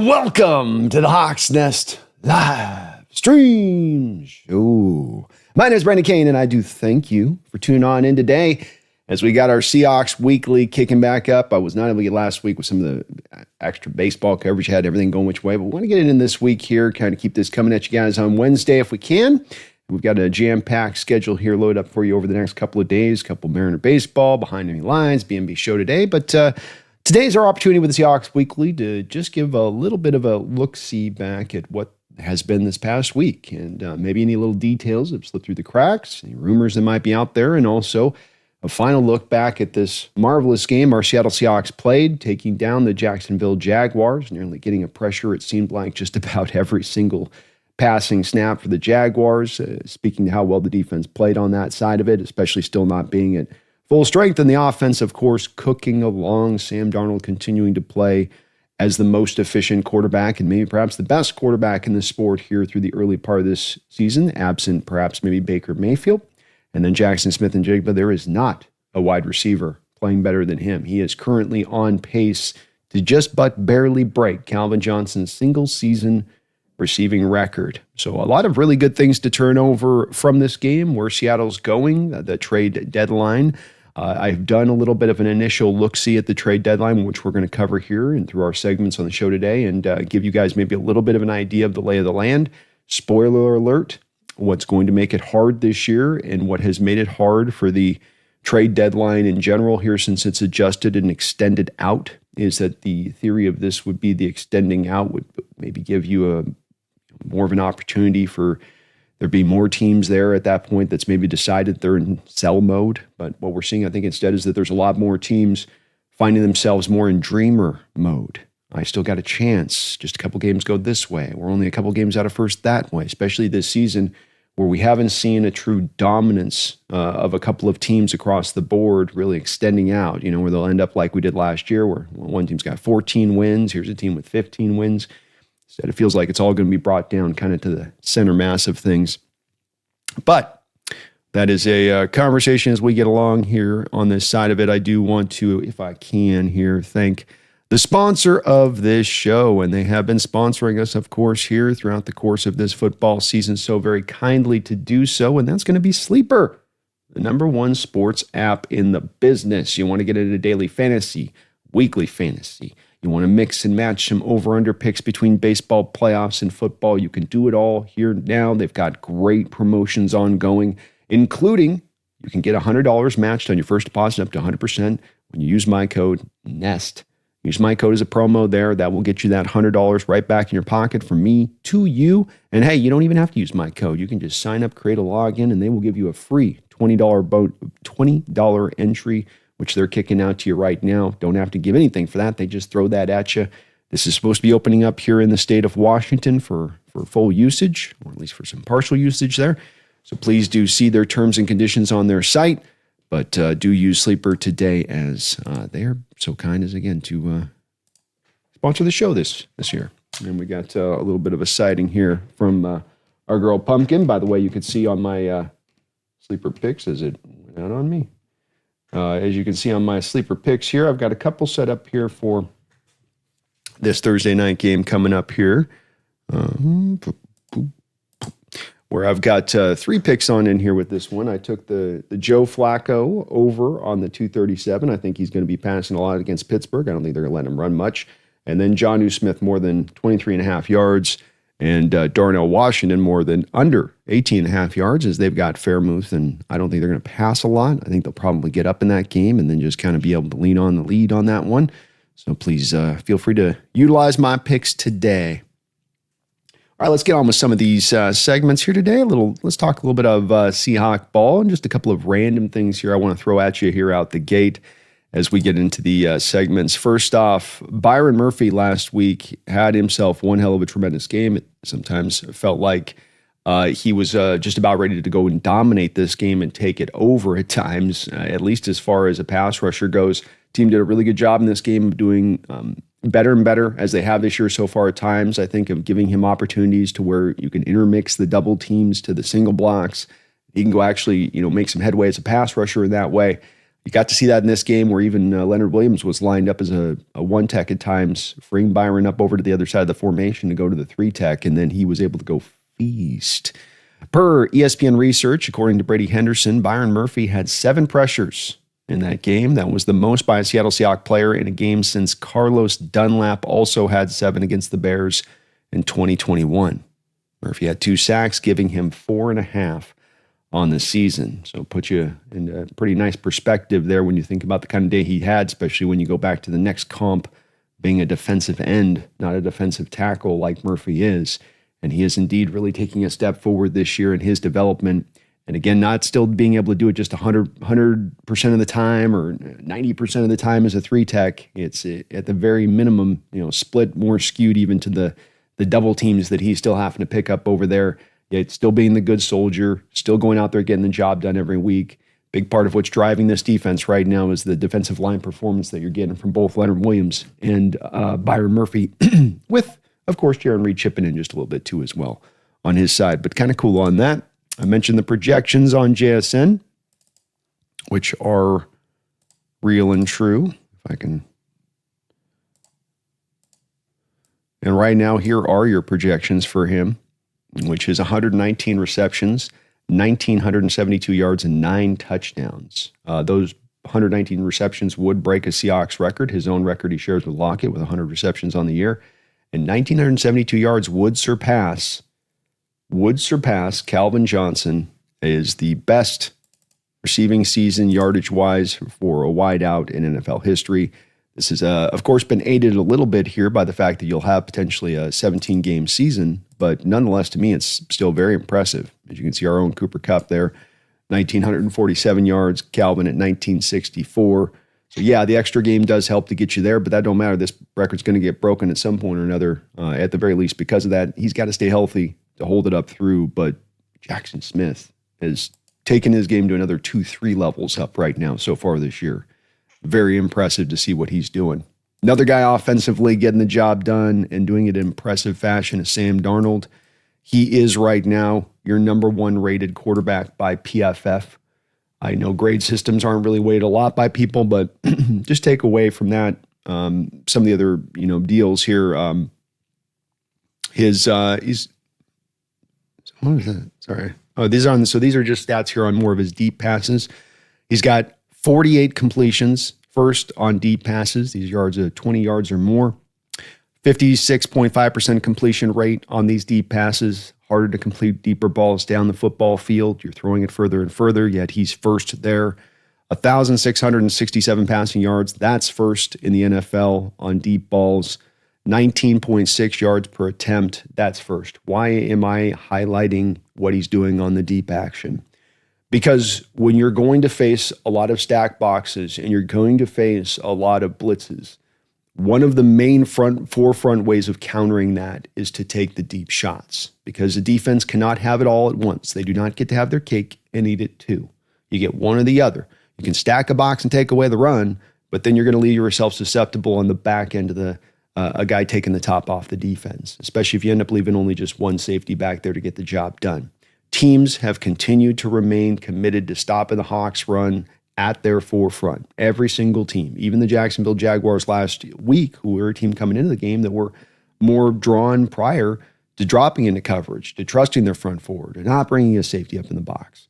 Welcome to the Hawks Nest live stream show. My name is Brandon Kane, and I do thank you for tuning on in today as we got our Seahawks weekly kicking back up. I was not able to get last week with some of the extra baseball coverage, had everything going which way, but we want to get it in this week here, kind of keep this coming at you guys on Wednesday if we can. We've got a jam-packed schedule here loaded up for you over the next couple of days, a couple of Mariner baseball, behind any lines, B&B show today, but today is our opportunity with the Seahawks Weekly to just give a little bit of a look-see back at what has been this past week and maybe any little details that have slipped through the cracks, any rumors that might be out there, and also a final look back at this marvelous game our Seattle Seahawks played, taking down the Jacksonville Jaguars, nearly getting a pressure, it seemed like, just about every single passing snap for the Jaguars, speaking to how well the defense played on that side of it, especially still not being at full strength in the offense, of course, cooking along. Sam Darnold continuing to play as the most efficient quarterback and maybe perhaps the best quarterback in the sport here through the early part of this season, absent perhaps maybe Baker Mayfield. And then Jaxon Smith-Njigba, there is not a wide receiver playing better than him. He is currently on pace to just but barely break Calvin Johnson's single-season receiving record. So a lot of really good things to turn over from this game, where Seattle's going, the trade deadline. I've done a little bit of an initial look-see at the trade deadline, which we're going to cover here and through our segments on the show today, and give you guys maybe a little bit of an idea of the lay of the land. Spoiler alert, what's going to make it hard this year and what has made it hard for the trade deadline in general here since it's adjusted and extended out is that the theory of this would be the extending out would maybe give you a more of an opportunity for there be more teams there at that point that's maybe decided they're in sell mode. But what we're seeing, I think, instead is that there's a lot more teams finding themselves more in dreamer mode. I still got a chance. Just a couple games go this way. We're only a couple games out of first that way, especially this season where we haven't seen a true dominance of a couple of teams across the board really extending out, where they'll end up like we did last year, where one team's got 14 wins. Here's a team with 15 wins. Instead, it feels like it's all going to be brought down kind of to the center mass of things. But that is a conversation as we get along here on this side of it. I do want to, if I can here, thank the sponsor of this show. And they have been sponsoring us, of course, here throughout the course of this football season so very kindly to do so. And that's going to be Sleeper, the #1 sports app in the business. You want to get into daily fantasy, weekly fantasy. You want to mix and match some over-under picks between baseball, playoffs, and football. You can do it all here now. They've got great promotions ongoing, including you can get $100 matched on your first deposit up to 100% when you use my code NEST. Use my code as a promo there. That will get you that $100 right back in your pocket from me to you. And hey, you don't even have to use my code. You can just sign up, create a login, and they will give you a free $20 entry, which they're kicking out to you right now. Don't have to give anything for that. They just throw that at you. This is supposed to be opening up here in the state of Washington for full usage, or at least for some partial usage there. So please do see their terms and conditions on their site, but do use Sleeper today as they are so kind as, again, to sponsor the show this year. And we got a little bit of a sighting here from our girl Pumpkin. By the way, you could see on my Sleeper picks as it went out on me. As you can see on my Sleeper picks here, I've got a couple set up here for this Thursday night game coming up here, where I've got 3 picks on in here with this one. I took the Joe Flacco over on the 237. I think he's going to be passing a lot against Pittsburgh. I don't think they're going to let him run much. And then Jonnu Smith more than 23.5 yards. And Darnell Washington more than under 18.5 yards, as they've got Fairmouth, and I don't think they're going to pass a lot. I think they'll probably get up in that game and then just kind of be able to lean on the lead on that one. So please feel free to utilize my picks today. All right, let's get on with some of these segments here today. Let's talk a little bit of Seahawk ball and just a couple of random things here I want to throw at you here out the gate as we get into the segments. First off, Byron Murphy last week had himself one hell of a tremendous game. It sometimes felt like he was just about ready to go and dominate this game and take it over at times, at least as far as a pass rusher goes. Team did a really good job in this game of doing better and better, as they have this year so far at times, I think, of giving him opportunities to where you can intermix the double teams to the single blocks. He can go actually, make some headway as a pass rusher in that way. You got to see that in this game where even Leonard Williams was lined up as a one tech at times, freeing Byron up over to the other side of the formation to go to the three tech, and then he was able to go feast. Per ESPN research, according to Brady Henderson, Byron Murphy had 7 pressures in that game. That was the most by a Seattle Seahawks player in a game since Carlos Dunlap also had 7 against the Bears in 2021. Murphy had 2 sacks, giving him 4.5 on the season. So put you in a pretty nice perspective there when you think about the kind of day he had, especially when you go back to the next comp being a defensive end, not a defensive tackle like Murphy is. And he is indeed really taking a step forward this year in his development. And again, not still being able to do it just 100% of the time or 90% of the time as a 3-tech. It's at the very minimum, split more skewed even to the double teams that he's still having to pick up over there. Yet still being the good soldier, still going out there getting the job done every week. Big part of what's driving this defense right now is the defensive line performance that you're getting from both Leonard Williams and Byron Murphy, with, of course, Jaron Reed chipping in just a little bit too as well on his side. But kind of cool on that. I mentioned the projections on JSN, which are real and true. If I can. And right now, here are your projections for him, which is 119 receptions, 1,972 yards, and 9 touchdowns. Those 119 receptions would break a Seahawks record, his own record he shares with Lockett with 100 receptions on the year. And 1,972 yards would surpass Calvin Johnson as the best receiving season yardage-wise for a wideout in NFL history. This has, of course, been aided a little bit here by the fact that you'll have potentially a 17-game season, but nonetheless, to me, it's still very impressive. As you can see, our own Cooper Kupp there, 1,947 yards, Calvin at 1,964. So, yeah, the extra game does help to get you there, but that don't matter. This record's going to get broken at some point or another, at the very least, because of that. He's got to stay healthy to hold it up through, but Jaxon Smith has taken his game to another 2-3 levels up right now so far this year. Very impressive to see what he's doing. Another guy offensively getting the job done and doing it in impressive fashion is Sam Darnold. He is right now your number 1 rated quarterback by PFF. I know grade systems aren't really weighted a lot by people, but just take away from that some of the other deals here. He's what is that? Sorry. Oh, these are just stats here on more of his deep passes. He's got 48 completions, first on deep passes. These yards are 20 yards or more. 56.5% completion rate on these deep passes. Harder to complete deeper balls down the football field. You're throwing it further and further, yet he's first there. 1,667 passing yards. That's first in the NFL on deep balls. 19.6 yards per attempt. That's first. Why am I highlighting what he's doing on the deep action? Because when you're going to face a lot of stack boxes and you're going to face a lot of blitzes, one of the main forefront ways of countering that is to take the deep shots, because the defense cannot have it all at once. They do not get to have their cake and eat it too. You get one or the other. You can stack a box and take away the run, but then you're going to leave yourself susceptible on the back end of a guy taking the top off the defense, especially if you end up leaving only just one safety back there to get the job done. Teams have continued to remain committed to stopping the Hawks' run at their forefront. Every single team, even the Jacksonville Jaguars last week, who were a team coming into the game that were more drawn prior to dropping into coverage, to trusting their front forward, and not bringing a safety up in the box.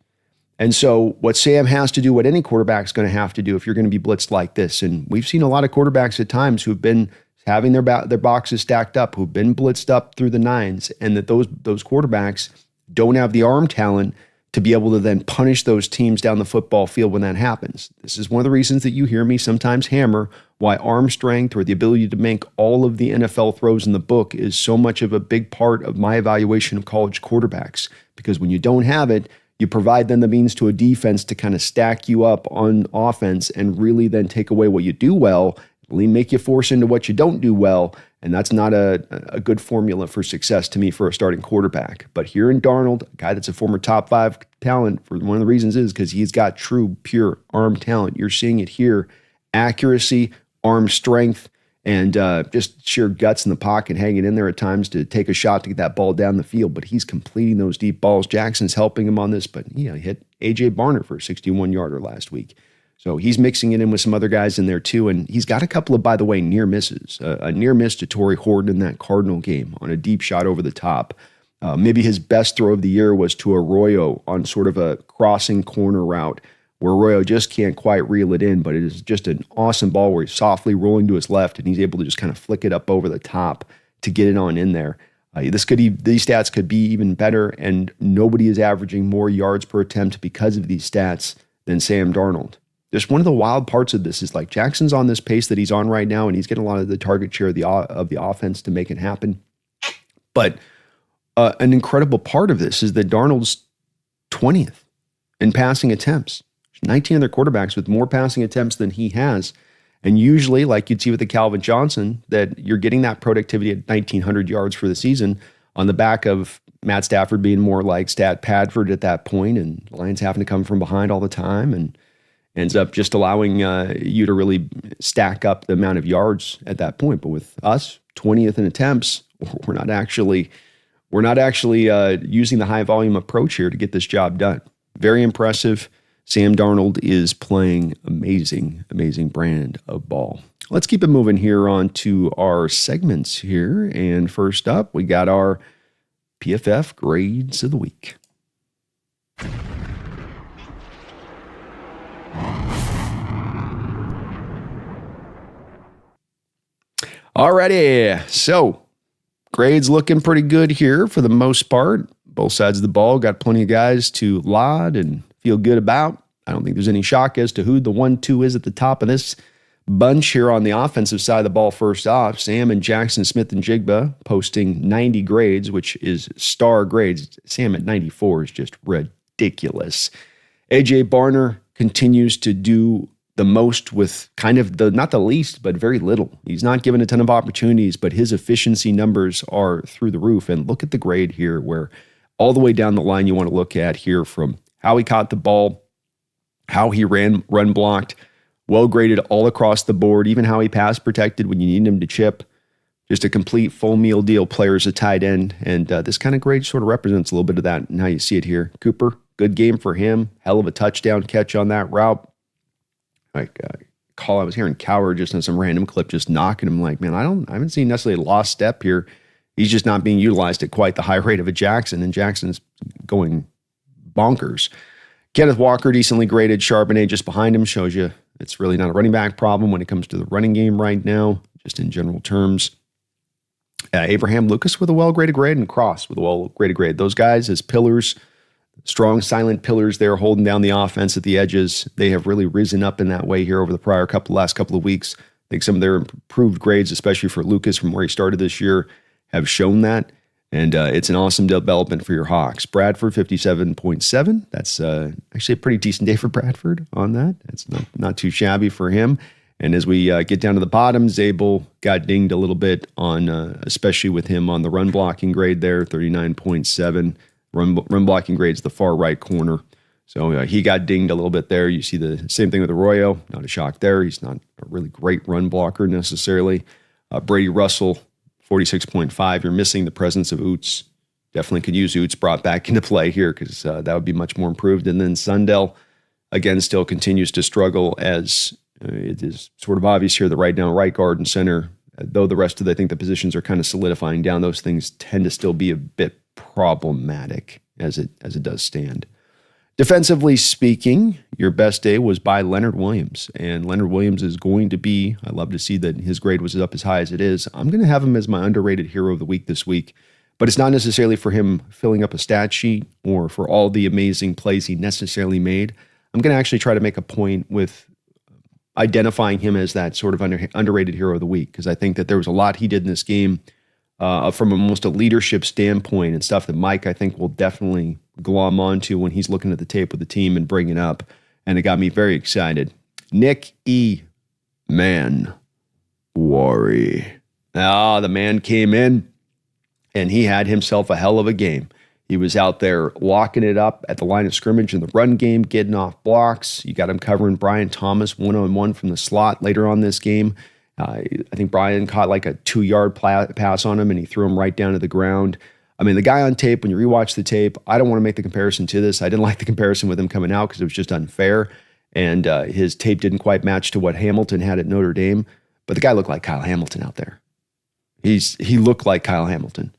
And so what Sam has to do, what any quarterback's going to have to do if you're going to be blitzed like this, and we've seen a lot of quarterbacks at times who've been having their boxes stacked up, who've been blitzed up through the nines, and that those quarterbacks don't have the arm talent to be able to then punish those teams down the football field when that happens. This is one of the reasons that you hear me sometimes hammer why arm strength or the ability to make all of the NFL throws in the book is so much of a big part of my evaluation of college quarterbacks. Because when you don't have it, you provide them the means to a defense to kind of stack you up on offense and really then take away what you do well, really make you force into what you don't do well. And that's not a good formula for success to me for a starting quarterback. But here in Darnold, a guy that's a former top 5 talent, for one of the reasons is because he's got true, pure arm talent. You're seeing it here. Accuracy, arm strength, and just sheer guts in the pocket, hanging in there at times to take a shot to get that ball down the field. But he's completing those deep balls. Jackson's helping him on this, but he hit A.J. Barner for a 61-yarder last week. So he's mixing it in with some other guys in there too. And he's got a couple of, by the way, near misses. A near miss to Torrey Horton in that Cardinal game on a deep shot over the top. Maybe his best throw of the year was to Arroyo on sort of a crossing corner route where Arroyo just can't quite reel it in, but it is just an awesome ball where he's softly rolling to his left and he's able to just kind of flick it up over the top to get it on in there. These stats could be even better, and nobody is averaging more yards per attempt because of these stats than Sam Darnold. Just one of the wild parts of this is like Jackson's on this pace that he's on right now, and he's getting a lot of the target share of the offense to make it happen. But an incredible part of this is that Darnold's 20th in passing attempts. 19 other quarterbacks with more passing attempts than he has. And usually, like you'd see with the Calvin Johnson, that you're getting that productivity at 1,900 yards for the season on the back of Matt Stafford being more like Stat Padford at that point, and the Lions having to come from behind all the time, and ends up just allowing you to really stack up the amount of yards at that point. But with us, 20th in attempts, we're not actually using the high volume approach here to get this job done. Very impressive. Sam Darnold is playing amazing brand of ball. Let's keep it moving here on to our segments here. And first up, we got our PFF grades of the week. Alrighty, so grades looking pretty good here for the most part. Both sides of the ball got plenty of guys to laud and feel good about. I don't think there's any shock as to who the 1-2 is at the top of this bunch here on the offensive side of the ball. First off, Sam and Jaxon Smith-Njigba posting 90 grades, which is star grades. Sam at 94 is just ridiculous. AJ Barner continues to do the most with kind of not the least, but very little. He's not given a ton of opportunities, but his efficiency numbers are through the roof. And look at the grade here where all the way down the line you want to look at here from how he caught the ball, how he run blocked, well graded all across the board, even how he pass protected when you need him to chip. Just a complete full meal deal player as a tight end. And this kind of grade sort of represents a little bit of that and how you see it here. Cooper, good game for him. Hell of a touchdown catch on that route. I was hearing Cowher just in some random clip just knocking him like, man, I haven't seen necessarily a lost step here. He's just not being utilized at quite the high rate of a Jackson, and Jackson's going bonkers. Kenneth Walker, decently graded. Charbonnet just behind him, shows you it's really not a running back problem when it comes to the running game right now, just in general terms. Abraham Lucas with a well-graded grade, and Cross with a well-graded grade. Those guys as pillars, strong, silent pillars there holding down the offense at the edges. They have really risen up in that way here over the last couple of weeks. I think some of their improved grades, especially for Lucas from where he started this year, have shown that. And it's an awesome development for your Hawks. Bradford, 57.7. That's actually a pretty decent day for Bradford on that. That's not too shabby for him. And as we get down to the bottom, Zabel got dinged a little bit on, especially with him on the run blocking grade there, 39.7. Run blocking grade's the far right corner. So he got dinged a little bit there. You see the same thing with Arroyo. Not a shock there. He's not a really great run blocker necessarily. Brady Russell, 46.5. You're missing the presence of Oots. Definitely could use Oots brought back into play here because that would be much more improved. And then Sundell, again, still continues to struggle as it is sort of obvious here that right now, right guard and center, though the rest of the positions are kind of solidifying down, those things tend to still be a bit problematic as it does stand. Defensively speaking, your best day was by Leonard Williams. And Leonard Williams is going to be, I love to see that his grade was up as high as it is. I'm going to have him as my underrated hero of the week this week. But it's not necessarily for him filling up a stat sheet or for all the amazing plays he necessarily made. I'm going to actually try to make a point with identifying him as that sort of underrated hero of the week, because I think that there was a lot he did in this game from almost a leadership standpoint and stuff that Mike, I think, will definitely glom onto when he's looking at the tape with the team and bringing up. And it got me very excited. Nick E. Man. Worry. The man came in and he had himself a hell of a game. He was out there locking it up at the line of scrimmage in the run game, getting off blocks. You got him covering Brian Thomas one-on-one from the slot later on this game. I think Brian caught like a 2-yard pass on him, and he threw him right down to the ground. I mean, the guy on tape, when you rewatch the tape, I don't want to make the comparison to this. I didn't like the comparison with him coming out because it was just unfair. and his tape didn't quite match to what Hamilton had at Notre Dame, but the guy looked like Kyle Hamilton out there. He looked like Kyle Hamilton,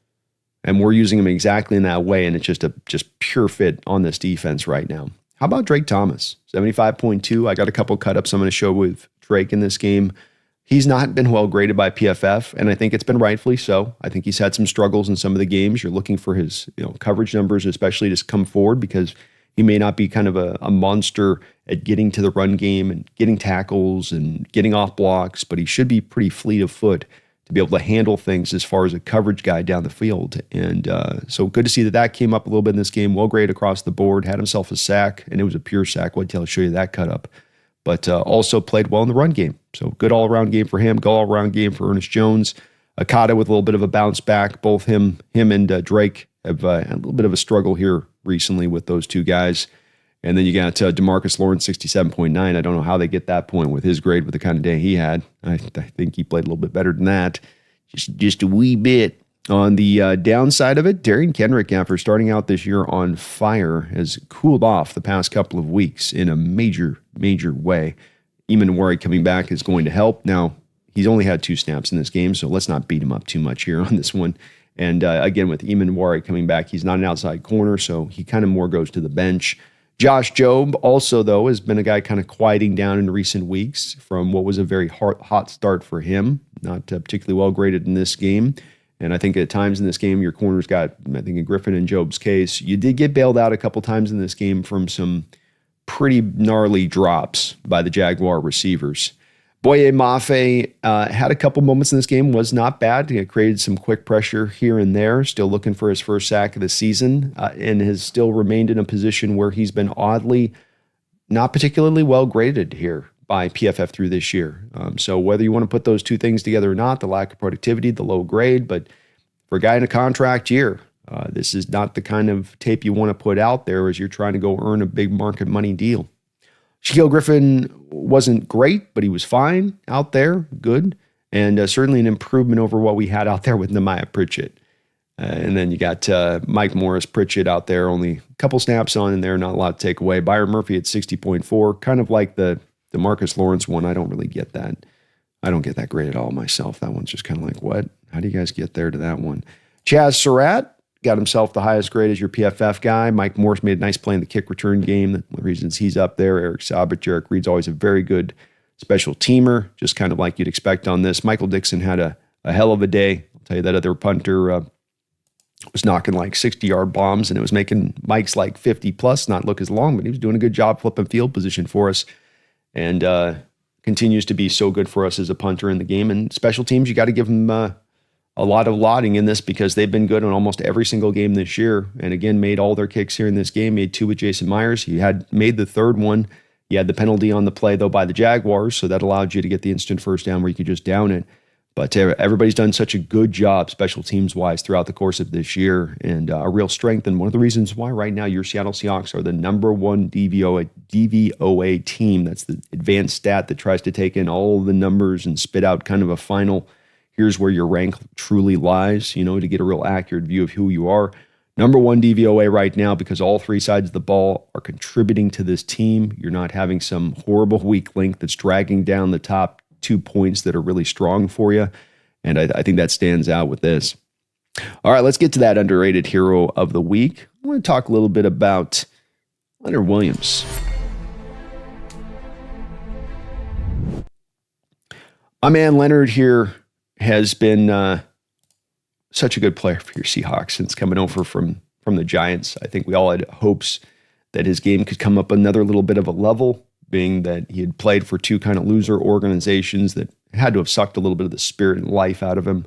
and we're using him exactly in that way, and it's just pure fit on this defense right now. How about Drake Thomas? 75.2. I got a couple cut-ups I'm going to show with Drake in this game. He's not been well graded by PFF, and I think it's been rightfully so. I think he's had some struggles in some of the games. You're looking for his coverage numbers, especially to come forward, because he may not be kind of a monster at getting to the run game and getting tackles and getting off blocks, but he should be pretty fleet of foot to be able to handle things as far as a coverage guy down the field. And so good to see that came up a little bit in this game. Well graded across the board, had himself a sack, and it was a pure sack. Wait till I show you that cut up. But also played well in the run game. So good all-around game for him, good all-around game for Ernest Jones. Okada with a little bit of a bounce back. Both him and Drake have had a little bit of a struggle here recently with those two guys. And then you got DeMarcus Lawrence, 67.9. I don't know how they get that point with his grade with the kind of day he had. I think he played a little bit better than that. Just a wee bit. On the downside of it, Darian Kendrick, after starting out this year on fire, has cooled off the past couple of weeks in a major, major way. Eamon Warwick coming back is going to help. Now, he's only had 2 snaps in this game, so let's not beat him up too much here on this one. And again, with Eamon Warwick coming back, he's not an outside corner, so he kind of more goes to the bench. Josh Jobe also, though, has been a guy kind of quieting down in recent weeks from what was a very hot start for him. Not particularly well graded in this game. And I think at times in this game, your corners got, I think in Griffin and Jobe's case, you did get bailed out a couple times in this game from some pretty gnarly drops by the Jaguar receivers. Boye Mafe had a couple moments in this game, was not bad. He created some quick pressure here and there, still looking for his first sack of the season, and has still remained in a position where he's been oddly not particularly well graded here by PFF through this year. So whether you want to put those two things together or not, the lack of productivity, the low grade, but for a guy in a contract year, this is not the kind of tape you want to put out there as you're trying to go earn a big market money deal. Shaquille Griffin wasn't great, but he was fine out there, good, and certainly an improvement over what we had out there with Nehemiah Pritchett. And then you got Mike Morris, Pritchett out there, only a couple snaps on in there, not a lot to take away. Byron Murphy at 60.4, kind of like the Marcus Lawrence one. I don't really get that. I don't get that grade at all myself. That one's just kind of like, what? How do you guys get there to that one? Chaz Surratt got himself the highest grade as your PFF guy. Mike Morse made a nice play in the kick return game. The reasons he's up there. Eric Sabat, Jarek Reed's always a very good special teamer, just kind of like you'd expect on this. Michael Dixon had a hell of a day. I'll tell you, that other punter was knocking like 60-yard bombs, and it was making Mike's like 50-plus not look as long, but he was doing a good job flipping field position for us, and continues to be so good for us as a punter in the game. And special teams, you got to give them a lot of lauding in this, because they've been good on almost every single game this year. And again, made all their kicks here in this game, made 2 with Jason Myers. He had made the third one. He had the penalty on the play, though, by the Jaguars, so that allowed you to get the instant first down where you could just down it. But everybody's done such a good job special teams-wise throughout the course of this year, and a real strength. And one of the reasons why right now your Seattle Seahawks are the number 1 DVOA team. That's the advanced stat that tries to take in all the numbers and spit out kind of a final, here's where your rank truly lies, to get a real accurate view of who you are. Number 1 DVOA right now, because all 3 sides of the ball are contributing to this team. You're not having some horrible weak link that's dragging down the top 2 points that are really strong for you. And I think that stands out with this. All right, let's get to that underrated hero of the week. I want to talk a little bit about Leonard Williams. My man Leonard here has been such a good player for your Seahawks since coming over from the Giants. I think we all had hopes that his game could come up another little bit of a level, being that he had played for 2 kind of loser organizations that had to have sucked a little bit of the spirit and life out of him.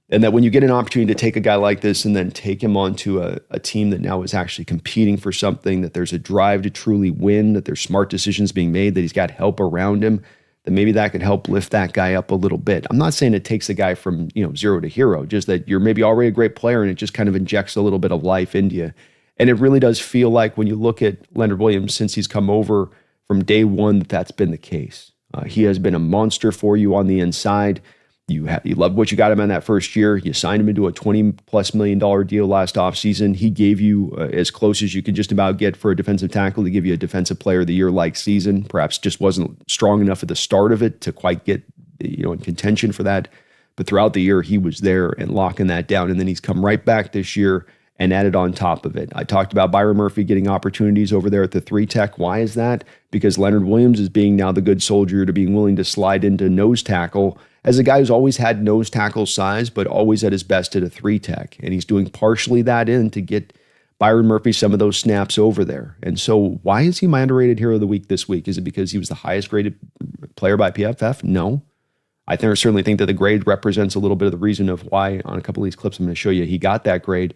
And that when you get an opportunity to take a guy like this and then take him onto a team that now is actually competing for something, that there's a drive to truly win, that there's smart decisions being made, that he's got help around him, then maybe that could help lift that guy up a little bit. I'm not saying it takes the guy from 0 to hero, just that you're maybe already a great player and it just kind of injects a little bit of life into you. And it really does feel like when you look at Leonard Williams since he's come over from day one, that's been the case. He has been a monster for you on the inside. You loved what you got him in that first year. You signed him into a $20+ million deal last offseason. He gave you as close as you could just about get for a defensive tackle to give you a defensive player of the year like season. Perhaps just wasn't strong enough at the start of it to quite get in contention for that. But throughout the year, he was there and locking that down. And then he's come right back this year and added on top of it. I talked about Byron Murphy getting opportunities over there at the 3 tech. Why is that? Because Leonard Williams is being now the good soldier to being willing to slide into nose tackle as a guy who's always had nose tackle size, but always at his best at a 3 tech. And he's doing partially that in to get Byron Murphy some of those snaps over there. And so why is he my underrated hero of the week this week? Is it because he was the highest graded player by PFF? No. I certainly think that the grade represents a little bit of the reason of why on a couple of these clips I'm going to show you he got that grade.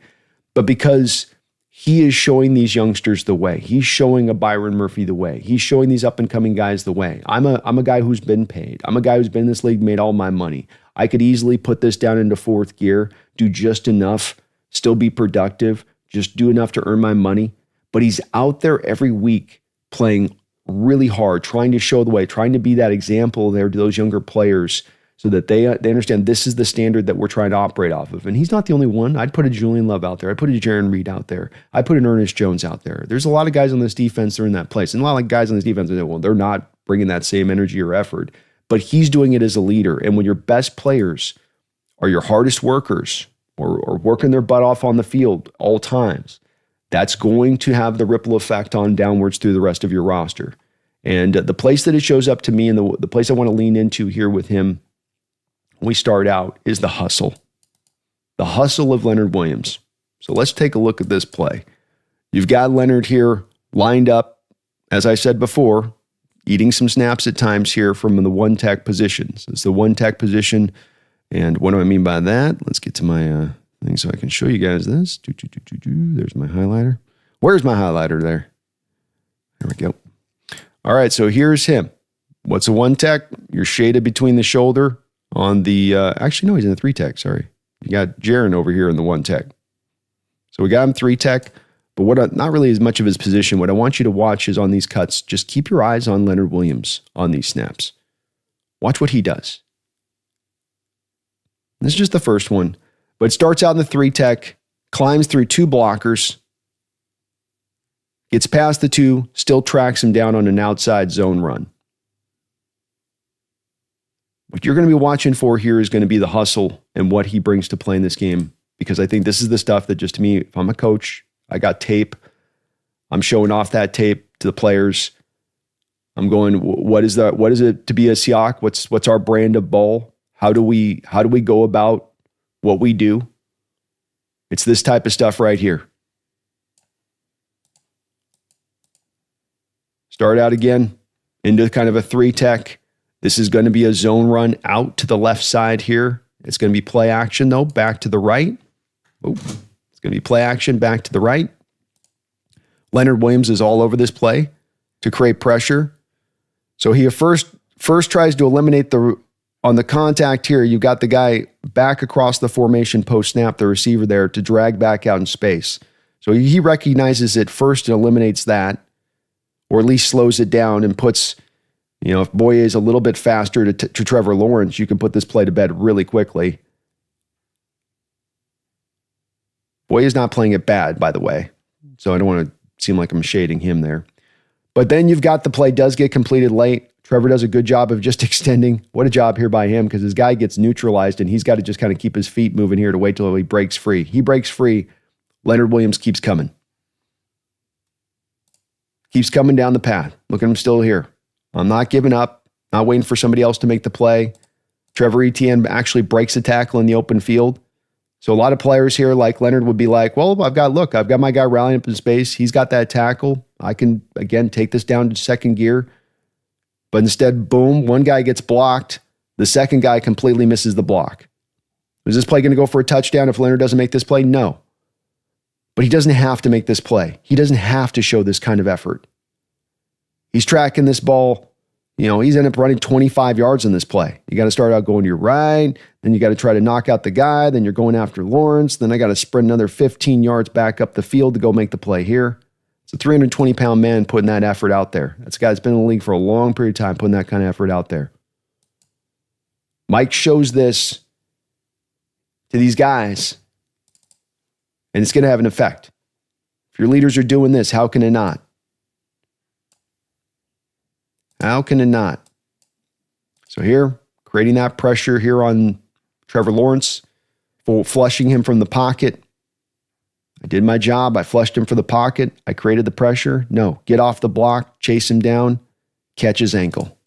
But because he is showing these youngsters the way. He's showing a Byron Murphy the way. He's showing these up-and-coming guys the way. I'm a guy who's been paid. I'm a guy who's been in this league, made all my money. I could easily put this down into 4th gear, do just enough, still be productive, just do enough to earn my money. But he's out there every week playing really hard, trying to show the way, trying to be that example there to those younger players so that they understand this is the standard that we're trying to operate off of. And he's not the only one. I'd put a Julian Love out there. I'd put a Jaron Reed out there. I'd put an Ernest Jones out there. There's a lot of guys on this defense that are in that place. And a lot of guys on this defense, well, they're not bringing that same energy or effort. But he's doing it as a leader. And when your best players are your hardest workers or working their butt off on the field all times, that's going to have the ripple effect on downwards through the rest of your roster. And the place that it shows up to me and the place I want to lean into here with him when we start out is the hustle. The hustle of Leonard Williams. So let's take a look at this play. You've got Leonard here lined up, as I said before, eating some snaps at times here from the 1 tech positions. It's the 1 tech position. And what do I mean by that? Let's get to my thing so I can show you guys this. There's my highlighter. Where's my highlighter there? There we go. All right, so here's him. What's a 1 tech? You're shaded between the shoulder on the, actually, no, he's in the 3 tech, sorry. You got Jaron over here in the 1 tech. So we got him 3 tech, but not really as much of his position. What I want you to watch is on these cuts, just keep your eyes on Leonard Williams on these snaps. Watch what he does. This is just the first one, but it starts out in the 3 tech, climbs through 2 blockers, gets past the 2, still tracks him down on an outside zone run. What you're going to be watching for here is going to be the hustle and what he brings to play in this game, because I think this is the stuff that just to me, if I'm a coach, I got tape, I'm showing off that tape to the players. I'm going, what is it to be a Seahawk? What's our brand of ball? How do we go about what we do? It's this type of stuff right here. Start out again into kind of a 3 tech. This is going to be a zone run out to the left side here. It's going to be play action, though, back to the right. It's going to be play action back to the right. Leonard Williams is all over this play to create pressure. So he first tries to eliminate on the contact here, you got the guy back across the formation post-snap, the receiver there, to drag back out in space. So he recognizes it first and eliminates that, or at least slows it down and puts... if Boye is a little bit faster to Trevor Lawrence, you can put this play to bed really quickly. Boye is not playing it bad, by the way. So I don't want to seem like I'm shading him there. But then you've got the play does get completed late. Trevor does a good job of just extending. What a job here by him, because his guy gets neutralized and he's got to just kind of keep his feet moving here to wait till he breaks free. He breaks free. Leonard Williams keeps coming. Keeps coming down the path. Look at him still here. I'm not giving up, not waiting for somebody else to make the play. Trevor Etienne actually breaks a tackle in the open field. So a lot of players here like Leonard would be like, well, I've got my guy rallying up in space. He's got that tackle. I can, again, take this down to 2nd gear. But instead, boom, one guy gets blocked. The second guy completely misses the block. Is this play going to go for a touchdown if Leonard doesn't make this play? No. But he doesn't have to make this play. He doesn't have to show this kind of effort. He's tracking this ball. He's ended up running 25 yards in this play. You got to start out going to your right. Then you got to try to knock out the guy. Then you're going after Lawrence. Then I got to sprint another 15 yards back up the field to go make the play here. It's a 320-pound man putting that effort out there. That's a guy that's been in the league for a long period of time putting that kind of effort out there. Mike shows this to these guys, and it's going to have an effect. If your leaders are doing this, how can it not? How can it not? So here, creating that pressure here on Trevor Lawrence, flushing him from the pocket. I did my job. I flushed him for the pocket. I created the pressure. No, get off the block, chase him down, catch his ankle.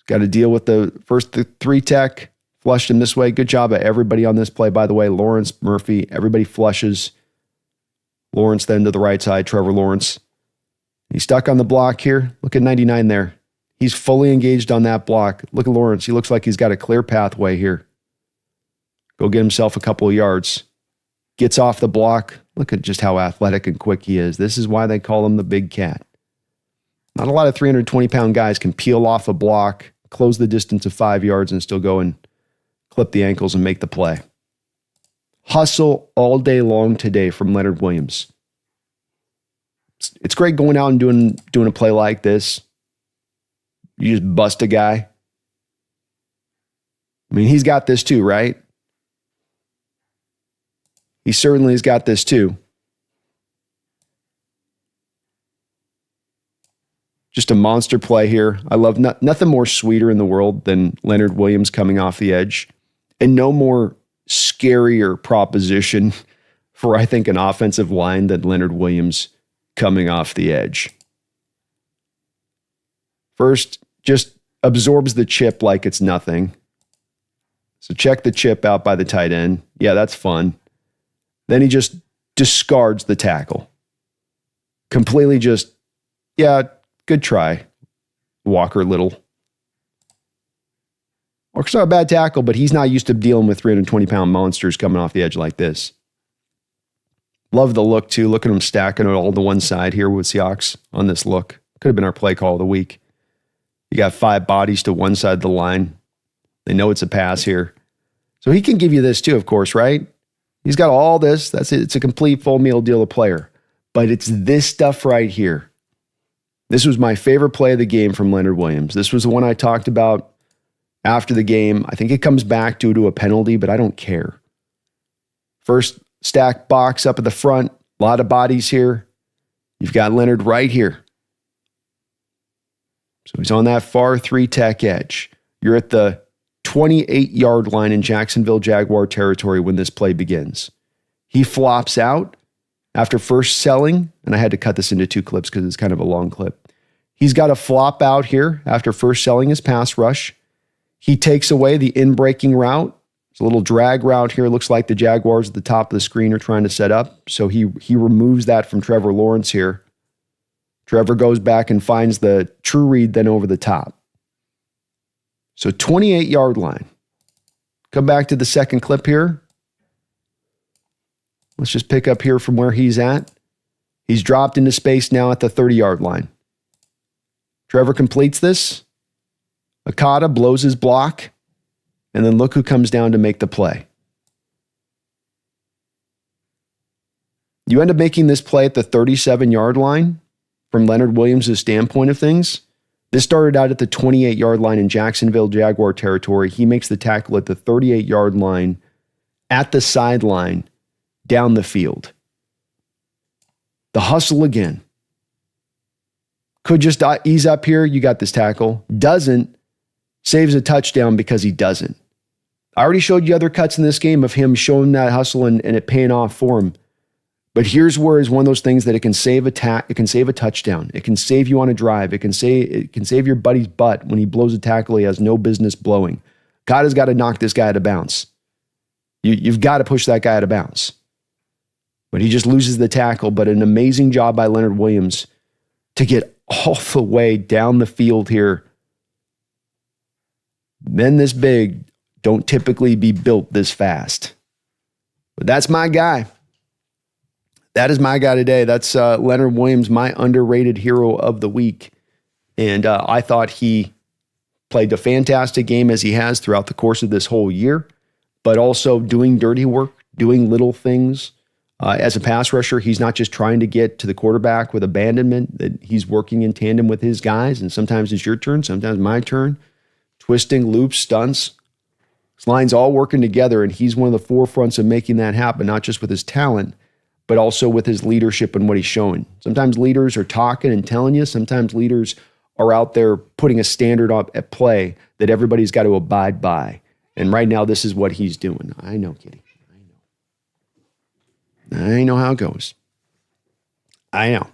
Got to deal with the first three tech. Flushed him this way. Good job at everybody on this play, by the way. Lawrence, Murphy, everybody flushes. Lawrence then to the right side, Trevor Lawrence. He's stuck on the block here. Look at 99 there. He's fully engaged on that block. Look at Lawrence. He looks like he's got a clear pathway here. Go get himself a couple of yards. Gets off the block. Look at just how athletic and quick he is. This is why they call him the big cat. Not a lot of 320-pound guys can peel off a block, close the distance of 5 yards, and still go and clip the ankles and make the play. Hustle all day long today from Leonard Williams. It's great going out and doing a play like this. You just bust a guy. I mean, he's got this too, right? He certainly has got this too. Just a monster play here. I love nothing more sweeter in the world than Leonard Williams coming off the edge. And no more scarier proposition for, I think, an offensive line than Leonard Williams coming off the edge. First, just absorbs the chip like it's nothing. So check the chip out by the tight end. Yeah, that's fun. Then he just discards the tackle. Completely just, yeah, good try, Walker Little. Walker's not a bad tackle, but he's not used to dealing with 320-pound monsters coming off the edge like this. Love the look, too. Look at him stacking it all to one side here with Seahawks on this look. Could have been our play call of the week. You got 5 bodies to one side of the line. They know it's a pass here. So he can give you this, too, of course, right? He's got all this. That's it. It's a complete full meal deal of player. But it's this stuff right here. This was my favorite play of the game from Leonard Williams. This was the one I talked about after the game. I think it comes back due to a penalty, but I don't care. First stack box up at the front. A lot of bodies here. You've got Leonard right here. So he's on that far 3 tech edge. You're at the 28-yard line in Jacksonville Jaguar territory when this play begins. He flops out after first selling, and I had to cut this into 2 clips because it's kind of a long clip. He's got a flop out here after first selling his pass rush. He takes away the in-breaking route. It's a little drag route here. It looks like the Jaguars at the top of the screen are trying to set up. So he removes that from Trevor Lawrence here. Trevor goes back and finds the true read then over the top. So 28-yard line. Come back to the second clip here. Let's just pick up here from where he's at. He's dropped into space now at the 30-yard line. Trevor completes this. Okada blows his block. And then look who comes down to make the play. You end up making this play at the 37-yard line from Leonard Williams' standpoint of things. This started out at the 28-yard line in Jacksonville Jaguar territory. He makes the tackle at the 38-yard line at the sideline down the field. The hustle again. Could just ease up here. You got this tackle. Doesn't. Saves a touchdown because he doesn't. I already showed you other cuts in this game of him showing that hustle and it paying off for him. But here's where is one of those things that it can save it can save a touchdown. It can save you on a drive. It can save your buddy's butt when he blows a tackle he has no business blowing. God has got to knock this guy out of bounds. You've got to push that guy out of bounds. But he just loses the tackle. But an amazing job by Leonard Williams to get all the way down the field here. Men this big don't typically be built this fast. But that's my guy. That is my guy today. That's Leonard Williams, my underrated hero of the week. And I thought he played a fantastic game as he has throughout the course of this whole year, but also doing dirty work, doing little things, As a pass rusher, he's not just trying to get to the quarterback with abandonment, that he's working in tandem with his guys, and sometimes it's your turn, sometimes my turn. Twisting, loops, stunts. His line's all working together, and he's one of the forefronts of making that happen, not just with his talent, but also with his leadership and what he's showing. Sometimes leaders are talking and telling you. Sometimes leaders are out there putting a standard up at play that everybody's got to abide by. And right now, this is what he's doing. I know, Kitty. I know how it goes. I know.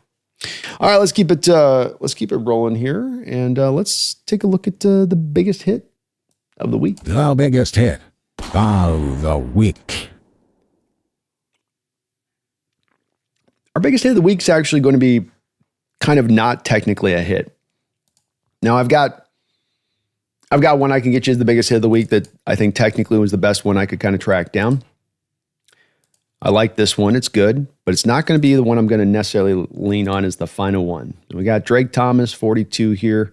All right, let's keep it rolling here, and let's take a look at the biggest hit of the week. The biggest hit of the week. Our biggest hit of the week is actually going to be kind of not technically a hit. Now, I've got one I can get you as the biggest hit of the week that I think technically was the best one I could kind of track down. I like this one. It's good, but it's not going to be the one I'm going to necessarily lean on as the final one. We got Drake Thomas, 42 here.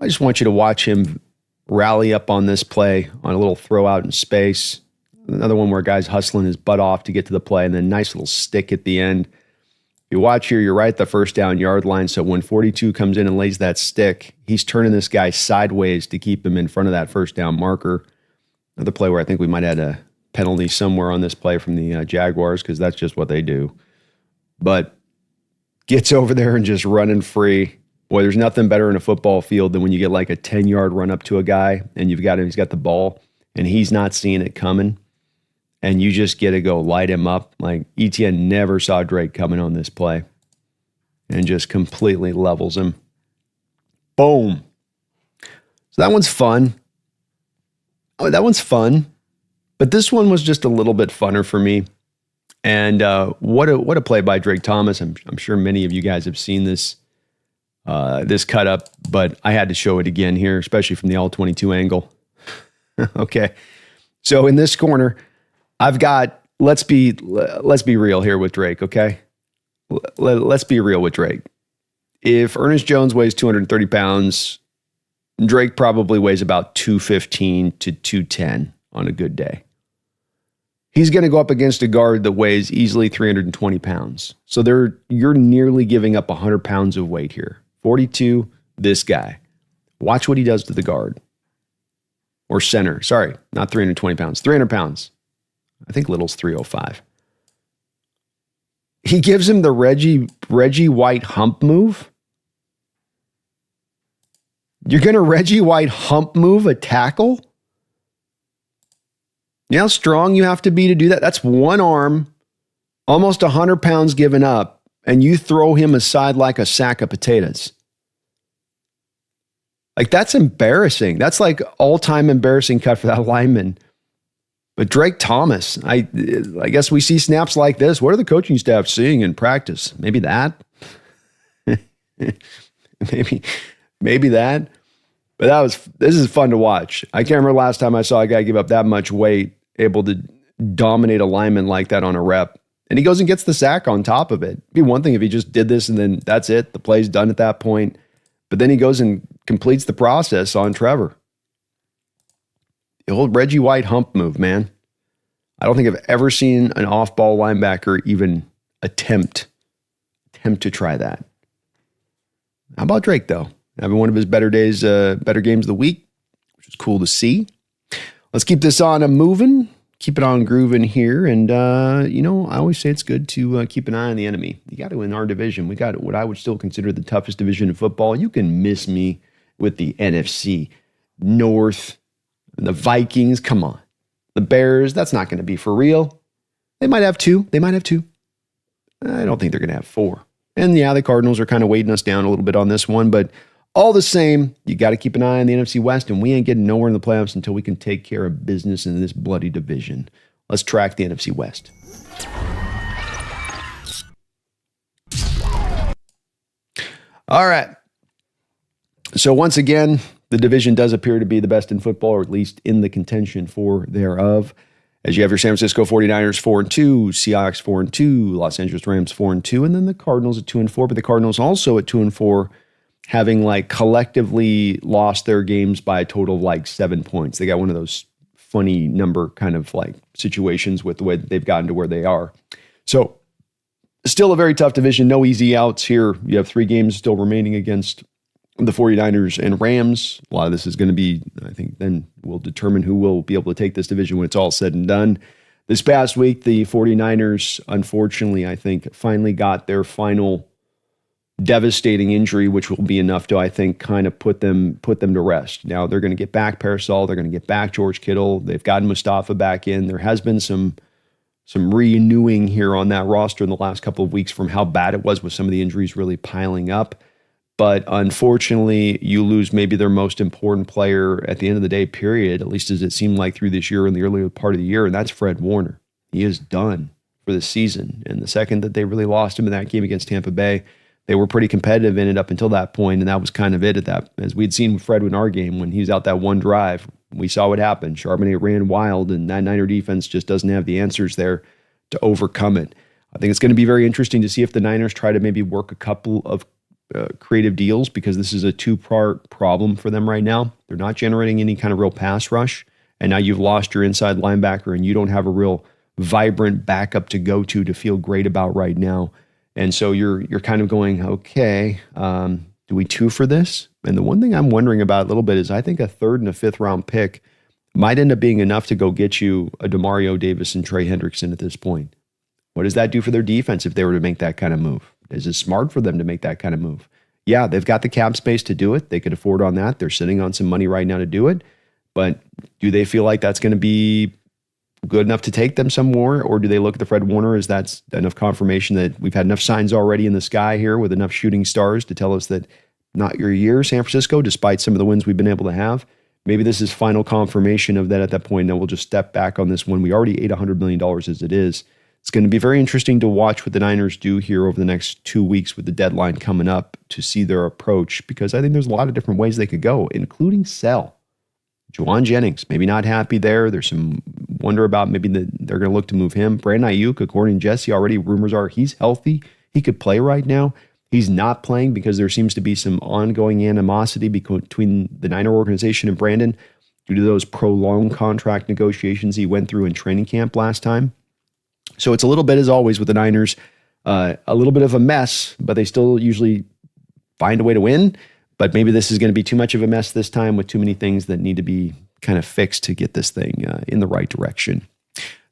I just want you to watch him rally up on this play on a little throw out in space. Another one where a guy's hustling his butt off to get to the play, and then nice little stick at the end. If you watch here, you're right at the first down yard line. So when 42 comes in and lays that stick, he's turning this guy sideways to keep him in front of that first down marker. Another play where I think we might have had a penalty somewhere on this play from the Jaguars, because that's just what they do. But gets over there and just running free. Boy, there's nothing better in a football field than when you get like a 10-yard run up to a guy and he's got the ball and he's not seeing it coming, and you just get to go light him up. Like Etienne never saw Drake coming on this play and just completely levels him. Boom. So that one's fun. Oh, that one's fun. But this one was just a little bit funner for me. And what a play by Drake Thomas. I'm sure many of you guys have seen this cut up, but I had to show it again here, especially from the all 22 angle. Okay. So in this corner, I've got, let's be real here with Drake, okay? Let's be real with Drake. If Ernest Jones weighs 230 pounds, Drake probably weighs about 215 to 210 on a good day. He's going to go up against a guard that weighs easily 320 pounds. So you're nearly giving up 100 pounds of weight here. 42, this guy. Watch what he does to the guard. Or center. Sorry, not 320 pounds. 300 pounds. I think Little's 305. He gives him the Reggie White hump move. You're going to Reggie White hump move a tackle? You know how strong you have to be to do that? That's one arm, almost 100 pounds given up, and you throw him aside like a sack of potatoes. Like, that's embarrassing. That's like all-time embarrassing cut for that lineman. But Drake Thomas, I guess we see snaps like this. What are the coaching staff seeing in practice? Maybe that. maybe that. But this is fun to watch. I can't remember last time I saw a guy give up that much weight, able to dominate a lineman like that on a rep. And he goes and gets the sack on top of it. It'd be one thing if he just did this and then that's it. The play's done at that point. But then he goes and completes the process on Trevor. The old Reggie White hump move, man. I don't think I've ever seen an off-ball linebacker even attempt to try that. How about Drake, though? Having one of his better games of the week, which is cool to see. Let's keep this on moving. Keep it on grooving here. And, I always say it's good to keep an eye on the enemy. You got to in our division. We got what I would still consider the toughest division in football. You can miss me with the NFC North and the Vikings. Come on. The Bears, that's not going to be for real. They might have two. I don't think they're going to have four. And, yeah, the Cardinals are kind of weighting us down a little bit on this one. But all the same, you got to keep an eye on the NFC West, and we ain't getting nowhere in the playoffs until we can take care of business in this bloody division. Let's track the NFC West. All right. So once again, the division does appear to be the best in football, or at least in the contention for thereof. As you have your San Francisco 49ers 4-2, Seahawks 4-2, Los Angeles Rams 4-2, and then the Cardinals at 2-4. But the Cardinals also at 2-4, having collectively lost their games by a total of 7 points. They got one of those funny number kind of situations with the way that they've gotten to where they are. So Still a very tough division. No easy outs here. You have 3 games still remaining against the 49ers and Rams. A lot of this is going to be, I think, then will determine who will be able to take this division when it's all said and done. This past week, the 49ers, unfortunately, I think, finally got their final devastating injury, which will be enough to, I think, kind of put them to rest. Now, they're going to get back Parasol. They're going to get back George Kittle. They've gotten Mustafa back in. There has been some renewing here on that roster in the last couple of weeks from how bad it was with some of the injuries really piling up. But unfortunately, you lose maybe their most important player at the end of the day, period, at least as it seemed like through this year and the earlier part of the year, and that's Fred Warner. He is done for the season. And the second that they really lost him in that game against Tampa Bay, they were pretty competitive in it up until that point, and that was kind of it at that. As we'd seen with Fred in our game, when he was out that one drive, we saw what happened. Charbonnet ran wild, and that Niner defense just doesn't have the answers there to overcome it. I think it's going to be very interesting to see if the Niners try to maybe work a couple of creative deals, because this is a 2-part problem for them right now. They're not generating any kind of real pass rush, and now you've lost your inside linebacker, and you don't have a real vibrant backup to go to feel great about right now. And so you're kind of going, okay, do we 2 for this? And the one thing I'm wondering about a little bit is I think a 3rd and a 5th round pick might end up being enough to go get you a Demario Davis and Trey Hendrickson at this point. What does that do for their defense if they were to make that kind of move? Is it smart for them to make that kind of move? Yeah, they've got the cap space to do it. They could afford on that. They're sitting on some money right now to do it. But do they feel like that's going to be good enough to take them somewhere? Or do they look at the Fred Warner as that's enough confirmation that we've had enough signs already in the sky here with enough shooting stars to tell us that not your year, San Francisco, despite some of the wins we've been able to have? Maybe this is final confirmation of that at that point. Now we'll just step back on this one. We already ate $100 million as it is. It's going to be very interesting to watch what the Niners do here over the next 2 weeks with the deadline coming up to see their approach, because I think there's a lot of different ways they could go, including sell. Juwan Jennings, maybe not happy there. There's some wonder about maybe they're going to look to move him. Brandon Ayuk, according to Jesse, already rumors are he's healthy. He could play right now. He's not playing because there seems to be some ongoing animosity between the Niner organization and Brandon due to those prolonged contract negotiations he went through in training camp last time. So it's a little bit, as always, with the Niners, a little bit of a mess, but they still usually find a way to win. But maybe this is going to be too much of a mess this time with too many things that need to be kind of fixed to get this thing in the right direction.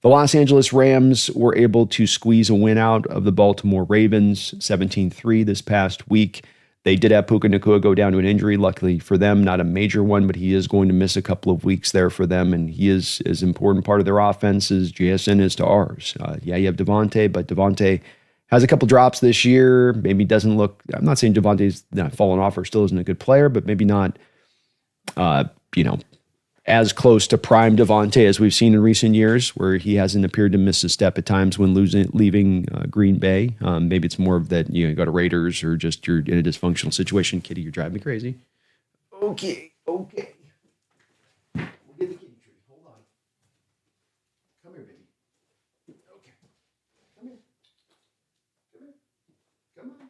The Los Angeles Rams were able to squeeze a win out of the Baltimore Ravens, 17-3 this past week. They did have Puka Nacua go down to an injury. Luckily for them, not a major one, but he is going to miss a couple of weeks there for them, and he is as important part of their offense as JSN is to ours. You have Devontae, but Devontae has a couple drops this year. Maybe doesn't look, I'm not saying Devontae's not fallen off or still isn't a good player, but maybe not, as close to prime Devontae as we've seen in recent years, where he hasn't appeared to miss a step at times when leaving Green Bay. Maybe it's more of that, you go to Raiders or just you're in a dysfunctional situation. Kitty, you're driving me crazy. Okay. We'll get the kitty tree. Hold on. Come here, baby. Okay. Come here. Come on.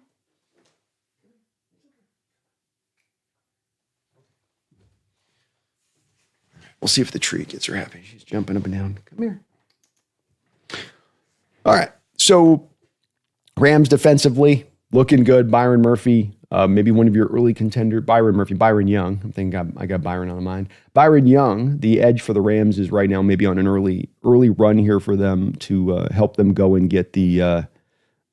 We'll see if the tree gets her happy. She's jumping up and down. Come here. All right. So Rams defensively looking good. Byron Murphy, maybe one of your early contender. Byron Young. I'm thinking I got Byron on the mind. Byron Young, the edge for the Rams, is right now maybe on an early run here for them to help them go and get the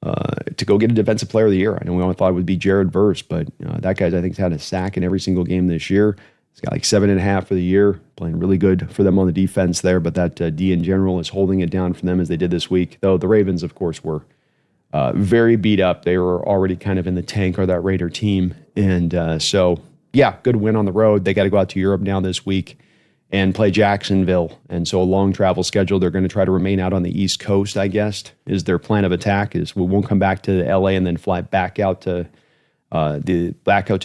to go get a defensive player of the year. I know we all thought it would be Jared Verse, but that guy's I think has had a sack in every single game this year. He's got like 7.5 for the year, playing really good for them on the defense there, but that D in general is holding it down for them as they did this week. Though the Ravens, of course, were very beat up. They were already kind of in the tank or that Raider team. And so, yeah, good win on the road. They got to go out to Europe now this week and play Jacksonville. And so a long travel schedule. They're going to try to remain out on the East Coast, I guess, is their plan of attack. Is we won't come back to LA and then fly back out to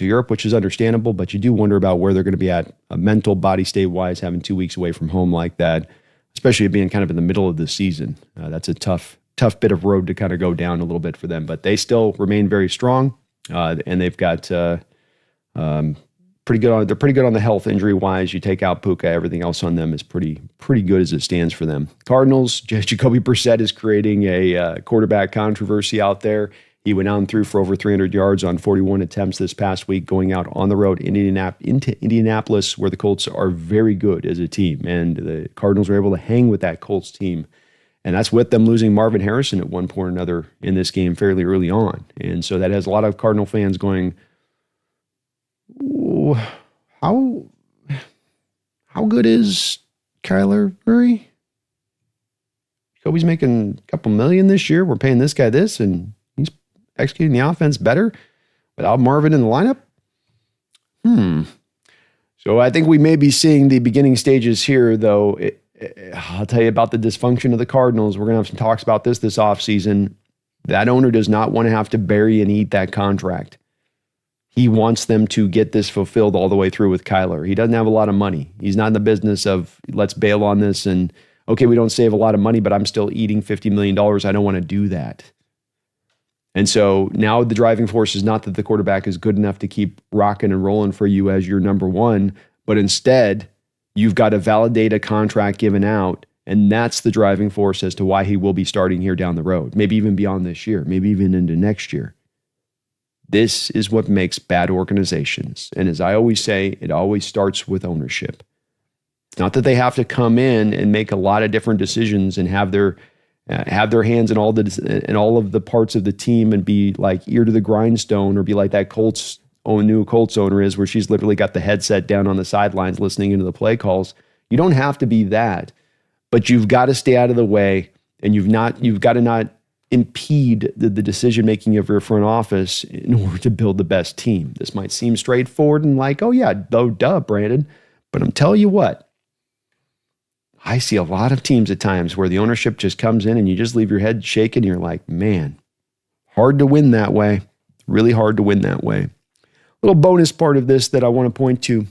Europe, which is understandable, but you do wonder about where they're going to be at mental body state wise, having 2 weeks away from home like that, especially being kind of in the middle of the season. That's a tough bit of road to kind of go down a little bit for them, but they still remain very strong. And they've got they're pretty good on the health injury wise. You take out Puka, everything else on them is pretty good as it stands for them. Cardinals, Jacoby Brissett is creating a quarterback controversy out there. He went out and threw for over 300 yards on 41 attempts this past week, going out on the road into Indianapolis, where the Colts are very good as a team. And the Cardinals were able to hang with that Colts team. And that's with them losing Marvin Harrison at one point or another in this game fairly early on. And so that has a lot of Cardinal fans going, how good is Kyler Murray? Jacoby's making a couple million this year. We're paying this guy this, and he's executing the offense better without Marvin in the lineup. So I think we may be seeing the beginning stages here, though. I'll tell you about the dysfunction of the Cardinals. We're going to have some talks about this offseason. That owner does not want to have to bury and eat that contract. He wants them to get this fulfilled all the way through with Kyler. He doesn't have a lot of money. He's not in the business of let's bail on this and, okay, we don't save a lot of money, but I'm still eating $50 million. I don't want to do that. And so now the driving force is not that the quarterback is good enough to keep rocking and rolling for you as your number one, but instead you've got to validate a contract given out, and that's the driving force as to why he will be starting here down the road, maybe even beyond this year, maybe even into next year. This is what makes bad organizations. And as I always say, it always starts with ownership. It's not that they have to come in and make a lot of different decisions and have their hands in all of the parts of the team and be like ear to the grindstone, or be like that new Colts owner is, where she's literally got the headset down on the sidelines listening into the play calls. You don't have to be that, but you've got to stay out of the way, and you've got to not impede the decision-making of your front office in order to build the best team. This might seem straightforward and like, oh yeah, duh, Brandon. But I'm telling you what, I see a lot of teams at times where the ownership just comes in and you just leave your head shaking. You're like, man, hard to win that way. Really hard to win that way. Little bonus part of this that I want to point to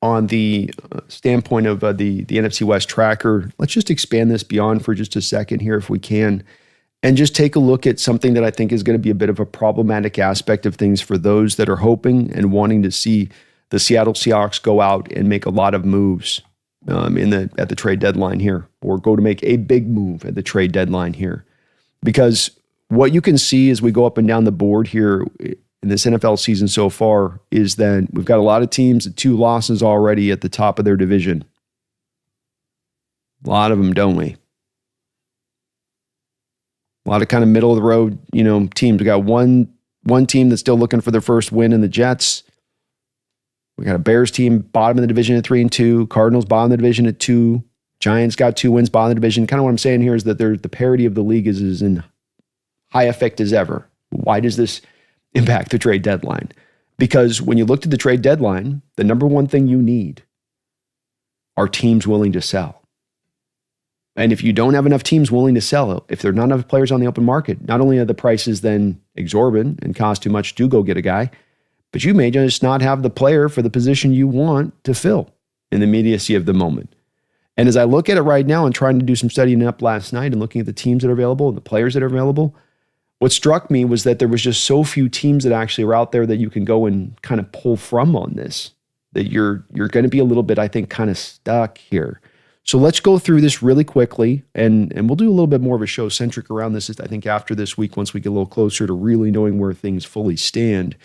on the standpoint of the NFC West tracker. Let's just expand this beyond for just a second here if we can, and just take a look at something that I think is going to be a bit of a problematic aspect of things for those that are hoping and wanting to see the Seattle Seahawks go out and make a lot of moves at the trade deadline here, or go to make a big move at the trade deadline here. Because what you can see as we go up and down the board here in this NFL season so far is that we've got a lot of teams at 2 losses already at the top of their division. A lot of them, don't we? A lot of kind of middle of the road, teams. We got one team that's still looking for their first win in the Jets. We got a Bears team bottom of the division at 3-2. Cardinals bottom of the division at 2. Giants got 2 wins bottom of the division. Kind of what I'm saying here is that the parity of the league is in high effect as ever. Why does this impact the trade deadline? Because when you looked at the trade deadline, the number one thing you need are teams willing to sell. And if you don't have enough teams willing to sell, if there are not enough players on the open market, not only are the prices then exorbitant and cost too much to go get a guy, but you may just not have the player for the position you want to fill in the immediacy of the moment. And as I look at it right now and trying to do some studying up last night and looking at the teams that are available and the players that are available, what struck me was that there was just so few teams that actually were out there that you can go and kind of pull from on this, that you're going to be a little bit, I think, kind of stuck here. So let's go through this really quickly, and we'll do a little bit more of a show centric around this, I think, after this week, once we get a little closer to really knowing where things fully stand.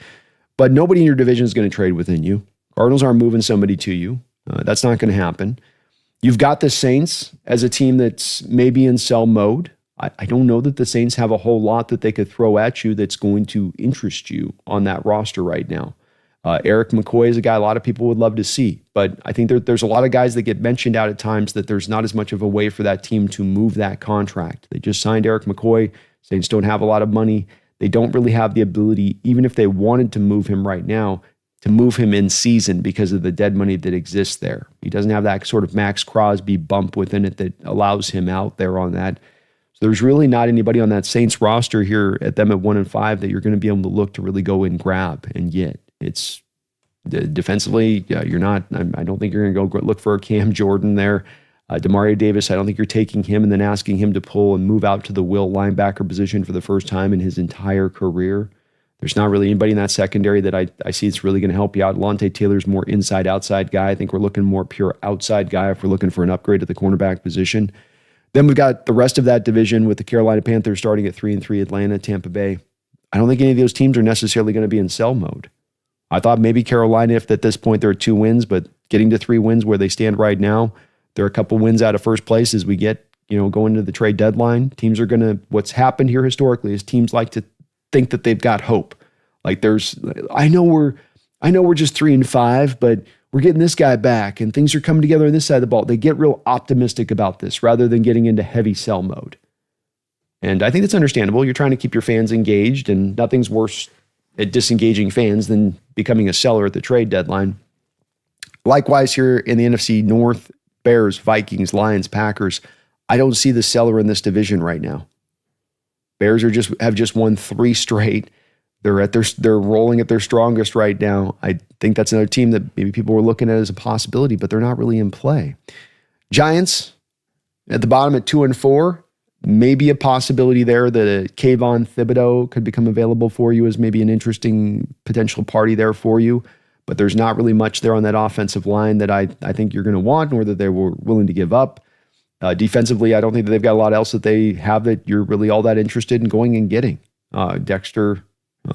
But nobody in your division is going to trade within you. Cardinals aren't moving somebody to you. That's not going to happen. You've got the Saints as a team that's maybe in sell mode. I don't know that the Saints have a whole lot that they could throw at you that's going to interest you on that roster right now. Eric McCoy is a guy a lot of people would love to see, but I think there's a lot of guys that get mentioned out at times that there's not as much of a way for that team to move that contract. They just signed Eric McCoy. Saints don't have a lot of money. They don't really have the ability, even if they wanted to move him right now, to move him in season because of the dead money that exists there. He doesn't have that sort of Max Crosby bump within it that allows him out there on that. So there's really not anybody on that Saints roster here at them at 1-5 that you're going to be able to look to really go and grab and get. It's defensively, you're not. I don't think you're going to go look for a Cam Jordan there. Demario Davis, I don't think you're taking him and then asking him to pull and move out to the will linebacker position for the first time in his entire career. There's not really anybody in that secondary that I see that's really going to help you out. Lante Taylor's more inside-outside guy. I think we're looking more pure outside guy if we're looking for an upgrade at the cornerback position. Then we've got the rest of that division with the Carolina Panthers starting at 3-3, Atlanta, Tampa Bay. I don't think any of those teams are necessarily going to be in sell mode. I thought maybe Carolina, if at this point there are 2 wins, but getting to 3 wins where they stand right now, they're a couple wins out of first place as we get, going to the trade deadline. Teams are going to, what's happened here historically is teams like to think that they've got hope. Like I know we're just 3-5, but we're getting this guy back and things are coming together on this side of the ball. They get real optimistic about this rather than getting into heavy sell mode. And I think it's understandable. You're trying to keep your fans engaged, and nothing's worse at disengaging fans than becoming a seller at the trade deadline. Likewise here in the NFC North, Bears, Vikings, Lions, Packers. I don't see the seller in this division right now. Bears have just won 3 straight. They're rolling at their strongest right now. I think that's another team that maybe people were looking at as a possibility, but they're not really in play. Giants at the bottom at 2-4. Maybe a possibility there that a Kayvon Thibodeau could become available for you as maybe an interesting potential party there for you. But there's not really much there on that offensive line that I think you're going to want, nor that they were willing to give up. Defensively, I don't think that they've got a lot else that they have that you're really all that interested in going and getting. Dexter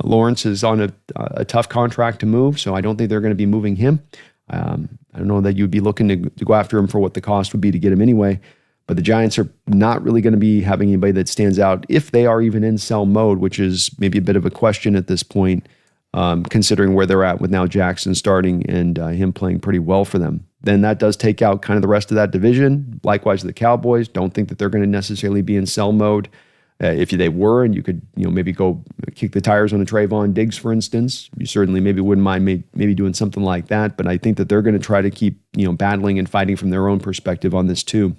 Lawrence is on a tough contract to move, so I don't think they're going to be moving him. I don't know that you'd be looking to go after him for what the cost would be to get him anyway. But the Giants are not really going to be having anybody that stands out if they are even in sell mode, which is maybe a bit of a question at this point, considering where they're at with now Jackson starting and him playing pretty well for them. Then that does take out kind of the rest of that division. Likewise, the Cowboys, don't think that they're going to necessarily be in sell mode. If they were, and you could maybe go kick the tires on a Trayvon Diggs, for instance, you certainly maybe wouldn't mind maybe doing something like that. But I think that they're going to try to keep battling and fighting from their own perspective on this too.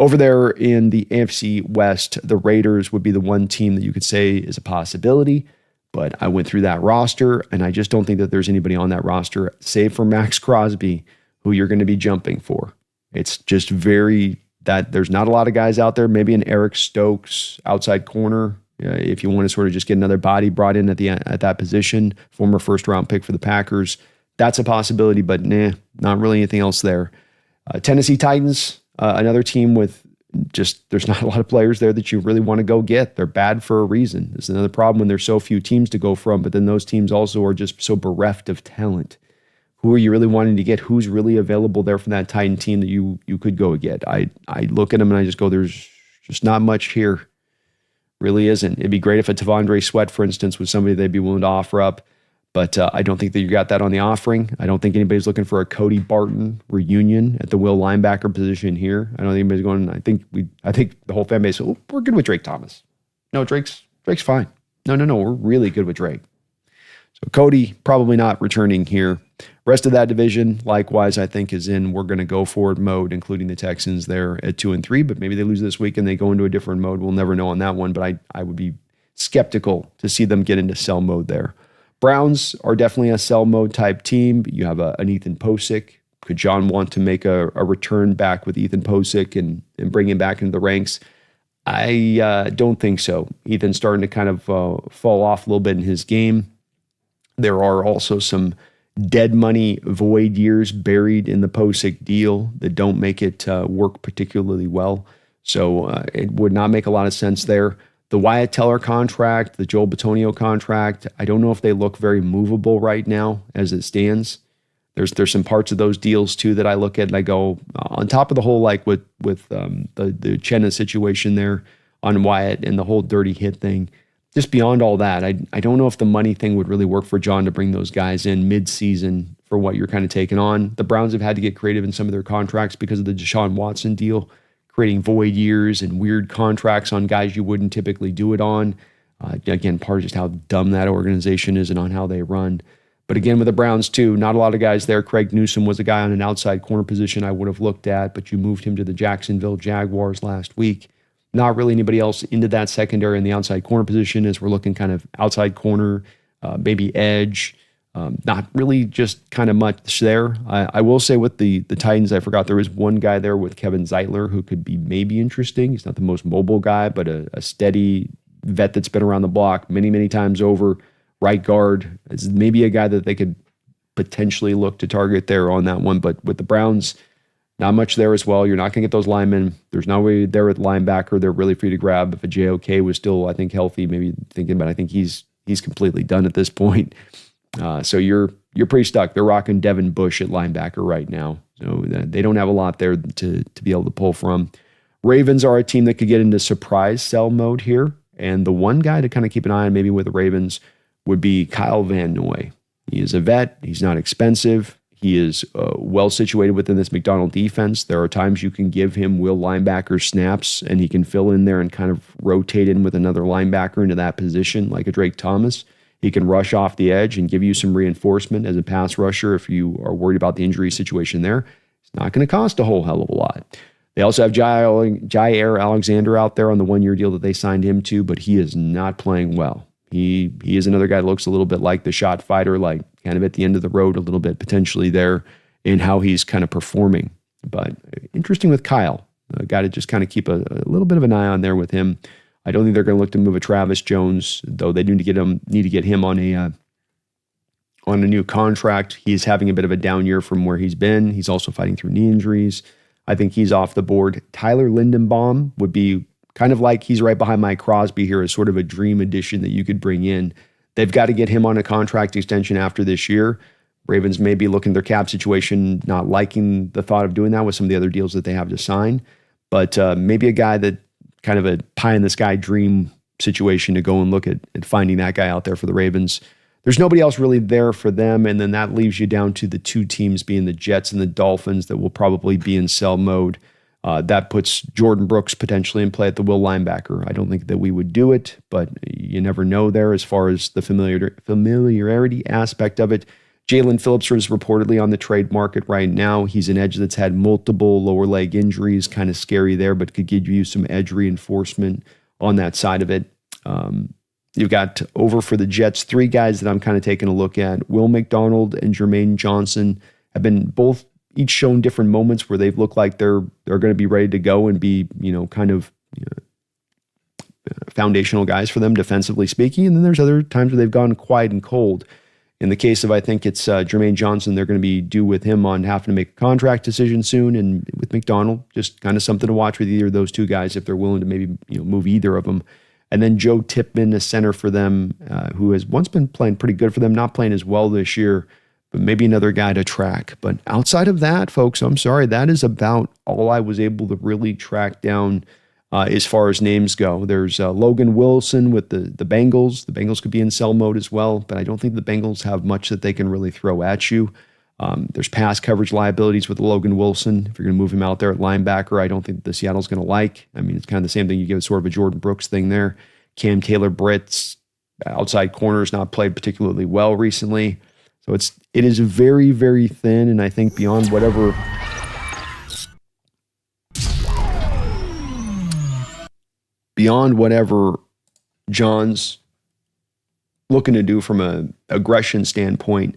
Over there in the NFC West, the Raiders would be the one team that you could say is a possibility, but I went through that roster, and I just don't think that there's anybody on that roster, save for Max Crosby, who you're going to be jumping for. It's just that there's not a lot of guys out there, maybe an Eric Stokes outside corner, if you want to sort of just get another body brought in at that position, former first-round pick for the Packers. That's a possibility, but not really anything else there. Tennessee Titans, another team with there's not a lot of players there that you really want to go get. They're bad for a reason. It's another problem when there's so few teams to go from, but then those teams also are just so bereft of talent. Who are you really wanting to get? Who's really available there from that Titan team that you could go get? I look at them and I just go, there's just not much here. Really isn't. It'd be great if a Tavondre Sweat, for instance, was somebody they'd be willing to offer up. But I don't think that you got that on the offering. I don't think anybody's looking for a Cody Barton reunion at the will linebacker position here. I don't think anybody's going. I think the whole fan base. Oh, we're good with Drake Thomas. No, Drake's fine. No. We're really good with Drake. So Cody probably not returning here. Rest of that division, likewise, I think is in we're going to go forward mode, including the Texans there at 2-3. But maybe they lose this week and they go into a different mode. We'll never know on that one. But I would be skeptical to see them get into sell mode there. Browns are definitely a sell mode type team. You have an Ethan Posick. Could John want to make a return back with Ethan Posick and bring him back into the ranks? I don't think so. Ethan's starting to kind of fall off a little bit in his game. There are also some dead money void years buried in the Posick deal that don't make it work particularly well. So it would not make a lot of sense there. The Wyatt Teller contract, the Joel Bitonio contract, I don't know if they look very movable right now as it stands. There's some parts of those deals too that I look at and I go, on top of the whole, like with the Chenna situation there on Wyatt and the whole dirty hit thing, just beyond all that, I don't know if the money thing would really work for John to bring those guys in mid-season for what you're kind of taking on. The Browns have had to get creative in some of their contracts because of the Deshaun Watson deal, creating void years and weird contracts on guys you wouldn't typically do it on. Again, part of just how dumb that organization is and on how they run. But again, with the Browns too, not a lot of guys there. Craig Newsome was a guy on an outside corner position I would have looked at, but you moved him to the Jacksonville Jaguars last week. Not really anybody else into that secondary in the outside corner position as we're looking kind of outside corner, maybe edge. Not really just kind of much there. I will say with the Titans, I forgot there was one guy there with Kevin Zeitler who could be maybe interesting. He's not the most mobile guy, but a steady vet that's been around the block many, many times over. right guard is maybe a guy that they could potentially look to target there on that one. But with the Browns, not much there as well. You're not going to get those linemen. There's no way there at linebacker. They're really free to grab. If a JOK was still, I think, healthy, maybe thinking, but I think he's completely done at this point. So you're pretty stuck. They're rocking Devin Bush at linebacker right now. So they don't have a lot there to be able to pull from. Ravens are a team that could get into surprise sell mode here. And the one guy to kind of keep an eye on maybe with the Ravens would be Kyle Van Noy. He is a vet. He's not expensive. He is well situated within this McDonald defense. There are times you can give him will linebacker snaps and he can fill in there and kind of rotate in with another linebacker into that position like a Drake Thomas. He can rush off the edge and give you some reinforcement as a pass rusher if you are worried about the injury situation there. It's not going to cost a whole hell of a lot. They also have Jair Alexander out there on the one-year deal that they signed him to, but he is not playing well. He is another guy that looks a little bit like the shot fighter, like kind of at the end of the road a little bit potentially there in how he's kind of performing. But interesting with Kyle. A guy to just kind of keep a little bit of an eye on there with him. I don't think they're going to look to move a Travis Jones, though they need to get him on a new contract. He's having a bit of a down year from where he's been. He's also fighting through knee injuries. I think he's off the board. Tyler Lindenbaum would be kind of like he's right behind Mike Crosby here as sort of a dream addition that you could bring in. They've got to get him on a contract extension after this year. Ravens may be looking at their cap situation, not liking the thought of doing that with some of the other deals that they have to sign. But maybe a guy that kind of a pie in the sky dream situation to go and look at finding that guy out there for the Ravens. There's nobody else really there for them. And then that leaves you down to the two teams being the Jets and the Dolphins that will probably be in sell mode. That puts Jordan Brooks potentially in play at the will linebacker. I don't think that we would do it, but you never know there as far as the familiarity aspect of it. Jalen Phillips is reportedly on the trade market right now. He's an edge that's had multiple lower leg injuries, kind of scary there, but could give you some edge reinforcement on that side of it. You've got over for the Jets, three guys that I'm kind of taking a look at. Will McDonald and Jermaine Johnson have been both each shown different moments where they've looked like they're going to be ready to go and be, foundational guys for them defensively speaking. And then there's other times where they've gone quiet and cold. In the case of, I think it's Jermaine Johnson, they're going to be due with him on having to make a contract decision soon. And with McDonald, just kind of something to watch with either of those two guys if they're willing to maybe move either of them. And then Joe Tipman, a center for them, who has once been playing pretty good for them, not playing as well this year, but maybe another guy to track. But outside of that, folks, I'm sorry, that is about all I was able to really track down as far as names go. There's Logan Wilson with the Bengals. The Bengals could be in sell mode as well, but I don't think the Bengals have much that they can really throw at you. There's pass coverage liabilities with Logan Wilson. If you're going to move him out there at linebacker, I don't think the Seattle's going to like. I mean, it's kind of the same thing. You give sort of a Jordan Brooks thing there. Cam Taylor-Britt's outside corners not played particularly well recently. So it is very, very thin, and I think beyond whatever John's looking to do from an aggression standpoint,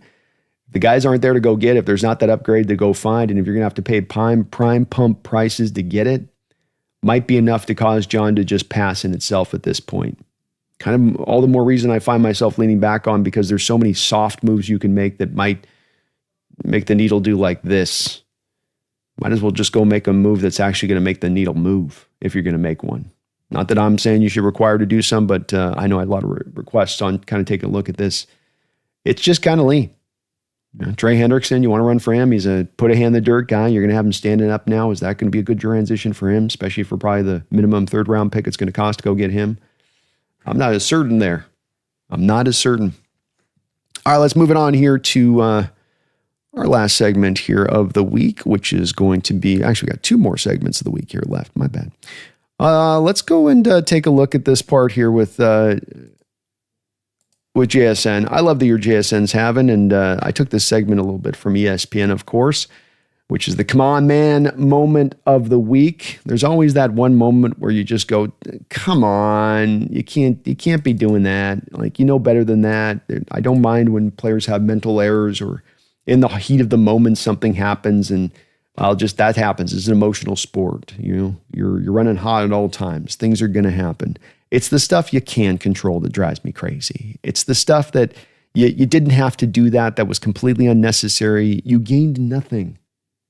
the guys aren't there to go get it. If there's not that upgrade to go find, and if you're going to have to pay prime pump prices to get it, might be enough to cause John to just pass in itself at this point. Kind of all the more reason I find myself leaning back on, because there's so many soft moves you can make that might make the needle do like this. Might as well just go make a move that's actually going to make the needle move if you're going to make one. Not that I'm saying you should require to do some, but I know I had a lot of requests on kind of taking a look at this. It's just kind of lean. Trey Hendrickson, you want to run for him? He's a put a hand in the dirt guy. You're going to have him standing up now. Is that going to be a good transition for him, especially for probably the minimum third round pick it's going to cost to go get him? I'm not as certain there. I'm not as certain. All right, let's move it on here to our last segment here of the week, which is going to be, actually, we got two more segments of the week here left. My bad. Let's go and take a look at this part here with JSN. I love the year JSN's having, and I took this segment a little bit from ESPN, of course, which is the come on man moment of the week. There's always that one moment where you just go, come on, you can't be doing that. Like, you know better than that. I don't mind when players have mental errors or in the heat of the moment something happens, and that happens. It's an emotional sport. You're running hot at all times. Things are going to happen. It's the stuff you can control that drives me crazy. It's the stuff that you didn't have to do that was completely unnecessary. You gained nothing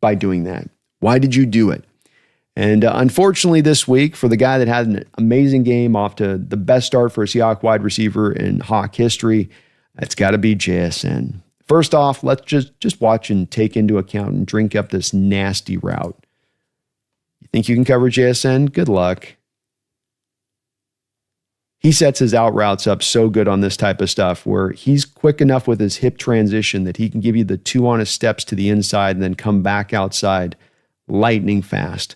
by doing that. Why did you do it? And unfortunately this week, for the guy that had an amazing game off to the best start for a Seahawks wide receiver in Hawk history, it's got to be JSN. First off, let's just watch and take into account and drink up this nasty route. You think you can cover JSN? Good luck. He sets his out routes up so good on this type of stuff where he's quick enough with his hip transition that he can give you the 2 on his steps to the inside and then come back outside lightning fast.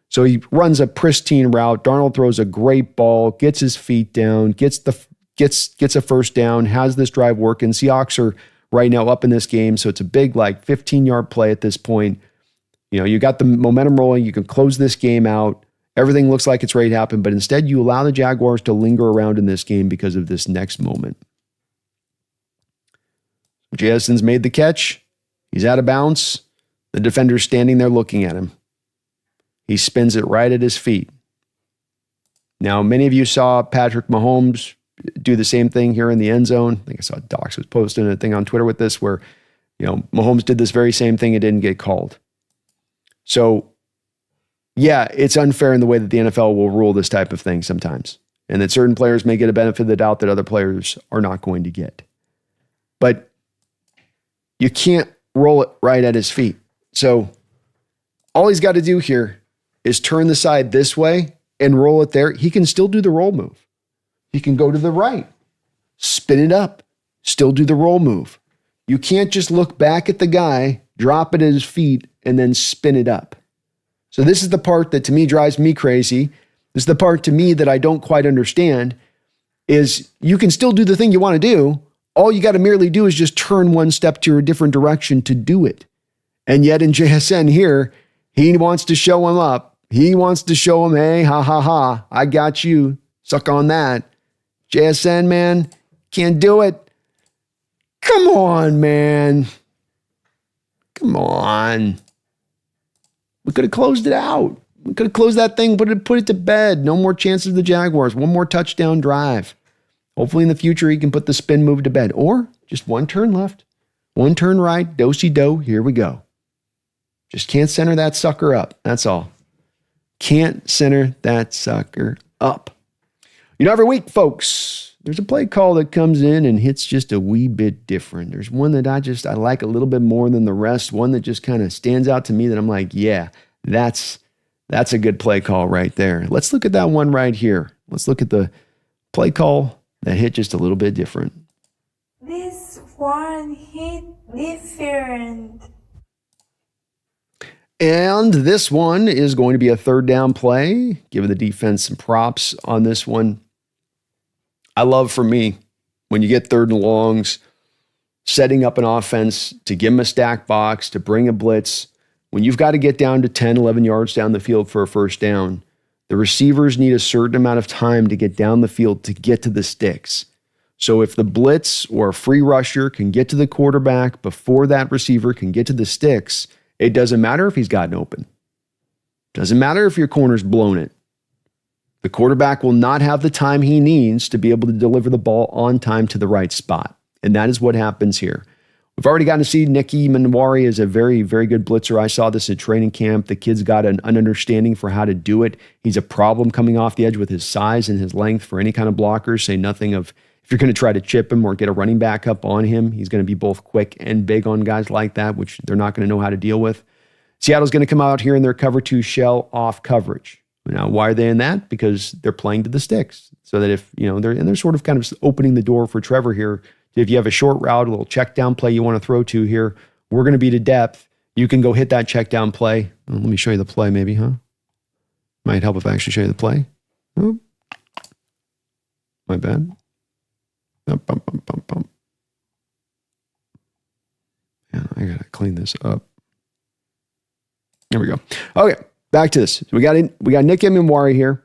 So he runs a pristine route. Darnold throws a great ball, gets his feet down, gets a first down, has this drive working. Seahawks are right now up in this game, so it's a big 15-yard play at this point. You got the momentum rolling. You can close this game out. Everything looks like it's ready to happen, but instead you allow the Jaguars to linger around in this game because of this next moment. JSN's made the catch. He's out of bounds. The defender's standing there looking at him. He spins it right at his feet. Now, many of you saw Patrick Mahomes do the same thing here in the end zone. I think I saw Docs was posting a thing on Twitter with this where, Mahomes did this very same thing and didn't get called. So, yeah, it's unfair in the way that the NFL will rule this type of thing sometimes. And that certain players may get a benefit of the doubt that other players are not going to get. But you can't roll it right at his feet. So all he's got to do here is turn the side this way and roll it there. He can still do the roll move. He can go to the right, spin it up, still do the roll move. You can't just look back at the guy, drop it at his feet, and then spin it up. So this is the part that to me drives me crazy. This is the part to me that I don't quite understand is you can still do the thing you want to do. All you got to merely do is just turn one step to a different direction to do it. And yet in JSN here, he wants to show him up. He wants to show him, hey, ha, ha, ha, I got you. Suck on that. JSN, man, can't do it. Come on, man. Come on. We could have closed it out. We could have closed that thing, put it to bed. No more chances of the Jaguars. One more touchdown drive. Hopefully in the future he can put the spin move to bed. Or just one turn left, one turn right, do-si-do, here we go. Just can't center that sucker up. That's all. Can't center that sucker up. Every week, folks, there's a play call that comes in and hits just a wee bit different. There's one that I like a little bit more than the rest. One that just kind of stands out to me that I'm like, yeah, that's a good play call right there. Let's look at that one right here. Let's look at the play call that hit just a little bit different. This one hit different. And this one is going to be a third down play, giving the defense some props on this one. I love, for me, when you get third and longs, setting up an offense to give them a stack box, to bring a blitz. When you've got to get down to 10, 11 yards down the field for a first down, the receivers need a certain amount of time to get down the field to get to the sticks. So if the blitz or a free rusher can get to the quarterback before that receiver can get to the sticks, it doesn't matter if he's gotten open. Doesn't matter if your corner's blown it. The quarterback will not have the time he needs to be able to deliver the ball on time to the right spot. And that is what happens here. We've already gotten to see Nicky Manwari as a very, very good blitzer. I saw this at training camp. The kid's got an understanding for how to do it. He's a problem coming off the edge with his size and his length for any kind of blockers. Say nothing of if you're going to try to chip him or get a running back up on him, he's going to be both quick and big on guys like that, which they're not going to know how to deal with. Seattle's going to come out here in their cover 2 shell off coverage. Now, why are they in that? Because they're playing to the sticks. So that if, they're sort of kind of opening the door for Trevor here. If you have a short route, a little check down play you want to throw to here, we're going to be to depth. You can go hit that check down play. Well, let me show you the play maybe, huh? Might help if I actually show you the play. Oh, my bad. Yeah, I got to clean this up. There we go. Okay. Back to this. We got Nick Manwari here,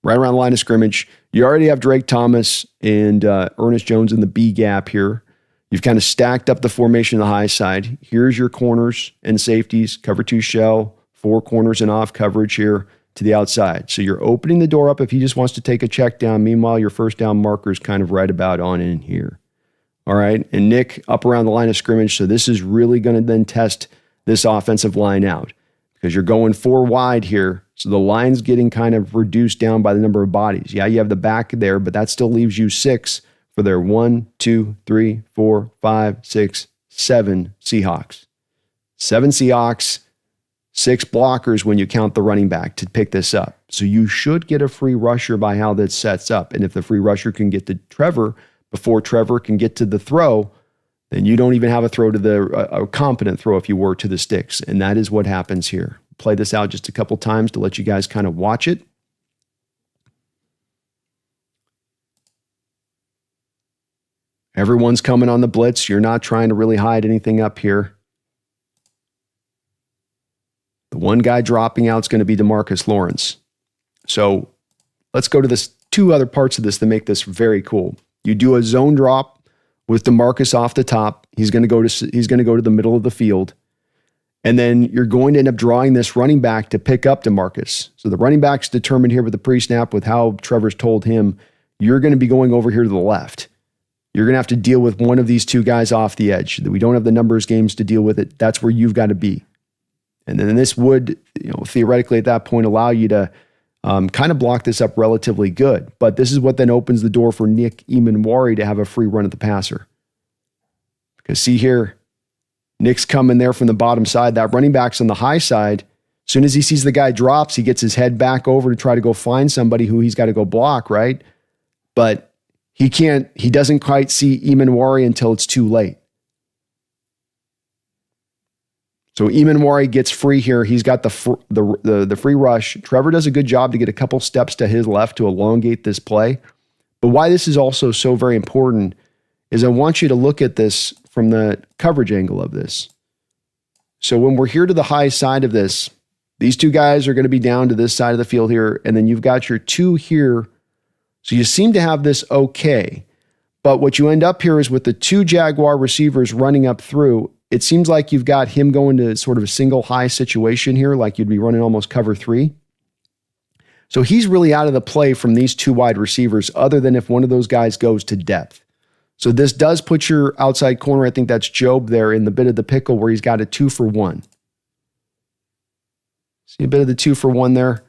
right around the line of scrimmage. You already have Drake Thomas and Ernest Jones in the B gap here. You've kind of stacked up the formation on the high side. Here's your corners and safeties, cover 2 shell, 4 corners and off coverage here. to the outside. So you're opening the door up if he just wants to take a check down. Meanwhile, your first down marker is kind of right about on in here. All right. And Nick up around the line of scrimmage. So this is really going to then test this offensive line out because you're going 4 wide here. So the line's getting kind of reduced down by the number of bodies. Yeah, you have the back there, but that still leaves you 6 for their 1, 2, 3, 4, 5, 6, 7 Seahawks. 7 Seahawks, 6 blockers when you count the running back to pick this up. So you should get a free rusher by how this sets up. And if the free rusher can get to Trevor before Trevor can get to the throw, then you don't even have a throw to a competent throw if you were to the sticks. And that is what happens here. Play this out just a couple times to let you guys kind of watch it. Everyone's coming on the blitz. You're not trying to really hide anything up here. The one guy dropping out is going to be DeMarcus Lawrence. So let's go to this 2 other parts of this that make this very cool. You do a zone drop with DeMarcus off the top. He's going to go to the middle of the field. And then you're going to end up drawing this running back to pick up DeMarcus. So the running back's determined here with the pre-snap with how Trevor's told him, you're going to be going over here to the left. You're going to have to deal with one of these 2 guys off the edge. We don't have the numbers games to deal with it. That's where you've got to be. And then this would, theoretically at that point allow you to kind of block this up relatively good. But this is what then opens the door for Nick Emanwari to have a free run at the passer. Because see here, Nick's coming there from the bottom side. That running back's on the high side. As soon as he sees the guy drops, he gets his head back over to try to go find somebody who he's got to go block, right? But he doesn't quite see Emanwari until it's too late. So Emanwari gets free here. He's got the free rush. Trevor does a good job to get a couple steps to his left to elongate this play. But why this is also so very important is I want you to look at this from the coverage angle of this. So when we're here to the high side of this, these 2 guys are going to be down to this side of the field here, and then you've got your 2 here. So you seem to have this okay. But what you end up here is with the 2 Jaguar receivers running up through, it seems like you've got him going to sort of a single high situation here, like you'd be running almost cover 3. So he's really out of the play from these 2 wide receivers other than if one of those guys goes to depth. So this does put your outside corner, I think that's Job there, in the bit of the pickle where he's got a 2 for 1. See a bit of the 2 for 1 there?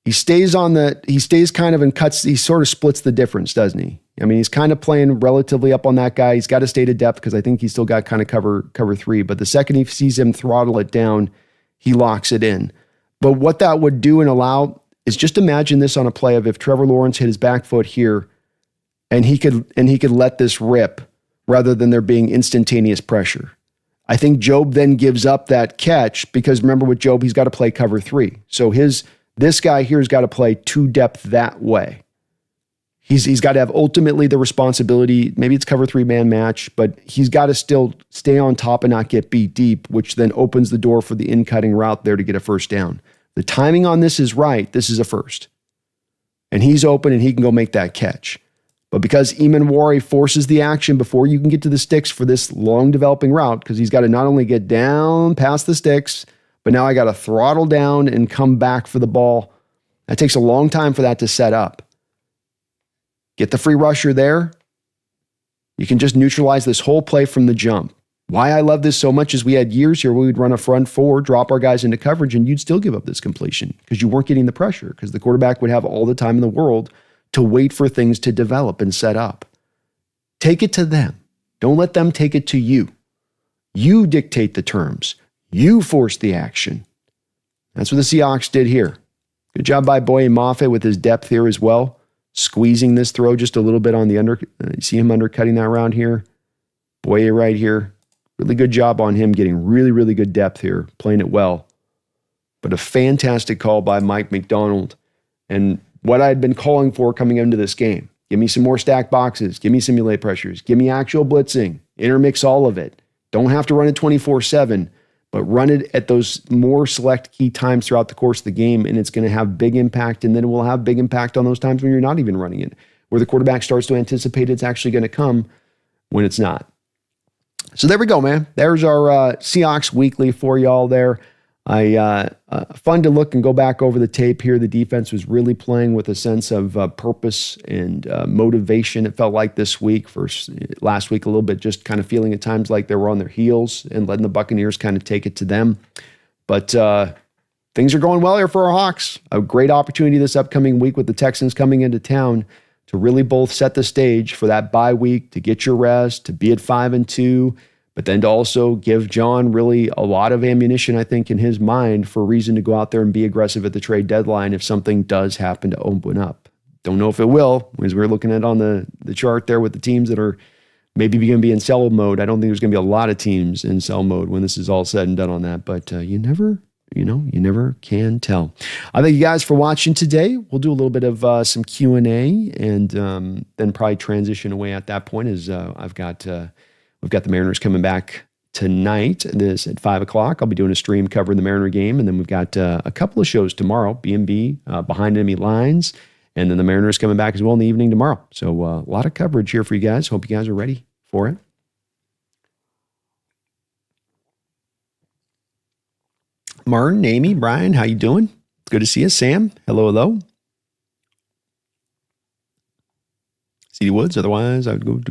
He stays kind of and cuts, he sort of splits the difference, doesn't he? I mean, he's kind of playing relatively up on that guy. He's got to stay to depth because I think he's still got kind of cover 3. But the second he sees him throttle it down, he locks it in. But what that would do and allow is just imagine this on a play of if Trevor Lawrence hit his back foot here and he could let this rip rather than there being instantaneous pressure. I think Job then gives up that catch because remember with Job, he's got to play cover 3. So this guy here has got to play 2 depth that way. He's got to have ultimately the responsibility, maybe it's cover 3 man match, but he's got to still stay on top and not get beat deep, which then opens the door for the in-cutting route there to get a first down. The timing on this is right. This is a first. And he's open and he can go make that catch. But because Emanwari forces the action before you can get to the sticks for this long developing route, because he's got to not only get down past the sticks, but now I got to throttle down and come back for the ball. That takes a long time for that to set up. Get the free rusher there. You can just neutralize this whole play from the jump. Why I love this so much is we had years here where we'd run a front 4, drop our guys into coverage, and you'd still give up this completion because you weren't getting the pressure because the quarterback would have all the time in the world to wait for things to develop and set up. Take it to them. Don't let them take it to you. You dictate the terms. You force the action. That's what the Seahawks did here. Good job by Boye Mafe with his depth here as well. Squeezing this throw just a little bit on the under. You see him undercutting that round here. Boye right here. Really good job on him getting really, really good depth here. Playing it well. But a fantastic call by Mike McDonald. And what I had been calling for coming into this game. Give me some more stack boxes. Give me simulate pressures. Give me actual blitzing. Intermix all of it. Don't have to run it 24/7, but run it at those more select key times throughout the course of the game, and it's going to have big impact, and then it will have big impact on those times when you're not even running it, where the quarterback starts to anticipate it's actually going to come when it's not. So there we go, man. There's our Seahawks Weekly for y'all there. Fun to look and go back over the tape here. The defense was really playing with a sense of purpose and motivation. It felt like this week, last week a little bit, just kind of feeling at times like they were on their heels and letting the Buccaneers kind of take it to them. But things are going well here for our Hawks. A great opportunity this upcoming week with the Texans coming into town to really both set the stage for that bye week, to get your rest, to be at 5-2, but then to also give John really a lot of ammunition, I think, in his mind for a reason to go out there and be aggressive at the trade deadline if something does happen to open up. Don't know if it will, as we're looking at on the chart there with the teams that are maybe going to be in sell mode. I don't think there's going to be a lot of teams in sell mode when this is all said and done on that, but you never can tell. I thank you guys for watching today. We'll do a little bit of some Q&A and then probably transition away at that point as we've got the Mariners coming back tonight. This at 5 o'clock. I'll be doing a stream covering the Mariner game. And then we've got a couple of shows tomorrow, B&B, Behind Enemy Lines. And then the Mariners coming back as well in the evening tomorrow. So a lot of coverage here for you guys. Hope you guys are ready for it. Martin, Amy, Brian, how you doing? Good to see you. Sam, hello. CD Woods, otherwise I would go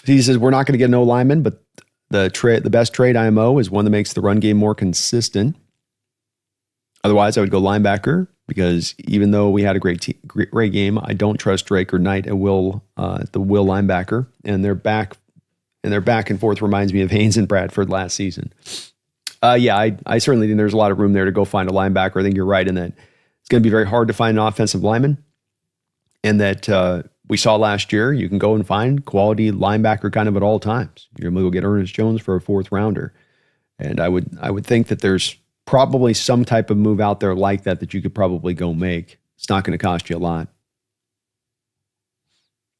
He says, we're not going to get no lineman, but the best trade IMO is one that makes the run game more consistent. Otherwise, I would go linebacker because even though we had a great game, I don't trust Drake or Knight at the will linebacker. And their back and forth reminds me of Haynes and Bradford last season. I certainly think there's a lot of room there to go find a linebacker. I think you're right in that it's going to be very hard to find an offensive lineman. And that we saw last year, you can go and find quality linebacker kind of at all times. You're able to go get Ernest Jones for a fourth rounder. And I would think that there's probably some type of move out there like that you could probably go make. It's not going to cost you a lot,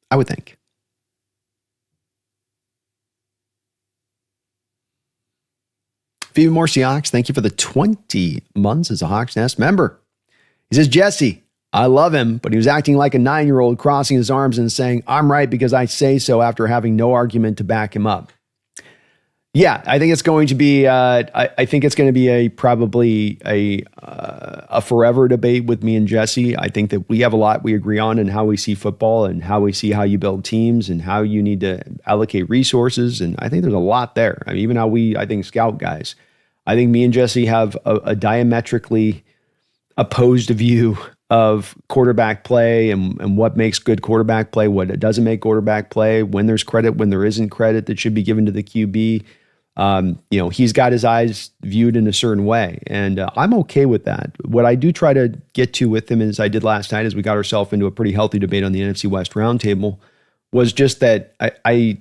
I would think. Phoebe Moore Seahawks, thank you for the 20 months as a Hawks Nest member. He says, Jesse, I love him, but he was acting like a 9-year-old, crossing his arms and saying, I'm right because I say so, after having no argument to back him up. Yeah, I think it's going to be. I think it's going to be probably a forever debate with me and Jesse. I think that we have a lot we agree on in how we see football and how we see how you build teams and how you need to allocate resources. And I think there's a lot there. I mean, even how I think scout guys. I think me and Jesse have a diametrically opposed view of quarterback play and what makes good quarterback play, what it doesn't make quarterback play, when there's credit, when there isn't credit that should be given to the QB. He's got his eyes viewed in a certain way, and I'm okay with that. What I do try to get to with him, as I did last night, as we got ourselves into a pretty healthy debate on the NFC West roundtable, was just that I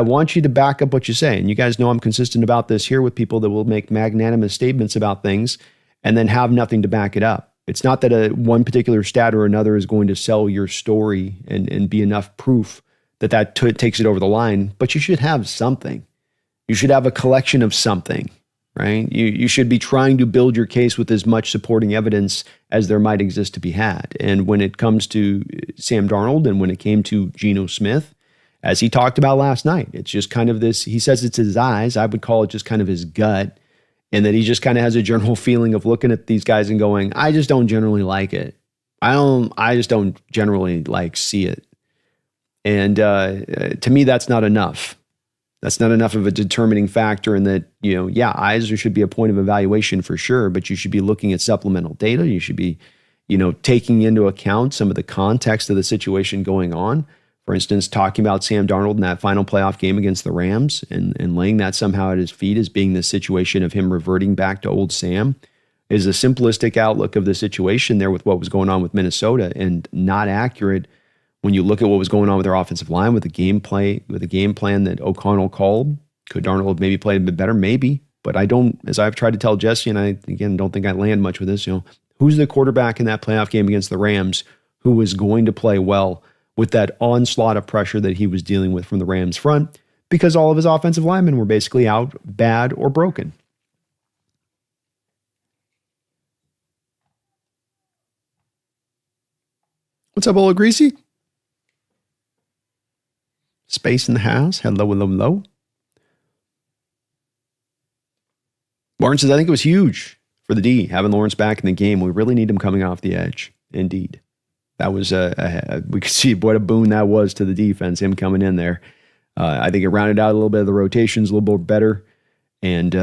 want you to back up what you say. And you guys know I'm consistent about this here with people that will make magnanimous statements about things and then have nothing to back it up. It's not that one particular stat or another is going to sell your story and be enough proof that takes it over the line, but you should have something. You should have a collection of something, right? You should be trying to build your case with as much supporting evidence as there might exist to be had. And when it comes to Sam Darnold and when it came to Geno Smith, as he talked about last night, it's just kind of this, he says it's his eyes. I would call it just kind of his gut. And that he just kind of has a general feeling of looking at these guys and going, I just don't generally like it. I just don't generally see it. And to me, that's not enough. That's not enough of a determining factor in that, eyes should be a point of evaluation for sure, but you should be looking at supplemental data. You should be, taking into account some of the context of the situation going on. For instance, talking about Sam Darnold in that final playoff game against the Rams and laying that somehow at his feet as being the situation of him reverting back to old Sam is a simplistic outlook of the situation there with what was going on with Minnesota and not accurate when you look at what was going on with their offensive line, with the game plan that O'Connell called. Could Darnold have maybe played a bit better? Maybe. But I don't, as I've tried to tell Jesse, and I, again, don't think I land much with this, who's the quarterback in that playoff game against the Rams who was going to play well with that onslaught of pressure that he was dealing with from the Rams front, because all of his offensive linemen were basically out, bad, or broken. What's up, Ola Greasy? Space in the house. Hello. Barnes says, I think it was huge for the D, having Lawrence back in the game. We really need him coming off the edge. Indeed. That was, we could see what a boon that was to the defense, him coming in there. I think it rounded out a little bit of the rotations, a little bit better. And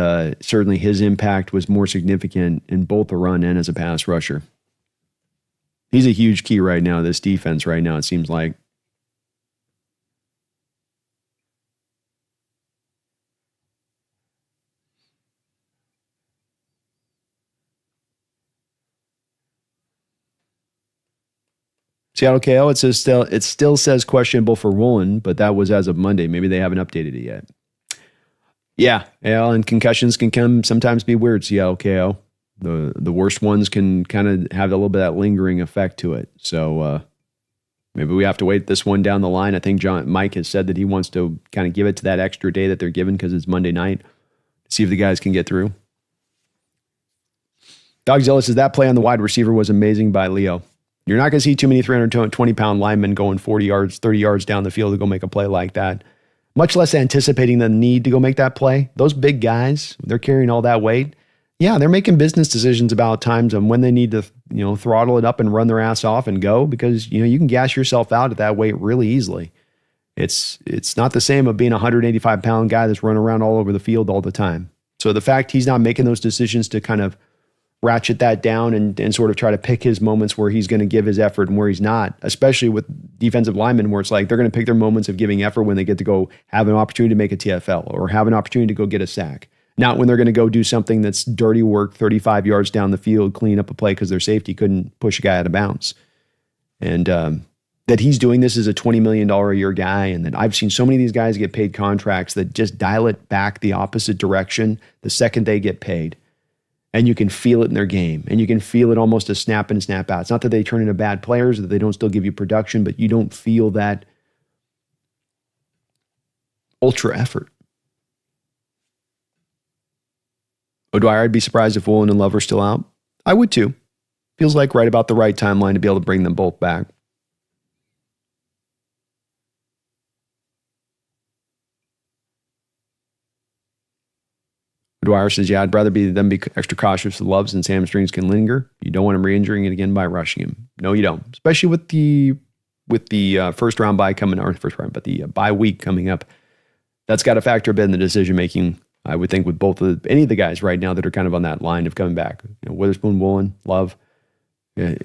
certainly his impact was more significant in both the run and as a pass rusher. He's a huge key right now, this defense right now, it seems like. Seattle KO, it still says questionable for Woolen, but that was as of Monday. Maybe they haven't updated it yet. Yeah, and concussions can sometimes be weird, Seattle KO. The worst ones can kind of have a little bit of that lingering effect to it. So maybe we have to wait this one down the line. I think Mike has said that he wants to kind of give it to that extra day that they're given because it's Monday night. See if the guys can get through. Dogzilla says that play on the wide receiver was amazing by Leo. You're not going to see too many 320-pound linemen going 40 yards, 30 yards down the field to go make a play like that, much less anticipating the need to go make that play. Those big guys, they're carrying all that weight. Yeah, they're making business decisions about times and when they need to, throttle it up and run their ass off and go because, you can gas yourself out at that weight really easily. It's not the same of being a 185-pound guy that's running around all over the field all the time. So the fact he's not making those decisions to kind of ratchet that down and sort of try to pick his moments where he's going to give his effort and where he's not, especially with defensive linemen where it's like they're going to pick their moments of giving effort when they get to go have an opportunity to make a TFL or have an opportunity to go get a sack. Not when they're going to go do something that's dirty work 35 yards down the field, clean up a play because their safety couldn't push a guy out of bounds. And that he's doing this as a $20 million a year guy, and that I've seen so many of these guys get paid contracts that just dial it back the opposite direction the second they get paid. And you can feel it in their game. And you can feel it almost as snap in, snap out. It's not that they turn into bad players, that they don't still give you production, but you don't feel that ultra effort. O'Dwyer, I'd be surprised if Woolen and Love are still out. I would too. Feels like right about the right timeline to be able to bring them both back. Dwyer says, yeah, I'd rather be extra cautious with Love since hamstrings can linger. You don't want him re-injuring it again by rushing him. No, you don't. Especially with the first round bye coming, or first round, but the bye week coming up. That's got to factor a bit in the decision making. I would think with any of the guys right now that are kind of on that line of coming back. Witherspoon, Woolen, Love.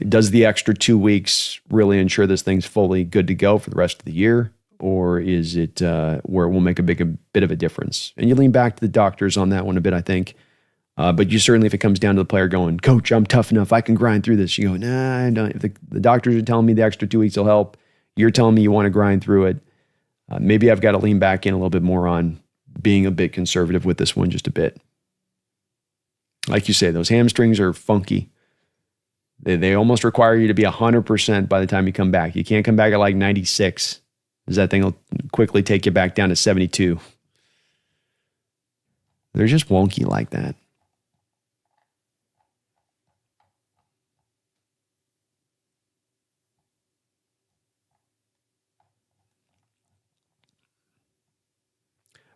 Does the extra 2 weeks really ensure this thing's fully good to go for the rest of the year? Or is it where it will make a bit of a difference? And you lean back to the doctors on that one a bit, I think. But you certainly, if it comes down to the player going, Coach, I'm tough enough, I can grind through this. You go, nah, I don't. If the doctors are telling me the extra 2 weeks will help, you're telling me you want to grind through it. Maybe I've got to lean back in a little bit more on being a bit conservative with this one just a bit. Like you say, those hamstrings are funky. They almost require you to be 100% by the time you come back. You can't come back at like 96. Because that thing will quickly take you back down to 72. They're just wonky like that.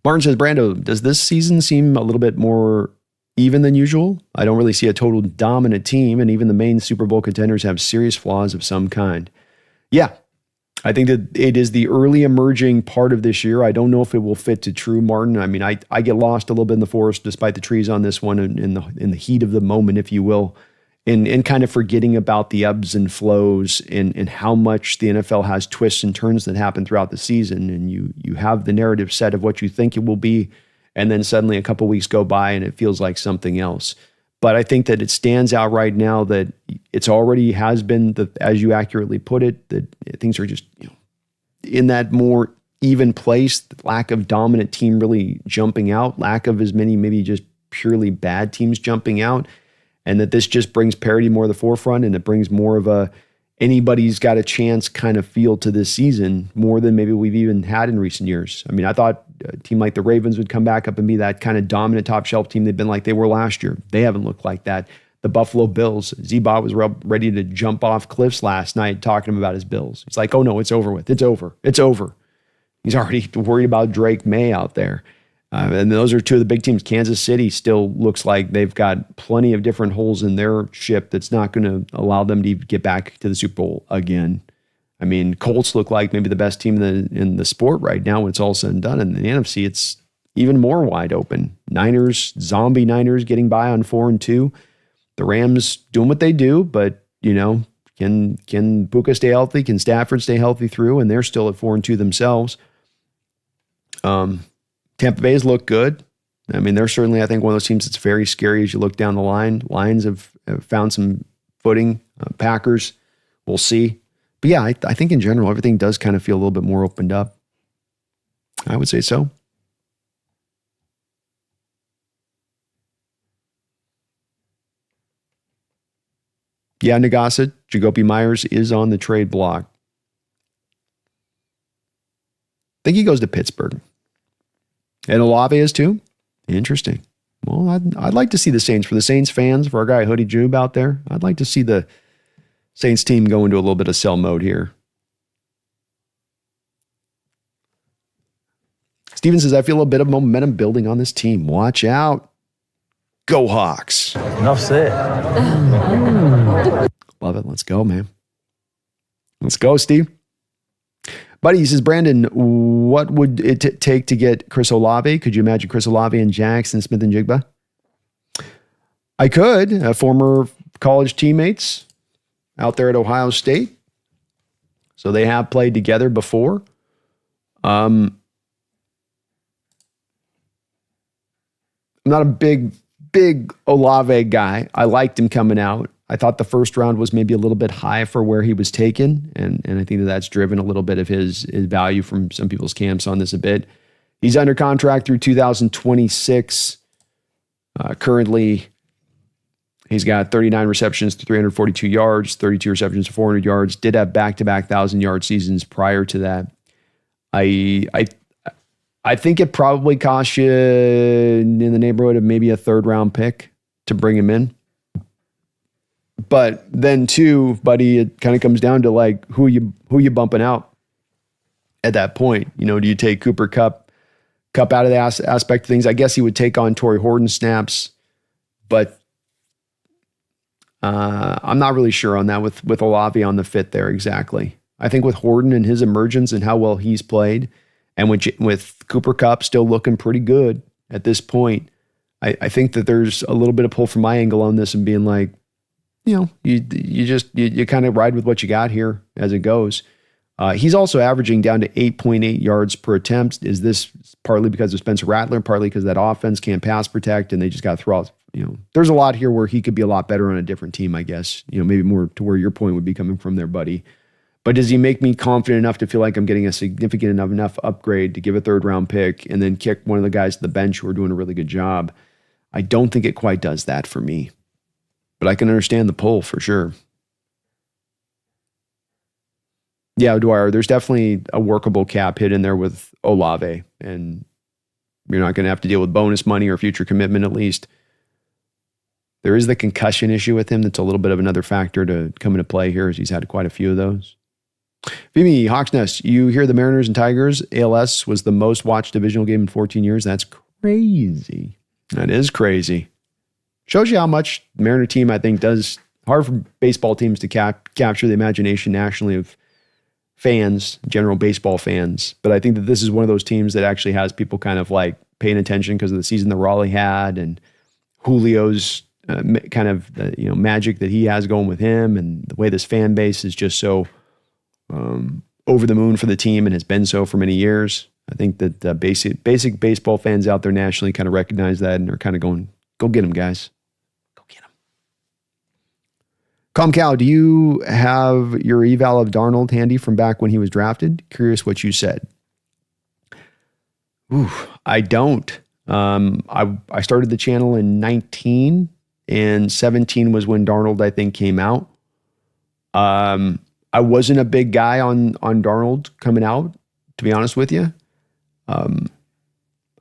Martin says, Brando, does this season seem a little bit more even than usual? I don't really see a total dominant team, and even the main Super Bowl contenders have serious flaws of some kind. Yeah. I think that it is the early emerging part of this year. I don't know if it will fit to true, Martin. I mean, I get lost a little bit in the forest despite the trees on this one in the heat of the moment, if you will, and kind of forgetting about the ebbs and flows and how much the NFL has twists and turns that happen throughout the season. And you have the narrative set of what you think it will be, and then suddenly a couple weeks go by and it feels like something else. But I think that it stands out right now that it's already has been, as you accurately put it, that things are just in that more even place, lack of dominant team really jumping out, lack of as many maybe just purely bad teams jumping out, and that this just brings parity more to the forefront, and it brings more of a anybody's got a chance kind of feel to this season more than maybe we've even had in recent years. I mean, I thought a team like the Ravens would come back up and be that kind of dominant top shelf team they've been like they were last year. They haven't looked like that. The Buffalo Bills, Z-Bot was ready to jump off cliffs last night talking about his Bills. It's like, oh no, it's over with. It's over. It's over. He's already worried about Drake May out there. And those are two of the big teams. Kansas City still looks like they've got plenty of different holes in their ship that's not going to allow them to get back to the Super Bowl again. I mean, Colts look like maybe the best team in the sport right now when it's all said and done. And in the NFC, it's even more wide open. Zombie Niners getting by on 4-2. The Rams doing what they do, but, can Puka stay healthy? Can Stafford stay healthy through? And they're still at 4-2 themselves. Tampa Bay's look good. I mean, they're certainly, I think, one of those teams that's very scary as you look down the line. Lions have found some footing. Packers, we'll see. But yeah, I think in general, everything does kind of feel a little bit more opened up. I would say so. Yeah, Nagasa, Jacoby Myers is on the trade block. I think he goes to Pittsburgh. And Olave is too? Interesting. Well, I'd like to see the Saints. For the Saints fans, for our guy Hoodie Jube out there, I'd like to see the Saints team go into a little bit of sell mode here. Steven says, I feel a bit of momentum building on this team. Watch out. Go Hawks. Enough said. Love it. Let's go, man. Let's go, Steve. Buddy, he says, Brandon, what would it take to get Chris Olave? Could you imagine Chris Olave and Jaxon Smith-Njigba? I could. Former college teammates out there at Ohio State. So they have played together before. I'm not a big Olave guy. I liked him coming out. I thought the first round was maybe a little bit high for where he was taken, and I think that's driven a little bit of his value from some people's camps on this a bit. He's under contract through 2026. Currently, he's got 39 receptions to 342 yards, 32 receptions to 400 yards. Did have back-to-back 1,000-yard seasons prior to that. I think it probably cost you in the neighborhood of maybe a third-round pick to bring him in. But then too, buddy, it kind of comes down to like who you bumping out at that point. Do you take Cooper Kupp out of the aspect of things? I guess he would take on Torrey Horton snaps, but I'm not really sure on that with Olave on the fit there exactly. I think with Horton and his emergence and how well he's played, and with Cooper Kupp still looking pretty good at this point, I think that there's a little bit of pull from my angle on this and being like, you kind of ride with what you got here as it goes. He's also averaging down to 8.8 yards per attempt. Is this partly because of Spencer Rattler, partly because that offense can't pass protect and they just got to throw out, there's a lot here where he could be a lot better on a different team, I guess, maybe more to where your point would be coming from there, buddy. But does he make me confident enough to feel like I'm getting a significant enough upgrade to give a third round pick and then kick one of the guys to the bench who are doing a really good job? I don't think it quite does that for me. But I can understand the pull for sure. Yeah, Dwyer, there's definitely a workable cap hit in there with Olave, and you're not going to have to deal with bonus money or future commitment at least. There is the concussion issue with him that's a little bit of another factor to come into play here, as he's had quite a few of those. Fimi, Hawks Nest, you hear the Mariners and Tigers. ALS was the most watched divisional game in 14 years. That's crazy. That is crazy. Shows you how much the Mariner team, I think, does hard for baseball teams to capture the imagination nationally of fans, general baseball fans. But I think that this is one of those teams that actually has people kind of like paying attention because of the season that Raleigh had and Julio's kind of magic that he has going with him, and the way this fan base is just so over the moon for the team and has been so for many years. I think that basic baseball fans out there nationally kind of recognize that and are kind of going, go get them, guys. Calm Cow, do you have your eval of Darnold handy from back when he was drafted? Curious what you said. I don't. I started the channel in 19, and 17 was when Darnold, I think, came out. I wasn't a big guy on Darnold coming out, to be honest with you. I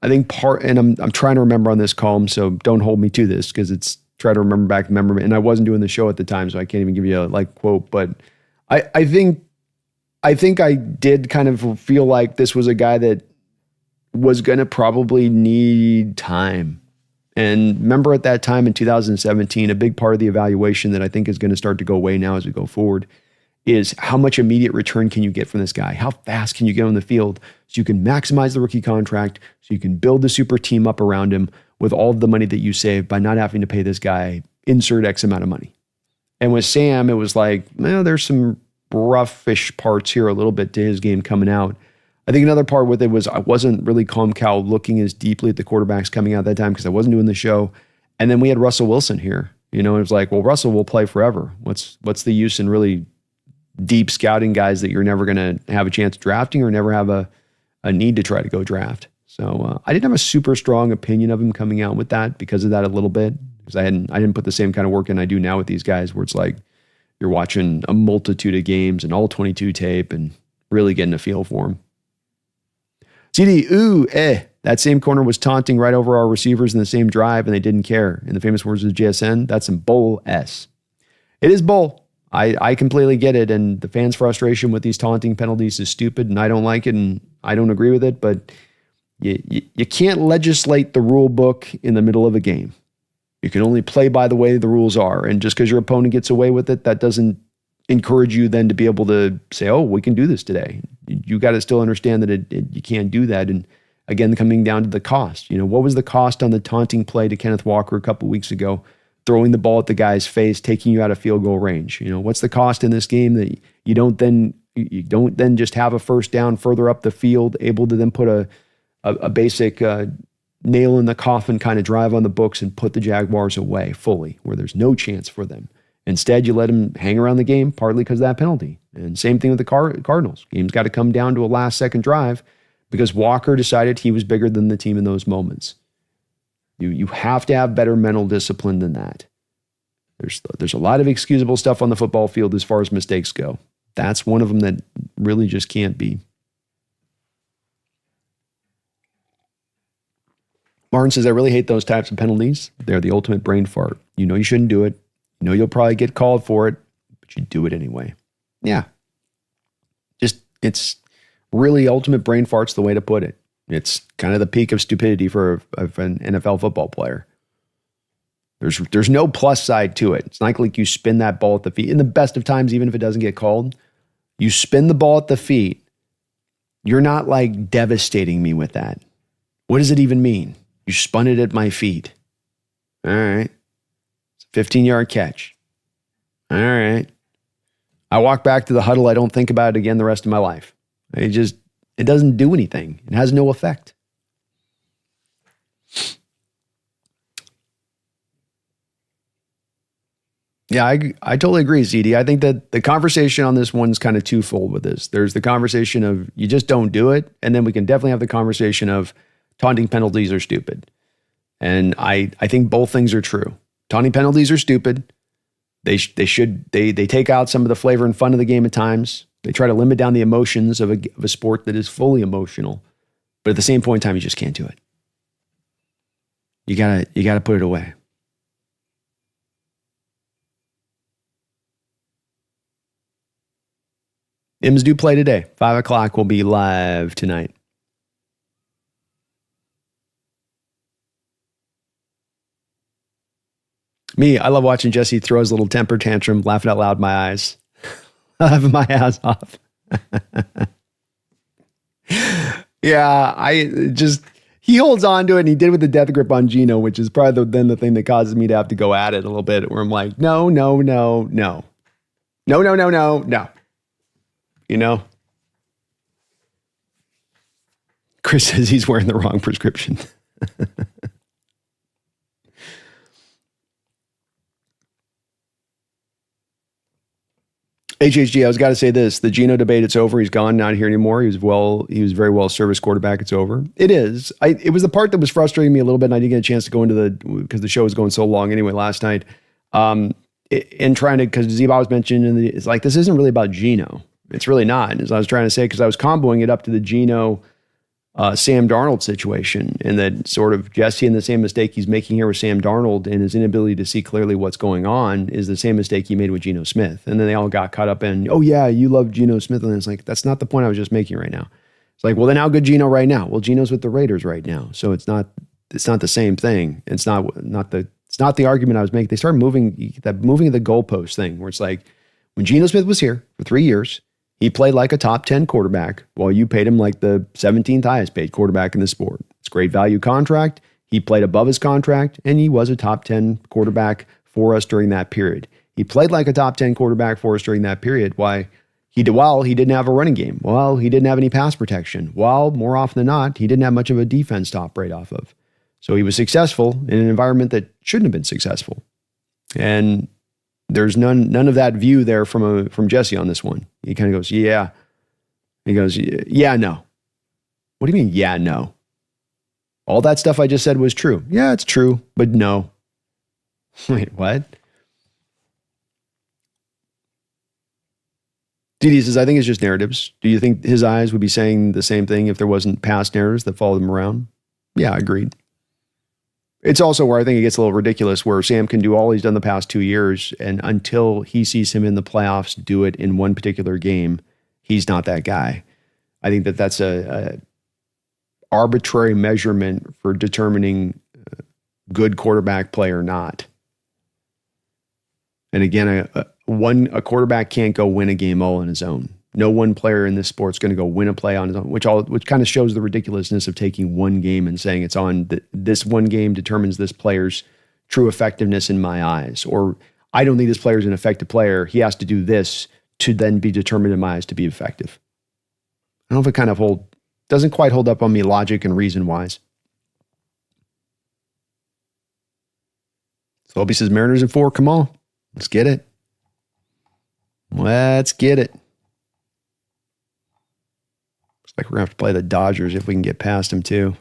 think and I'm trying to remember on this column, so don't hold me to this because it's try to remember back, and I wasn't doing the show at the time, so I can't even give you a quote, but I think I did kind of feel like this was a guy that was going to probably need time. And remember at that time in 2017, a big part of the evaluation that I think is going to start to go away now as we go forward is how much immediate return can you get from this guy? How fast can you get on the field so you can maximize the rookie contract, so you can build the super team up around him with all of the money that you save by not having to pay this guy insert X amount of money. And with Sam, it was like, well, there's some roughish parts here a little bit to his game coming out. I think another part with it was I wasn't really calm cow looking as deeply at the quarterbacks coming out at that time because I wasn't doing the show. And then we had Russell Wilson here. You know, it was like, well, Russell will play forever. What's the use in really deep scouting guys that you're never going to have a chance drafting or never have a need to try to go draft? So I didn't have a super strong opinion of him coming out with that because of that a little bit. Because I didn't put the same kind of work in I do now with these guys where it's like you're watching a multitude of games and all 22 tape and really getting a feel for them. CD, that same corner was taunting right over our receivers in the same drive and they didn't care. In the famous words of JSN, that's some bull S. It is bull. I completely get it. And the fans' frustration with these taunting penalties is stupid and I don't like it and I don't agree with it. But you can't legislate the rule book in the middle of a game. You can only play by the way the rules are. And just because your opponent gets away with it, that doesn't encourage you then to be able to say, oh, we can do this today. You got to still understand that you can't do that. And again, coming down to the cost. You know, what was the cost on the taunting play to Kenneth Walker a couple weeks ago, throwing the ball at the guy's face, taking you out of field goal range? You know, what's the cost in this game that you don't then just have a first down further up the field, able to then put a basic nail in the coffin kind of drive on the books and put the Jaguars away fully, where there's no chance for them. Instead, you let them hang around the game, partly because of that penalty. And same thing with the Cardinals. Game's got to come down to a last-second drive because Walker decided he was bigger than the team in those moments. You have to have better mental discipline than that. There's a lot of excusable stuff on the football field as far as mistakes go. That's one of them that really just can't be. Martin says, I really hate those types of penalties. They're the ultimate brain fart. You know you shouldn't do it. You know you'll probably get called for it, but you do it anyway. Yeah. It's really ultimate brain fart's the way to put it. It's kind of the peak of stupidity for an NFL football player. There's no plus side to it. It's not like you spin that ball at the feet. In the best of times, even if it doesn't get called, you spin the ball at the feet. You're not like devastating me with that. What does it even mean? You spun it at my feet. All right. It's a 15-yard catch. All right. I walk back to the huddle. I don't think about it again the rest of my life. It doesn't do anything. It has no effect. Yeah, I totally agree, ZD. I think that the conversation on this one's kind of twofold with this. There's the conversation of you just don't do it, and then we can definitely have the conversation of taunting penalties are stupid. And I think both things are true. Taunting penalties are stupid. They take out some of the flavor and fun of the game at times. They try to limit down the emotions of a sport that is fully emotional. But at the same point in time, you just can't do it. You gotta put it away. M's do play today. 5 o'clock will be live tonight. Me, I love watching Jesse throw his little temper tantrum, laughing out loud, my eyes. Laughing my ass off. Yeah, he holds on to it and he did with the death grip on Gino, which is probably then the thing that causes me to have to go at it a little bit where I'm like, no. You know? Chris says he's wearing the wrong prescription. HHG, I was got to say this. The Geno debate, it's over. He's gone, not here anymore. He was very well serviced quarterback. It's over. It is. It was the part that was frustrating me a little bit, and I didn't get a chance to go into because the show was going so long anyway last night. In trying to, because Zeba was mentioning, it's like, this isn't really about Geno. It's really not, as I was trying to say, because I was comboing it up to the Geno Sam Darnold situation, and that sort of Jesse and the same mistake he's making here with Sam Darnold and his inability to see clearly what's going on is the same mistake he made with Geno Smith. And then they all got caught up in, oh yeah, you love Geno Smith. And it's like, that's not the point I was just making right now. It's like, well, then how good Geno right now? Well, Geno's with the Raiders right now, so it's not the same thing. It's not the argument I was making. They started moving of the goalpost thing, where it's like when Geno Smith was here for 3 years, he played like a top 10 quarterback, while you paid him like the 17th highest paid quarterback in the sport. It's a great value contract. He played above his contract, and he was a top 10 quarterback for us during that period. He played like a top 10 quarterback for us during that period. While he didn't have a running game, while he didn't have any pass protection, while more often than not, he didn't have much of a defense to operate off of. So he was successful in an environment that shouldn't have been successful. And there's none of that view there from Jesse on this one. He kind of goes, yeah. He goes, yeah, no. What do you mean, yeah, no? All that stuff I just said was true. Yeah, it's true, but no. Wait, what? DD says, I think it's just narratives. Do you think his eyes would be saying the same thing if there wasn't past narratives that followed him around? Yeah, agreed. It's also where I think it gets a little ridiculous, where Sam can do all he's done the past 2 years, and until he sees him in the playoffs do it in one particular game, he's not that guy. I think that's a arbitrary measurement for determining good quarterback play or not. And again, a quarterback can't go win a game all on his own. No one player in this sport is going to go win a play on his own, which kind of shows the ridiculousness of taking one game and saying it's on this one game determines this player's true effectiveness in my eyes. Or I don't think this player is an effective player. He has to do this to then be determined in my eyes to be effective. I don't know if it doesn't quite hold up on me logic and reason wise. So Obie says Mariners in 4. Come on. Let's get it. Let's get it. Looks like we're going to have to play the Dodgers if we can get past them too.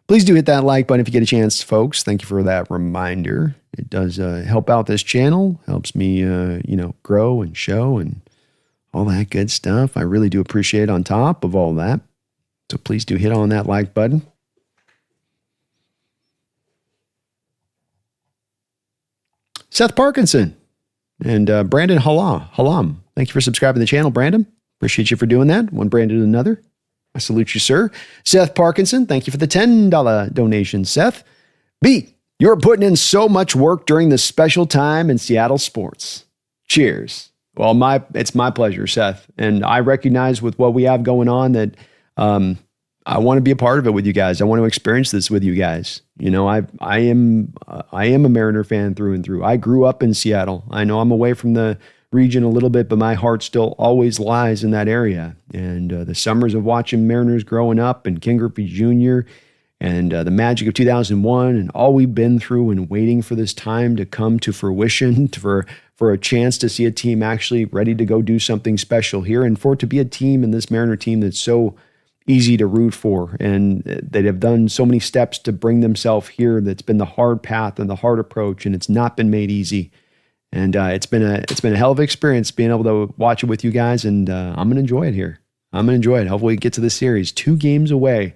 Please do hit that like button if you get a chance, folks. Thank you for that reminder. It does help out this channel. Helps me, grow and show and all that good stuff. I really do appreciate on top of all that. So please do hit on that like button. Seth Parkinson and Brandon Halam. Thank you for subscribing to the channel, Brandon. Appreciate you for doing that. One Brandon to another. I salute you, sir. Seth Parkinson, thank you for the $10 donation, Seth. B, you're putting in so much work during this special time in Seattle sports. Cheers. Well, it's my pleasure, Seth. And I recognize with what we have going on that I want to be a part of it with you guys. I want to experience this with you guys. I am a Mariner fan through and through. I grew up in Seattle. I know I'm away from the region a little bit, but my heart still always lies in that area. And the summers of watching Mariners growing up and Ken Griffey Jr. and the magic of 2001 and all we've been through and waiting for this time to come to fruition, for a chance to see a team actually ready to go do something special here, and for it to be a team in this Mariner team that's so easy to root for, and they have done so many steps to bring themselves here. That's been the hard path and the hard approach, and it's not been made easy. And it's been a hell of an experience being able to watch it with you guys, and I'm gonna enjoy it here. I'm gonna enjoy it. Hopefully, we get to the series. 2 games away,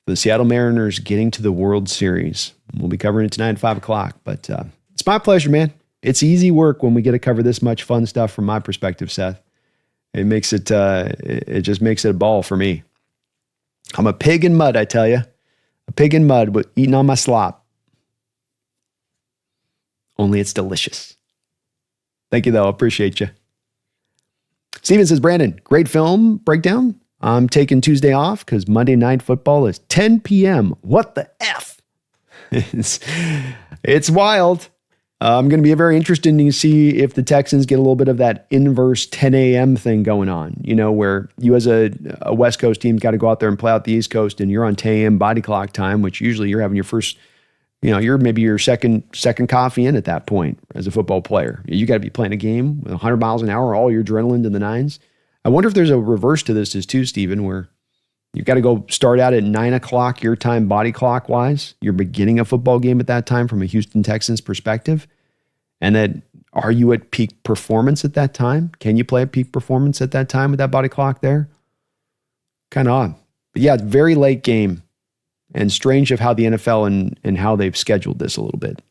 the Seattle Mariners getting to the World Series. We'll be covering it tonight at 5:00. But it's my pleasure, man. It's easy work when we get to cover this much fun stuff from my perspective, Seth. It makes it. It just makes it a ball for me. I'm a pig in mud, I tell you. A pig in mud, but eating on my slop. Only it's delicious. Thank you, though. Appreciate you. Steven says, Brandon, great film breakdown. I'm taking Tuesday off because Monday Night Football is 10 p.m. What the F? It's wild. I'm going to be very interested to see if the Texans get a little bit of that inverse 10 a.m. thing going on, where you as a West Coast team got to go out there and play out the East Coast, and you're on 10 a.m. body clock time, which usually you're having your first, you're maybe your second coffee in at that point as a football player. You got to be playing a game with 100 miles an hour, all your adrenaline to the nines. I wonder if there's a reverse to this too, Stephen, where you've got to go start out at 9 o'clock your time body clock wise. You're beginning a football game at that time from a Houston Texans perspective. And then are you at peak performance at that time? Can you play at peak performance at that time with that body clock there? Kind of odd. But yeah, very late game, and strange of how the NFL and how they've scheduled this a little bit.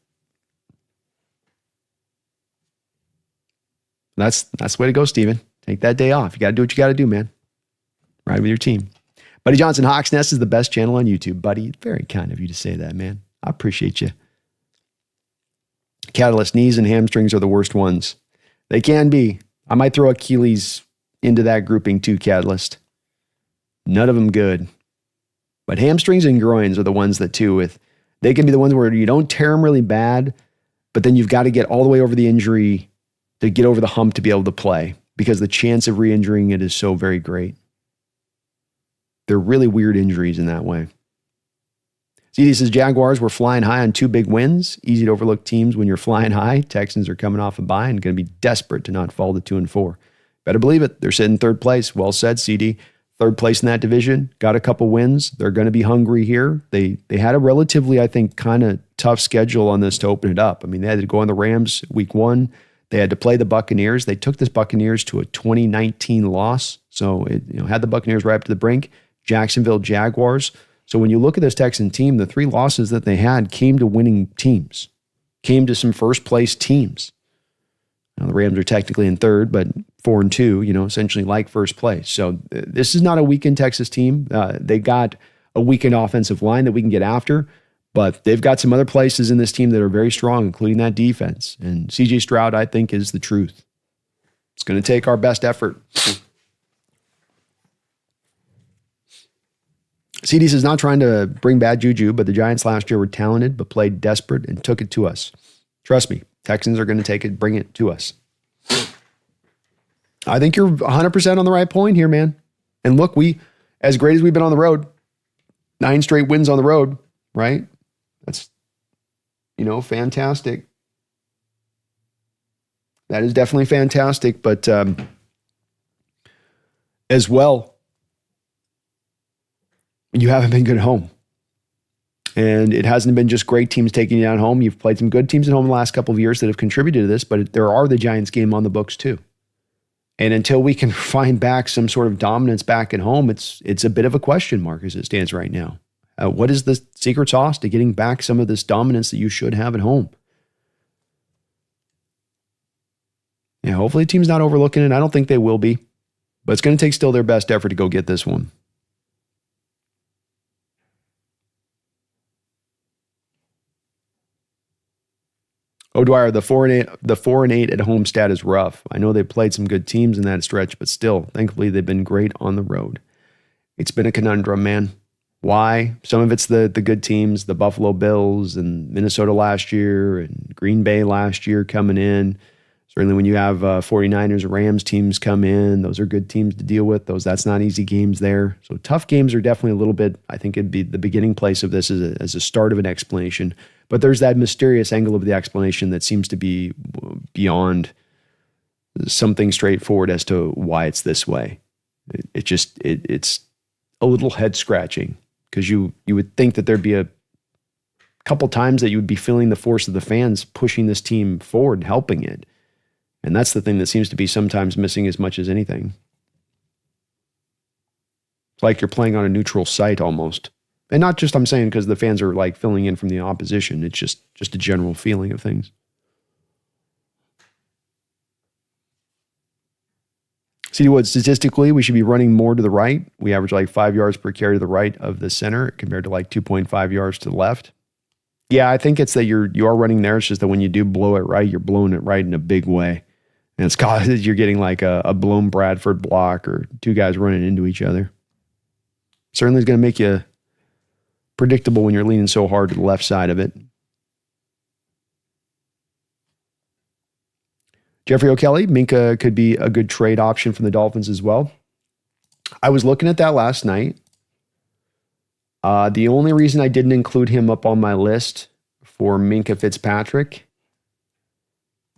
That's the way to go, Steven. Take that day off. You got to do what you got to do, man. Ride with your team. Buddy Johnson, Hawks Nest is the best channel on YouTube. Buddy, very kind of you to say that, man. I appreciate you. Catalyst, knees and hamstrings are the worst ones. They can be. I might throw Achilles into that grouping too, Catalyst. None of them good. But hamstrings and groins are the ones that they can be the ones where you don't tear them really bad, but then you've got to get all the way over the injury to get over the hump to be able to play because the chance of re-injuring it is so very great. They're really weird injuries in that way. CD says, Jaguars were flying high on 2 big wins. Easy to overlook teams when you're flying high. Texans are coming off a bye and going to be desperate to not fall to 2-4. Better believe it. They're sitting third place. Well said, CD. Third place in that division. Got a couple wins. They're going to be hungry here. They had a relatively, I think, kind of tough schedule on this to open it up. I mean, they had to go on the Rams week 1. They had to play the Buccaneers. They took this Buccaneers to a 2019 loss. So it had the Buccaneers right up to the brink. Jacksonville Jaguars. So when you look at this Texan team, the 3 losses that they had came to winning teams, came to some first place teams. Now, the Rams are technically in third, but 4-2, essentially like first place. So this is not a weakened Texas team. They got a weakened offensive line that we can get after, but they've got some other places in this team that are very strong, including that defense. And CJ Stroud, I think, is the truth. It's going to take our best effort. CD says, not trying to bring bad juju, but the Giants last year were talented, but played desperate and took it to us. Trust me, Texans are going to bring it to us. I think you're 100% on the right point here, man. And look, as great as we've been on the road, 9 straight wins on the road, right? That's, fantastic. That is definitely fantastic. But as well, you haven't been good at home. And it hasn't been just great teams taking you down home. You've played some good teams at home the last couple of years that have contributed to this, but there are the Giants game on the books too. And until we can find back some sort of dominance back at home, it's a bit of a question mark as it stands right now. What is the secret sauce to getting back some of this dominance that you should have at home? Yeah, hopefully the team's not overlooking it. I don't think they will be, but it's going to take still their best effort to go get this one. O'Dwyer, the 4-8 at home stat is rough. I know they played some good teams in that stretch, but still, thankfully, they've been great on the road. It's been a conundrum, man. Why? Some of it's the good teams, the Buffalo Bills and Minnesota last year and Green Bay last year coming in. Certainly when you have 49ers or Rams teams come in, those are good teams to deal with. That's not easy games there. So tough games are definitely a little bit, I think it'd be the beginning place of this as a start of an explanation. But there's that mysterious angle of the explanation that seems to be beyond something straightforward as to why it's this way. It's a little head scratching because you would think that there'd be a couple times that you would be feeling the force of the fans pushing this team forward and helping it. And that's the thing that seems to be sometimes missing as much as anything. It's like you're playing on a neutral site almost. And not just, I'm saying, because the fans are like filling in from the opposition. It's just a general feeling of things. CD Wood, statistically, we should be running more to the right. We average like 5 yards per carry to the right of the center compared to like 2.5 yards to the left. Yeah, I think it's that you are running there. It's just that when you do blow it right, you're blowing it right in a big way. And it's caused you're getting like a blown Bradford block or 2 guys running into each other. Certainly is going to make you predictable when you're leaning so hard to the left side of it. Jeffrey O'Kelly, Minka could be a good trade option from the Dolphins as well. I was looking at that last night. The only reason I didn't include him up on my list for Minka Fitzpatrick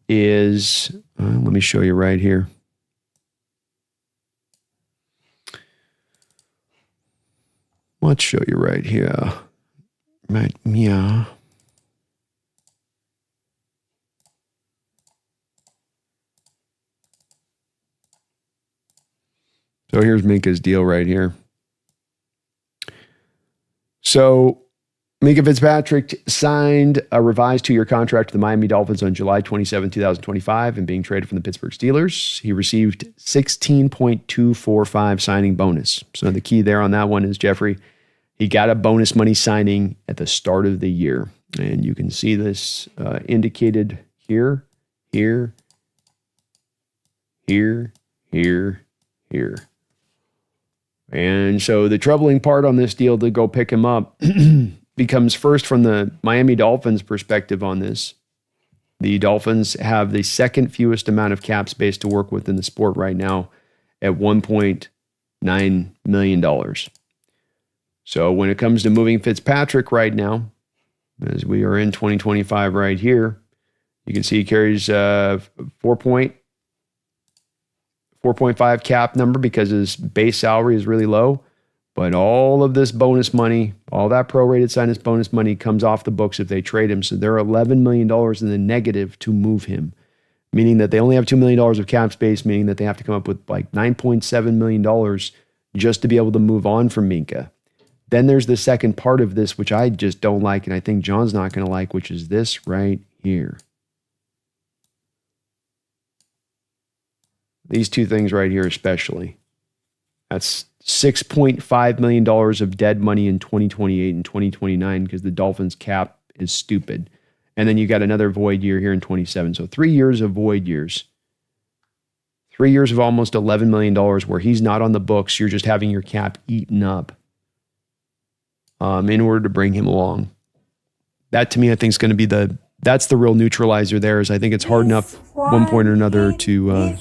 is, let me show you right here. Let's show you right here. Right, yeah. So here's Minka's deal right here. So Minka Fitzpatrick signed a revised 2-year contract to the Miami Dolphins on July 27, 2025, and being traded from the Pittsburgh Steelers. He received $16.245 signing bonus. So the key there on that one is, Jeffrey, he got a bonus money signing at the start of the year. And you can see this indicated here, here, here, here, here. And so the troubling part on this deal to go pick him up becomes, first, from the Miami Dolphins perspective on this. The Dolphins have the second fewest amount of cap space to work with in the sport right now at $1.9 million. So when it comes to moving Fitzpatrick right now, as we are in 2025 right here, you can see he carries 4.5 cap number because his base salary is really low. But all of this bonus money, all that prorated sinus bonus money comes off the books if they trade him. So they're $11 million in the negative to move him, meaning that they only have $2 million of cap space, meaning that they have to come up with like $9.7 million just to be able to move on from Minka. Then there's the second part of this, which I just don't like, and I think John's not going to like, which is this right here. These two things right here especially. That's $6.5 million of dead money in 2028 and 2029 because the Dolphins cap is stupid. And then you got another void year here in 27. So 3 years of void years. 3 years of almost $11 million where he's not on the books. You're just having your cap eaten up in order to bring him along. That, to me, I think is going to be that's the real neutralizer there, is I think it's hard enough one point or another to...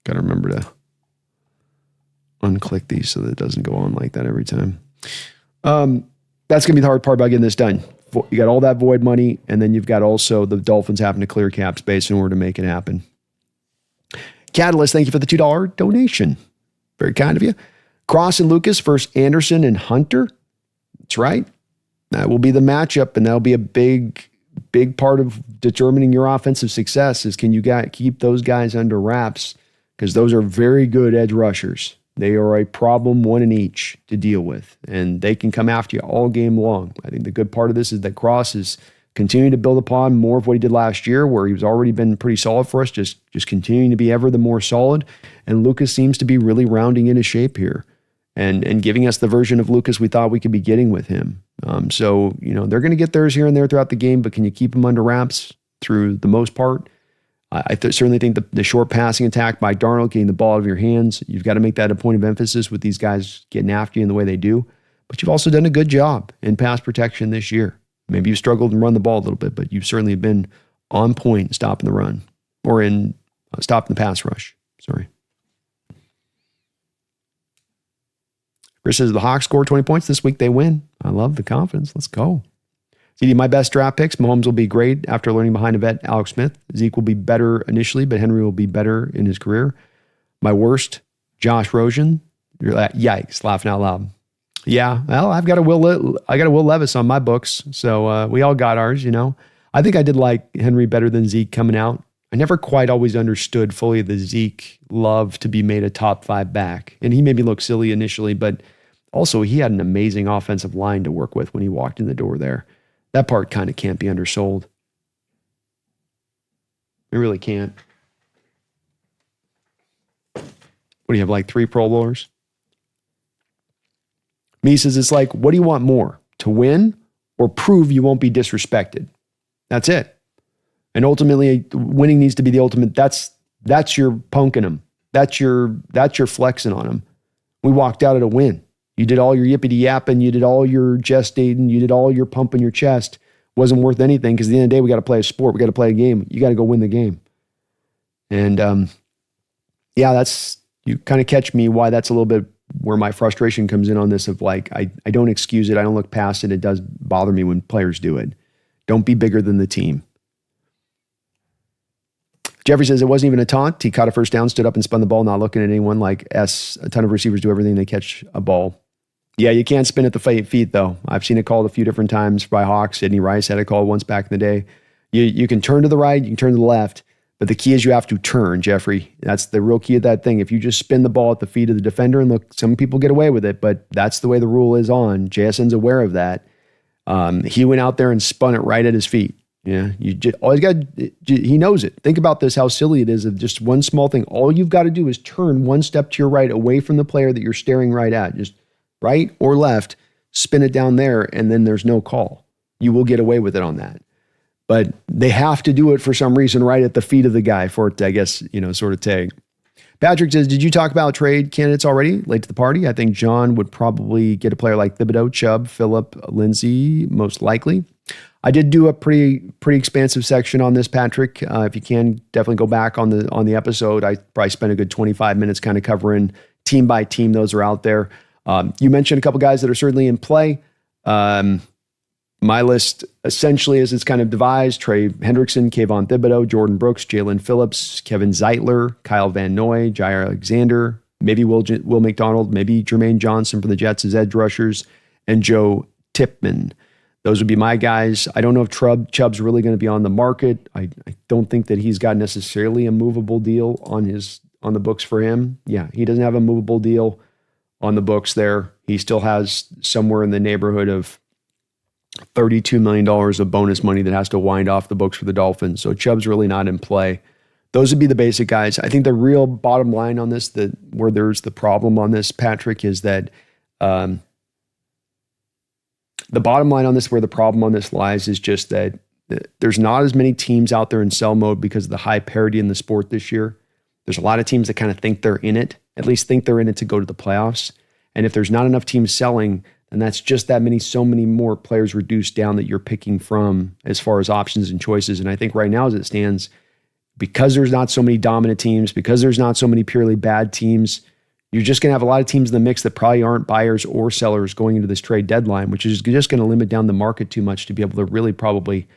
Got to remember to unclick these so that it doesn't go on like that every time. That's going to be the hard part about getting this done. You got all that void money, and then you've got also the Dolphins having to clear cap space in order to make it happen. Catalyst, thank you for the $2 donation. Very kind of you. Cross and Lucas versus Anderson and Hunter. That's right. That will be the matchup, and that'll be a big part of determining your offensive success is, can you keep those guys under wraps? Because those are very good edge rushers. They are a problem, one in each, to deal with, and they can come after you all game long. I think the good part of this is that Cross is continuing to build upon more of what he did last year, where he was already been pretty solid for us, just continuing to be ever the more solid. And Lucas seems to be really rounding into shape here and giving us the version of Lucas we thought we could be getting with him. So, they're going to get theirs here and there throughout the game, but can you keep them under wraps through the most part? I certainly think the short passing attack by Darnold, getting the ball out of your hands, you've got to make that a point of emphasis with these guys getting after you in the way they do. But you've also done a good job in pass protection this year. Maybe you've struggled and run the ball a little bit, but you've certainly been on point in stopping the run, or in stopping the pass rush. Sorry. Chris says the Hawks score 20 points this week. They win. I love the confidence. Let's go. CD, my best draft picks. Mahomes will be great after learning behind a vet, Alex Smith. Zeke will be better initially, but Henry will be better in his career. My worst, Josh Rosen. Yikes, laughing out loud. Yeah, well, I got a Will Levis on my books, so we all got ours, I think I did like Henry better than Zeke coming out. I never quite always understood fully the Zeke love to be made a top 5 back. And he made me look silly initially, but also he had an amazing offensive line to work with when he walked in the door there. That part kind of can't be undersold. It really can't. What do you have, like 3 Pro Bowlers? Me says it's like, what do you want more? To win or prove you won't be disrespected? That's it. And ultimately, winning needs to be the ultimate. That's your punking them. That's your flexing on them. We walked out at a win. You did all your yippity yapping. You did all your gestating. You did all your pumping your chest. Wasn't worth anything because at the end of the day, we got to play a sport. We got to play a game. You got to go win the game. And that's, you kind of catch me why that's a little bit where my frustration comes in on this of like, I don't excuse it. I don't look past it. It does bother me when players do it. Don't be bigger than the team. Jeffrey says it wasn't even a taunt. He caught a first down, stood up and spun the ball, not looking at anyone like a ton of receivers do everything. They catch a ball. Yeah, you can't spin at the feet, though. I've seen it called a few different times by Hawks. Sidney Rice had it called once back in the day. You can turn to the right, you can turn to the left, But the key is you have to turn, Jeffrey. That's the real key of that thing. If you just spin the ball at the feet of the defender, and look, some people get away with it, but that's the way the rule is on. JSN's aware of that. He went out there and spun it right at his feet. Yeah, you just always got. He knows it. Think about this: how silly it is of just one small thing. All you've got to do is turn one step to your right, away from the player that you're staring right at. Just right or left, spin it down there, and then there's no call. You will get away with it on that. But they have to do it for some reason right at the feet of the guy for it to, I guess, sort of tag. Patrick says, did you talk about trade candidates already? Late to the party? I think John would probably get a player like Thibodeau, Chubb, Phillip, Lindsay, most likely. I did do a pretty expansive section on this, Patrick. If you can, definitely go back on the episode. I probably spent a good 25 minutes kind of covering team by team. Those are out there. You mentioned a couple guys that are certainly in play. My list essentially as it's kind of devised: Trey Hendrickson, Kayvon Thibodeau, Jordan Brooks, Jalen Phillips, Kevin Zeitler, Kyle Van Noy, Jair Alexander, maybe Will McDonald, maybe Jermaine Johnson for the Jets as edge rushers, and Joe Tipman. Those would be my guys. I don't know if Chubb's really going to be on the market. I don't think that he's got necessarily a movable deal on the books for him. Yeah, he doesn't have a movable deal on the books there. He still has somewhere in the neighborhood of $32 million of bonus money that has to wind off the books for the Dolphins. So Chubb's really not in play. Those would be the basic guys. I think the real bottom line on this, where there's the problem on this, Patrick, is that the bottom line on this, where the problem on this lies, is just that there's not as many teams out there in sell mode because of the high parity in the sport this year. There's a lot of teams that kind of think they're in it, at least think they're in it to go to the playoffs. And if there's not enough teams selling, and that's just so many more players reduced down that you're picking from as far as options and choices. And I think right now as it stands, because there's not so many dominant teams, because there's not so many purely bad teams, you're just going to have a lot of teams in the mix that probably aren't buyers or sellers going into this trade deadline, which is just going to limit down the market too much to be able to really probably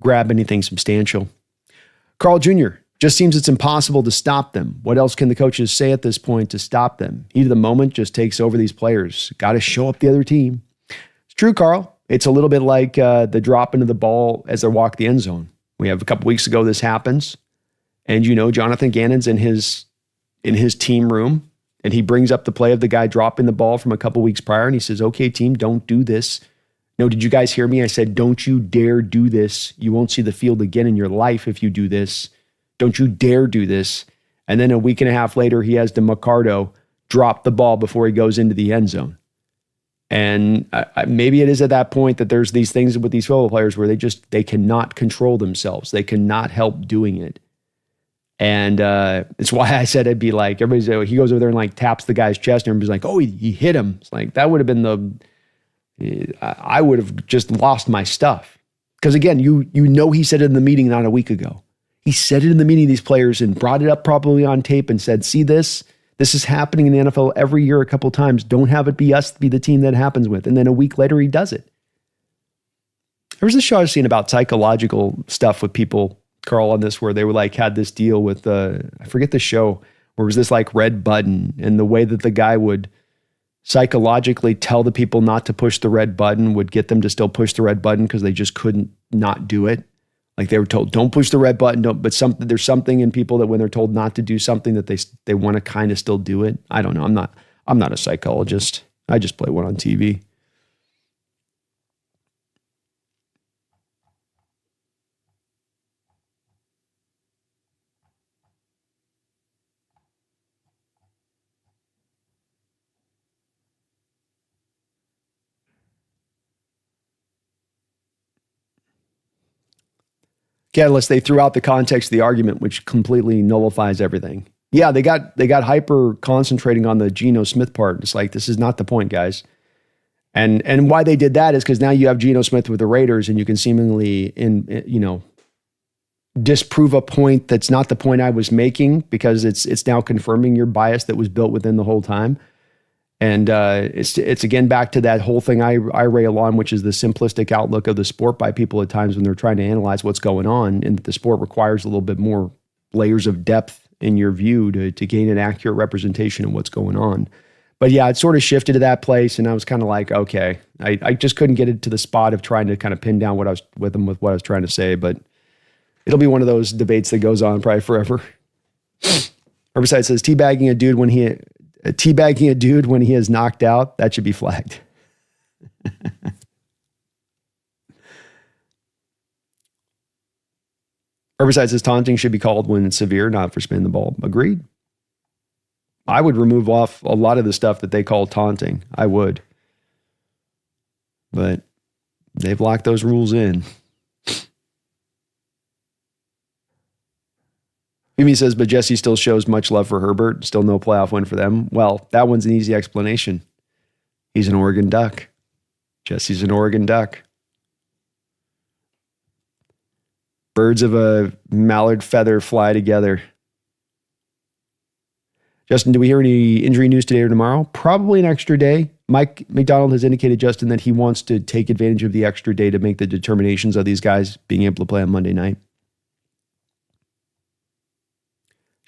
grab anything substantial. Carl Jr., just seems it's impossible to stop them. What else can the coaches say at this point to stop them? Heat of the moment just takes over these players. Got to show up the other team. It's true, Carl. It's a little bit like the drop into the ball as they walk the end zone. We have a couple weeks ago this happens, and Jonathan Gannon's in his team room, and he brings up the play of the guy dropping the ball from a couple weeks prior, and he says, "Okay, team, don't do this." No, did you guys hear me? I said, "Don't you dare do this. You won't see the field again in your life if you do this. Don't you dare do this." And then a week and a half later, he has DeMarcado drop the ball before he goes into the end zone. And maybe it is at that point that there's these things with these football players where they cannot control themselves. They cannot help doing it. And it's why I said it'd be like, he goes over there and like taps the guy's chest and everybody's like, "Oh, he hit him." It's like, that would have been I would have just lost my stuff. Because again, he said it in the meeting not a week ago. He said it in the meeting, these players, and brought it up probably on tape and said, "See this? This is happening in the NFL every year a couple times. Don't have it be us be the team that it happens with." And then a week later, he does it. There was a show I've seen about psychological stuff with people, Carl, on this, where they were like, had this deal with, I forget the show, where it was this like red button, and the way that the guy would psychologically tell the people not to push the red button would get them to still push the red button because they just couldn't not do it. Like they were told, "Don't push the red button." There's something in people that when they're told not to do something that they want to kind of still do it. I don't know. I'm not a psychologist. I just play one on TV. Yeah, unless they threw out the context of the argument, which completely nullifies everything. Yeah, they got hyper concentrating on the Geno Smith part. It's like, this is not the point, guys. And why they did that is because now you have Geno Smith with the Raiders, and you can seemingly disprove a point that's not the point I was making, because it's now confirming your bias that was built within the whole time. And it's again back to that whole thing I rail on, which is the simplistic outlook of the sport by people at times when they're trying to analyze what's going on, and the sport requires a little bit more layers of depth in your view to gain an accurate representation of what's going on. But yeah, it sort of shifted to that place, and I was kind of like, okay, I just couldn't get it to the spot of trying to kind of pin down what I was trying to say. But It'll be one of those debates that goes on probably forever. Herbicide says teabagging a dude when he is knocked out, that should be flagged. Herbicide says taunting should be called when it's severe, not for spinning the ball. Agreed. I would remove off a lot of the stuff that they call taunting. I would. But they've locked those rules in. Mimi says, but Jesse still shows much love for Herbert. Still no playoff win for them. Well, that one's an easy explanation. He's an Oregon Duck. Jesse's an Oregon Duck. Birds of a mallard feather fly together. Justin, do we hear any injury news today or tomorrow? Probably an extra day. Mike McDonald has indicated, Justin, that he wants to take advantage of the extra day to make the determinations of these guys being able to play on Monday night.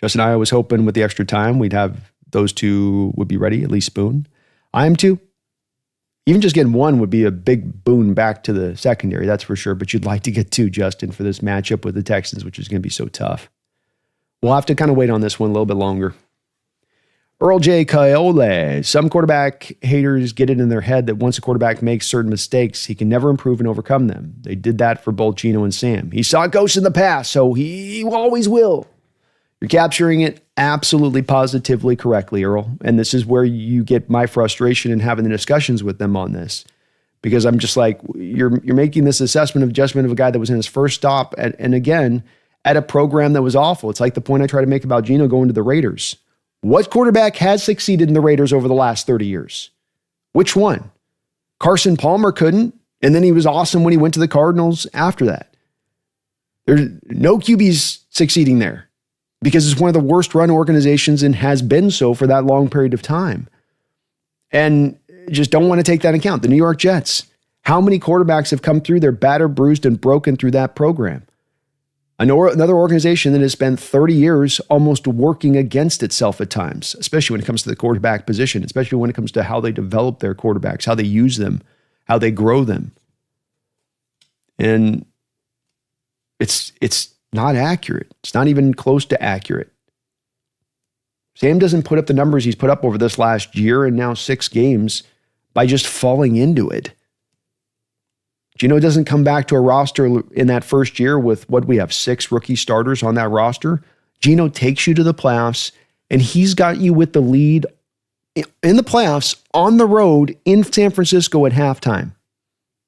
Justin and I was hoping with the extra time, we'd have those two would be ready, at least Spoon. I am too. Even just getting one would be a big boon back to the secondary, that's for sure. But you'd like to get two, Justin, for this matchup with the Texans, which is going to be so tough. We'll have to kind of wait on this one a little bit longer. Earl J. Coyote. Some quarterback haters get it in their head that once a quarterback makes certain mistakes, he can never improve and overcome them. They did that for both Geno and Sam. He saw ghosts in the past, so he always will. You're capturing it absolutely positively correctly, Earl. And this is where you get my frustration in having the discussions with them on this. Because I'm just like, you're making this assessment of adjustment of a guy that was in his first stop and again, at a program that was awful. It's like the point I try to make about Geno going to the Raiders. What quarterback has succeeded in the Raiders over the last 30 years? Which one? Carson Palmer couldn't, and then he was awesome when he went to the Cardinals after that. There's no QBs succeeding there because it's one of the worst run organizations and has been so for that long period of time. And just don't want to take that into account. The New York Jets, how many quarterbacks have come through there battered, bruised, and broken through that program? Another organization that has spent 30 years almost working against itself at times, especially when it comes to the quarterback position, especially when it comes to how they develop their quarterbacks, how they use them, how they grow them. And it's not accurate. It's not even close to accurate. Sam doesn't put up the numbers he's put up over this last year and now 6 games by just falling into it. Geno doesn't come back to a roster in that first year with what we have 6 rookie starters on that roster. Geno takes you to the playoffs, and he's got you with the lead in the playoffs on the road in San Francisco at halftime.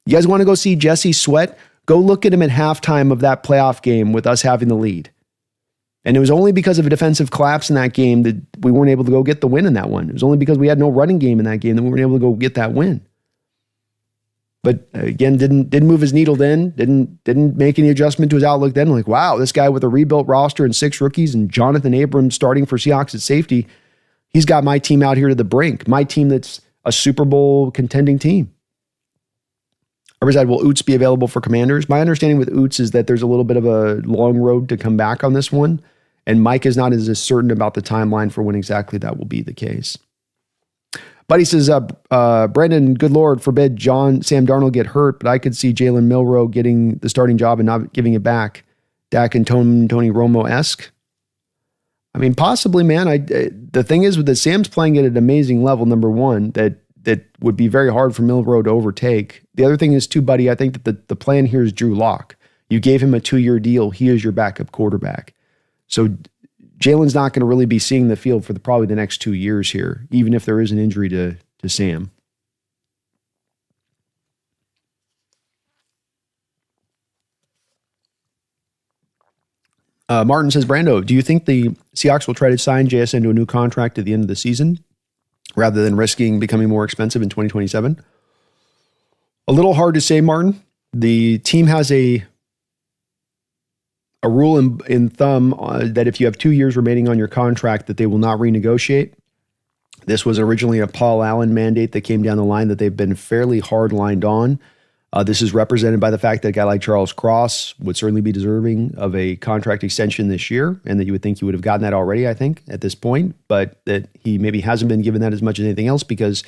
You guys want to go see Jesse sweat? Go look at him at halftime of that playoff game with us having the lead. And it was only because of a defensive collapse in that game that we weren't able to go get the win in that one. It was only because we had no running game in that game that we weren't able to go get that win. But again, didn't move his needle then, didn't make any adjustment to his outlook then. Like, wow, this guy with a rebuilt roster and 6 rookies and Jonathan Abrams starting for Seahawks at safety, he's got my team out here to the brink. My team that's a Super Bowl contending team. Riverside, will Oots be available for Commanders? My understanding with Oots is that there's a little bit of a long road to come back on this one, and Mike is not as certain about the timeline for when exactly that will be the case. Buddy says, Brandon, good Lord, forbid Sam Darnold get hurt, but I could see Jalen Milroe getting the starting job and not giving it back. Dak and Tony Romo-esque. I mean, possibly, man. The thing is that Sam's playing at an amazing level, number one, that would be very hard for Milroe to overtake. The other thing is, too, buddy, I think that the plan here is Drew Lock. You gave him a 2-year deal. He is your backup quarterback. So Jalen's not going to really be seeing the field for probably the next 2 years here, even if there is an injury to Sam. Martin says, Brando, do you think the Seahawks will try to sign JSN to a new contract at the end of the season rather than risking becoming more expensive in 2027? A little hard to say, Martin. The team has a rule in thumb that if you have 2 years remaining on your contract, that they will not renegotiate. This was originally a Paul Allen mandate that came down the line that they've been fairly hard-lined on. This is represented by the fact that a guy like Charles Cross would certainly be deserving of a contract extension this year, and that you would think he would have gotten that already, I think, at this point, but that he maybe hasn't been given that as much as anything else because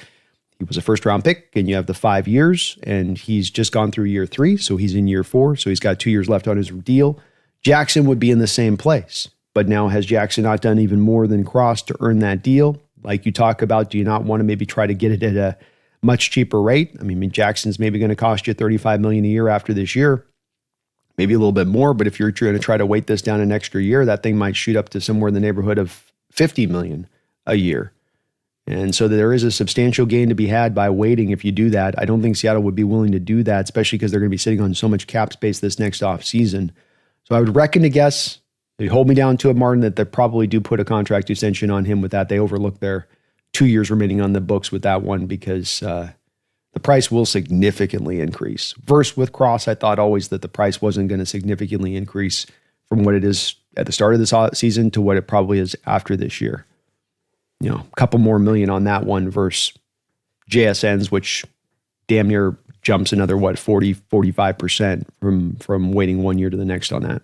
he was a first-round pick, and you have the 5 years, and he's just gone through year 3, so he's in year 4, so he's got 2 years left on his deal. Jaxon would be in the same place. But now has Jaxon not done even more than Cross to earn that deal? Like you talk about, do you not want to maybe try to get it at a much cheaper rate? I mean, Jackson's maybe going to cost you $35 million a year after this year, maybe a little bit more. But if you're going to try to weight this down an extra year, that thing might shoot up to somewhere in the neighborhood of $50 million a year. And so there is a substantial gain to be had by waiting if you do that. I don't think Seattle would be willing to do that, especially because they're going to be sitting on so much cap space this next offseason. So I would reckon to guess, they hold me down to it, Martin, that they probably do put a contract extension on him with that. They overlook their 2 years remaining on the books with that one because the price will significantly increase. Versus with Cross, I thought always that the price wasn't going to significantly increase from what it is at the start of this season to what it probably is after this year. You know, a couple more million on that one versus JSN's, which damn near jumps another, 45% from waiting 1 year to the next on that.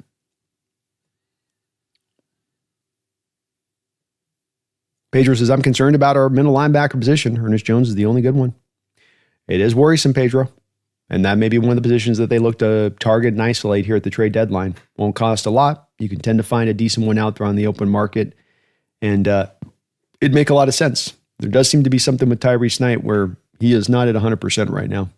Pedro says, I'm concerned about our middle linebacker position. Ernest Jones is the only good one. It is worrisome, Pedro. And that may be one of the positions that they look to target and isolate here at the trade deadline. Won't cost a lot. You can tend to find a decent one out there on the open market. And it'd make a lot of sense. There does seem to be something with Tyrese Knight where he is not at 100% right now.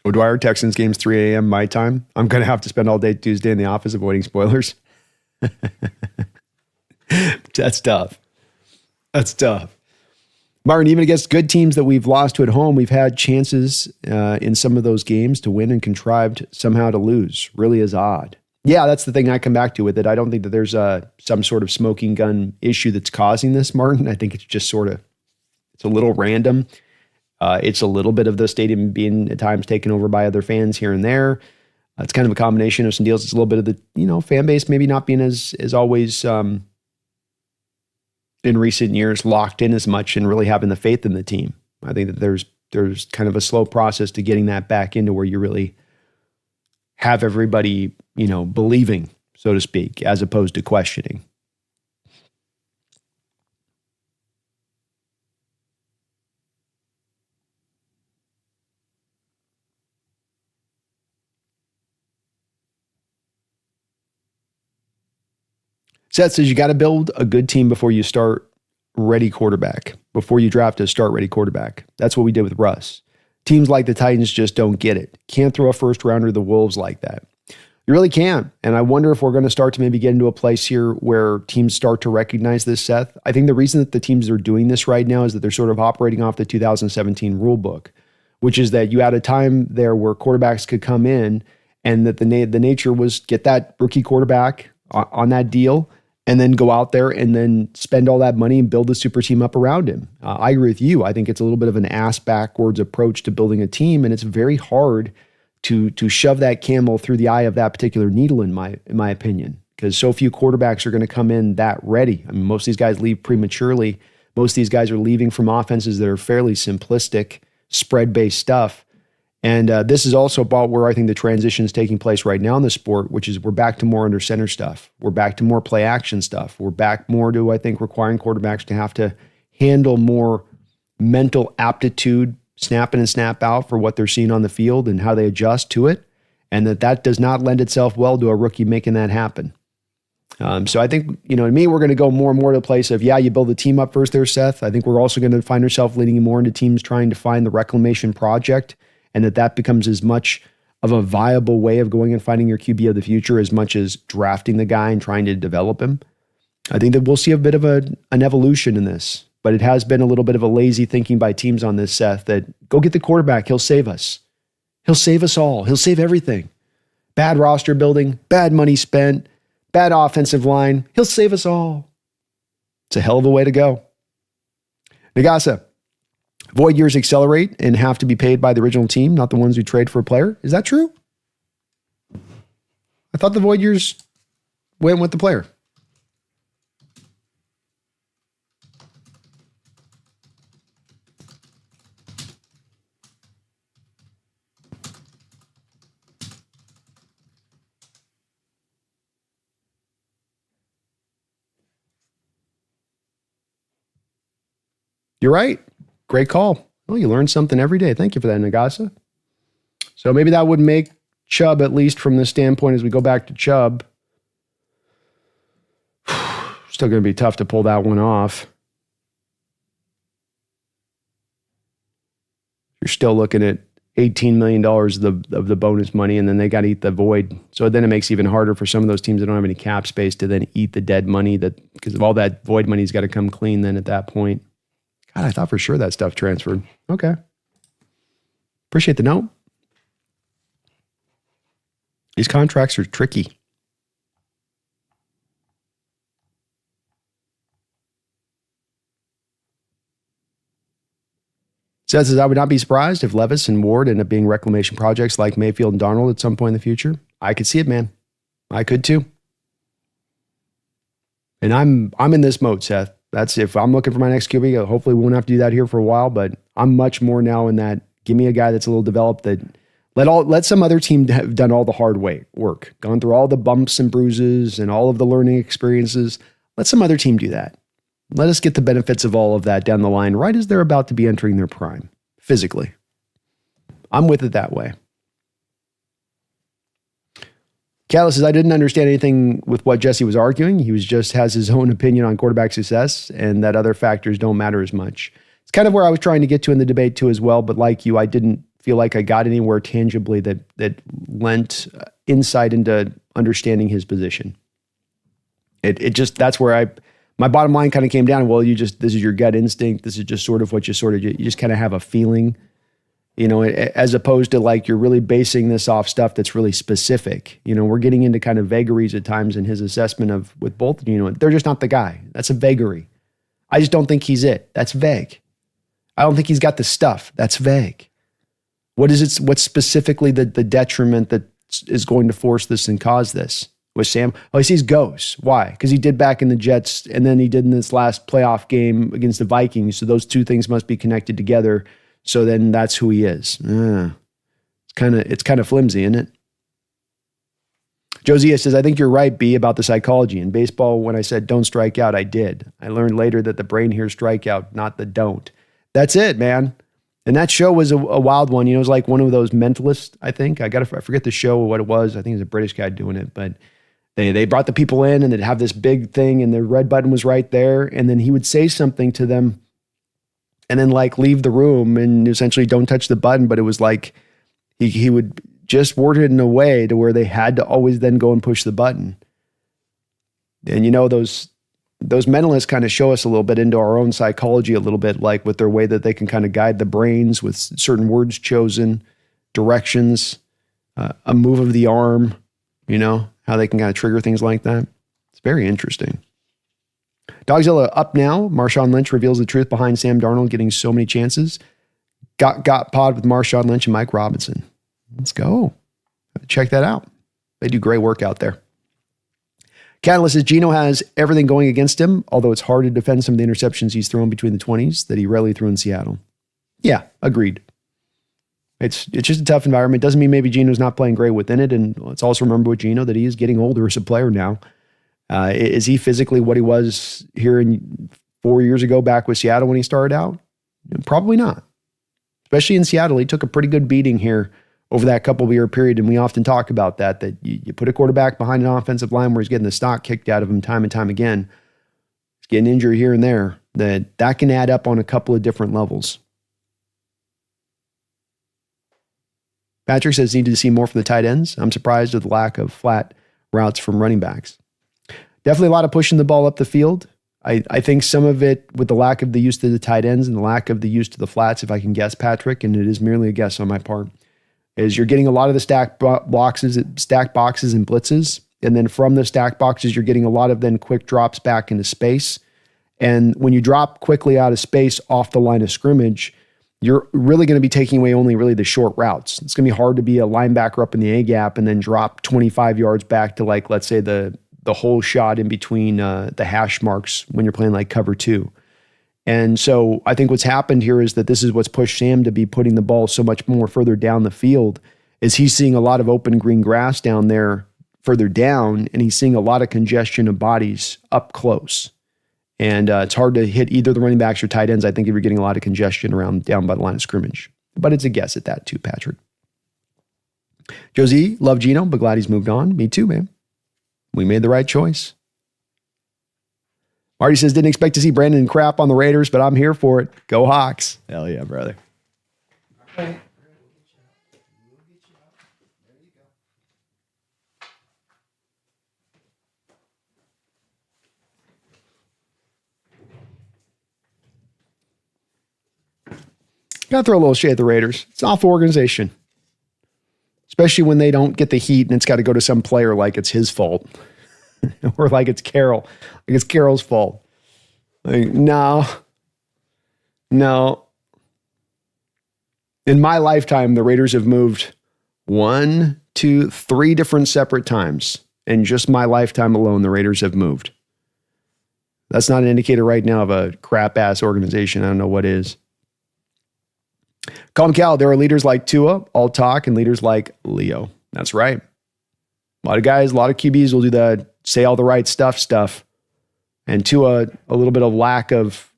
O'Dwyer, Texans games 3 a.m. my time. I'm going to have to spend all day Tuesday in the office avoiding spoilers. That's tough. That's tough. Martin, even against good teams that we've lost to at home, we've had chances in some of those games to win and contrived somehow to lose. Really is odd. Yeah, that's the thing I come back to with it. I don't think that there's some sort of smoking gun issue that's causing this, Martin. I think it's just it's a little random. It's a little bit of the stadium being at times taken over by other fans here and there. It's kind of a combination of some deals. It's a little bit of the, fan base maybe not being as always in recent years locked in as much and really having the faith in the team. I think that there's kind of a slow process to getting that back into where you really have everybody, believing, so to speak, as opposed to questioning. Seth says you got to build a good team before you start ready quarterback, before you draft a start ready quarterback. That's what we did with Russ. Teams like the Titans just don't get it. Can't throw a first rounder to the Wolves like that. You really can't. And I wonder if we're going to start to maybe get into a place here where teams start to recognize this, Seth. I think the reason that the teams are doing this right now is that they're sort of operating off the 2017 rule book, which is that you had a time there where quarterbacks could come in and that the nature was get that rookie quarterback on that deal and then go out there and then spend all that money and build a super team up around him. I agree with you. I think it's a little bit of an ass backwards approach to building a team, and it's very hard to shove that camel through the eye of that particular needle, in my opinion, because so few quarterbacks are going to come in that ready. I mean, most of these guys leave prematurely. Most of these guys are leaving from offenses that are fairly simplistic, spread-based stuff. And this is also about where I think the transition is taking place right now in the sport, which is we're back to more under center stuff. We're back to more play action stuff. We're back more to, I think, requiring quarterbacks to have to handle more mental aptitude, snap in and snap out for what they're seeing on the field and how they adjust to it. And that does not lend itself well to a rookie making that happen. So I think, to me, we're going to go more and more to the place of, you build the team up first there, Seth. I think we're also going to find ourselves leaning more into teams trying to find the reclamation project, and that becomes as much of a viable way of going and finding your QB of the future as much as drafting the guy and trying to develop him. I think that we'll see a bit of an evolution in this, but it has been a little bit of a lazy thinking by teams on this, Seth, that go get the quarterback. He'll save us. He'll save us all. He'll save everything. Bad roster building, bad money spent, bad offensive line. He'll save us all. It's a hell of a way to go. Nagasa. Void years accelerate and have to be paid by the original team, not the ones who trade for a player. Is that true? I thought the void years went with the player. You're right. Great call. Well, you learn something every day. Thank you for that, Nagasa. So maybe that would make Chubb, at least from this standpoint, as we go back to Chubb. Still going to be tough to pull that one off. You're still looking at $18 million of the bonus money, and then they got to eat the void. So then it makes it even harder for some of those teams that don't have any cap space to then eat the dead money, that because of all that void money's got to come clean then at that point. God, I thought for sure that stuff transferred. Okay. Appreciate the note. These contracts are tricky. Says, I would not be surprised if Levis and Ward end up being reclamation projects like Mayfield and Darnold at some point in the future. I could see it, man. I could too. And I'm in this mode, Seth. That's if I'm looking for my next QB. Hopefully we won't have to do that here for a while, but I'm much more now in that. Give me a guy that's a little developed, that let some other team have done all the hard work, gone through all the bumps and bruises and all of the learning experiences. Let some other team do that. Let us get the benefits of all of that down the line right as they're about to be entering their prime physically. I'm with it that way. Callis says, I didn't understand anything with what Jesse was arguing. He just has his own opinion on quarterback success and that other factors don't matter as much. It's kind of where I was trying to get to in the debate too as well. But like you, I didn't feel like I got anywhere tangibly that lent insight into understanding his position. It just, that's where my bottom line kind of came down. Well, this is your gut instinct. This is just sort of what you just kind of have a feeling, as opposed to like you're really basing this off stuff that's really specific. We're getting into kind of vagaries at times in his assessment with both. They're just not the guy. That's a vagary. I just don't think he's it. That's vague. I don't think he's got the stuff. That's vague. What's specifically the detriment that is going to force this and cause this? With Sam, he sees ghosts. Why? Because he did back in the Jets, and then he did in this last playoff game against the Vikings. So those two things must be connected together. So then that's who he is. It's kind of flimsy, isn't it? Josiah says, I think you're right, B, about the psychology. In baseball, when I said don't strike out, I did. I learned later that the brain hears strikeout, not the don't. That's it, man. And that show was a wild one. It was like one of those mentalists, I think. I forget the show or what it was. I think it was a British guy doing it, but They brought the people in and they'd have this big thing and the red button was right there. And then he would say something to them and then like leave the room and essentially don't touch the button. But it was like he would just word it in a way to where they had to always then go and push the button. And those mentalists kind of show us a little bit into our own psychology a little bit, like with their way that they can kind of guide the brains with certain words chosen, directions, a move of the arm, how they can kind of trigger things like that. It's very interesting. Dogzilla up now. Marshawn Lynch reveals the truth behind Sam Darnold getting so many chances. Got pod with Marshawn Lynch and Mike Robinson. Let's go. Check that out. They do great work out there. Catalyst says Geno has everything going against him, although it's hard to defend some of the interceptions he's thrown between the 20s that he rarely threw in Seattle. Yeah, agreed. It's just a tough environment. Doesn't mean maybe Geno's not playing great within it. And let's also remember with Geno that he is getting older as a player now. Is he physically what he was here 4 years ago back with Seattle when he started out? Probably not. Especially in Seattle, he took a pretty good beating here over that couple of year period. And we often talk about that you put a quarterback behind an offensive line where he's getting the stock kicked out of him time and time again. He's getting injured here and there. That can add up on a couple of different levels. Patrick says need to see more from the tight ends. I'm surprised at the lack of flat routes from running backs. Definitely a lot of pushing the ball up the field. I think some of it with the lack of the use to the tight ends and the lack of the use to the flats, if I can guess, Patrick, and it is merely a guess on my part, is you're getting a lot of the stack boxes and blitzes. And then from the stack boxes, you're getting a lot of then quick drops back into space. And when you drop quickly out of space off the line of scrimmage, you're really going to be taking away only really the short routes. It's going to be hard to be a linebacker up in the A gap and then drop 25 yards back to like, let's say the whole shot in between the hash marks when you're playing like cover 2. And so I think what's happened here is that this is what's pushed Sam to be putting the ball so much more further down the field, is he's seeing a lot of open green grass down there further down, and he's seeing a lot of congestion of bodies up close. And it's hard to hit either the running backs or tight ends, I think, if you're getting a lot of congestion around down by the line of scrimmage. But it's a guess at that too, Patrick. Josie, love Gino, but glad he's moved on. Me too, man. We made the right choice. Marty says, didn't expect to see Brandon crap on the Raiders, but I'm here for it. Go Hawks. Hell yeah, brother. Okay. Got to throw a little shade at the Raiders. It's an awful organization, especially when they don't get the heat and it's got to go to some player like it's his fault or like it's Carroll, like it's Carroll's fault. Like, no. In my lifetime, the Raiders have moved 1, 2, 3 different separate times. In just my lifetime alone, the Raiders have moved. That's not an indicator right now of a crap ass organization. I don't know what is. Calm Cal, there are leaders like Tua, all talk, and leaders like Leo. That's right. A lot of guys, a lot of QBs will do the say all the right stuff. And Tua, a little bit of lack of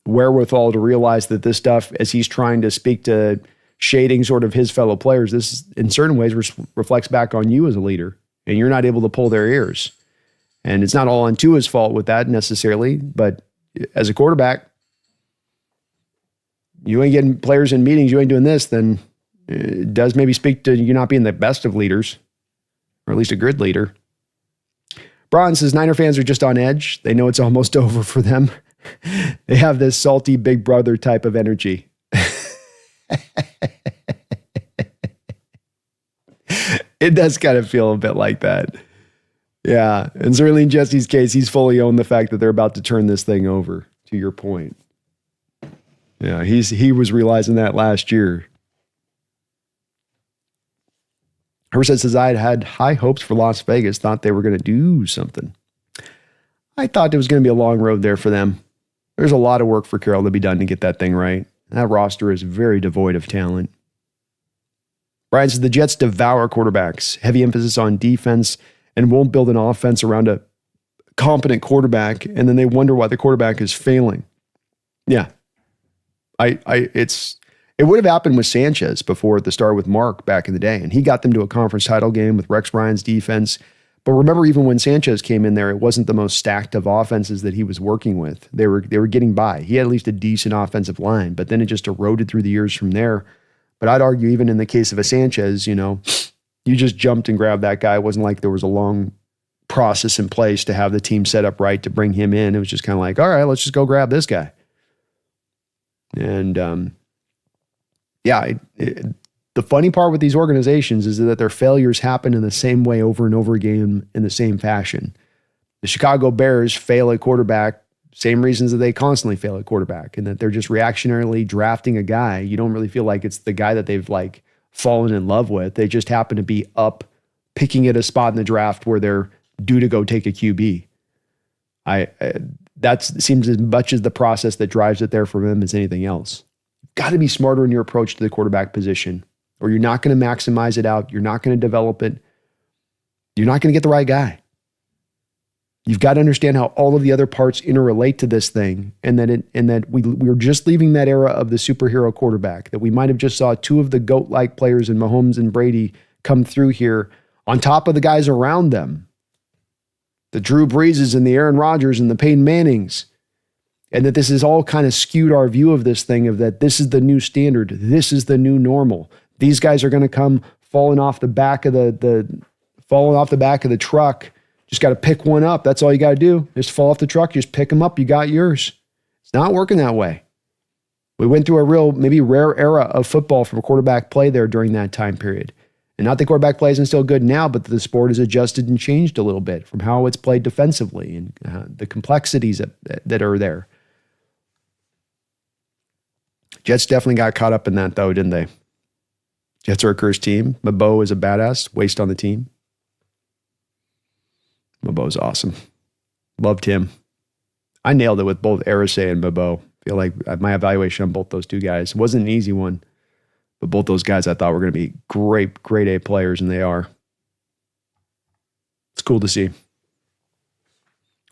wherewithal to realize that this stuff, as he's trying to speak to shading sort of his fellow players, this in certain ways reflects back on you as a leader, and you're not able to pull their ears. And it's not all on Tua's fault with that necessarily, but as a quarterback, you ain't getting players in meetings, you ain't doing this, then it does maybe speak to you not being the best of leaders, or at least a good leader. Braun says, Niner fans are just on edge. They know it's almost over for them. They have this salty big brother type of energy. It does kind of feel a bit like that. Yeah. And certainly in Jesse's case, he's fully owned the fact that they're about to turn this thing over, to your point. Yeah, he was realizing that last year. Herseth says, I had high hopes for Las Vegas, thought they were going to do something. I thought it was going to be a long road there for them. There's a lot of work for Carroll to be done to get that thing right. That roster is very devoid of talent. Brian says, the Jets devour quarterbacks, heavy emphasis on defense, and won't build an offense around a competent quarterback, and then they wonder why the quarterback is failing. Yeah. It would have happened with Sanchez before at the start with Mark back in the day, and he got them to a conference title game with Rex Ryan's defense. But remember, even when Sanchez came in there, it wasn't the most stacked of offenses that he was working with. They were getting by. He had at least a decent offensive line, but then it just eroded through the years from there. But I'd argue even in the case of a Sanchez, you just jumped and grabbed that guy. It wasn't like there was a long process in place to have the team set up right to bring him in. It was just kind of like, all right, let's just go grab this guy. And the funny part with these organizations is that their failures happen in the same way over and over again in the same fashion. The Chicago Bears fail at quarterback, same reasons that they constantly fail at quarterback, and that they're just reactionarily drafting a guy. You don't really feel like it's the guy that they've like fallen in love with. They just happen to be up picking at a spot in the draft where they're due to go take a QB. That seems as much as the process that drives it there for them as anything else. You've got to be smarter in your approach to the quarterback position, or you're not going to maximize it out. You're not going to develop it. You're not going to get the right guy. You've got to understand how all of the other parts interrelate to this thing, and that we're just leaving that era of the superhero quarterback, that we might have just saw two of the GOAT-like players in Mahomes and Brady come through here on top of the guys around them. The Drew Breeses and the Aaron Rodgers and the Peyton Mannings. And that this has all kind of skewed our view of this thing, of that this is the new standard. This is the new normal. These guys are going to come falling off the back of the truck. Just got to pick one up. That's all you got to do. Just fall off the truck. Just pick them up. You got yours. It's not working that way. We went through a real, maybe rare era of football from quarterback play there during that time period. And not that quarterback play isn't still good now, but the sport has adjusted and changed a little bit from how it's played defensively and the complexities that are there. Jets definitely got caught up in that, though, didn't they? Jets are a cursed team. Mabo is a badass. Waste on the team. Mabo's awesome. Loved him. I nailed it with both Arasay and Mabo. Feel like my evaluation on both those two guys wasn't an easy one. But both those guys I thought were going to be great A players, and they are. It's cool to see.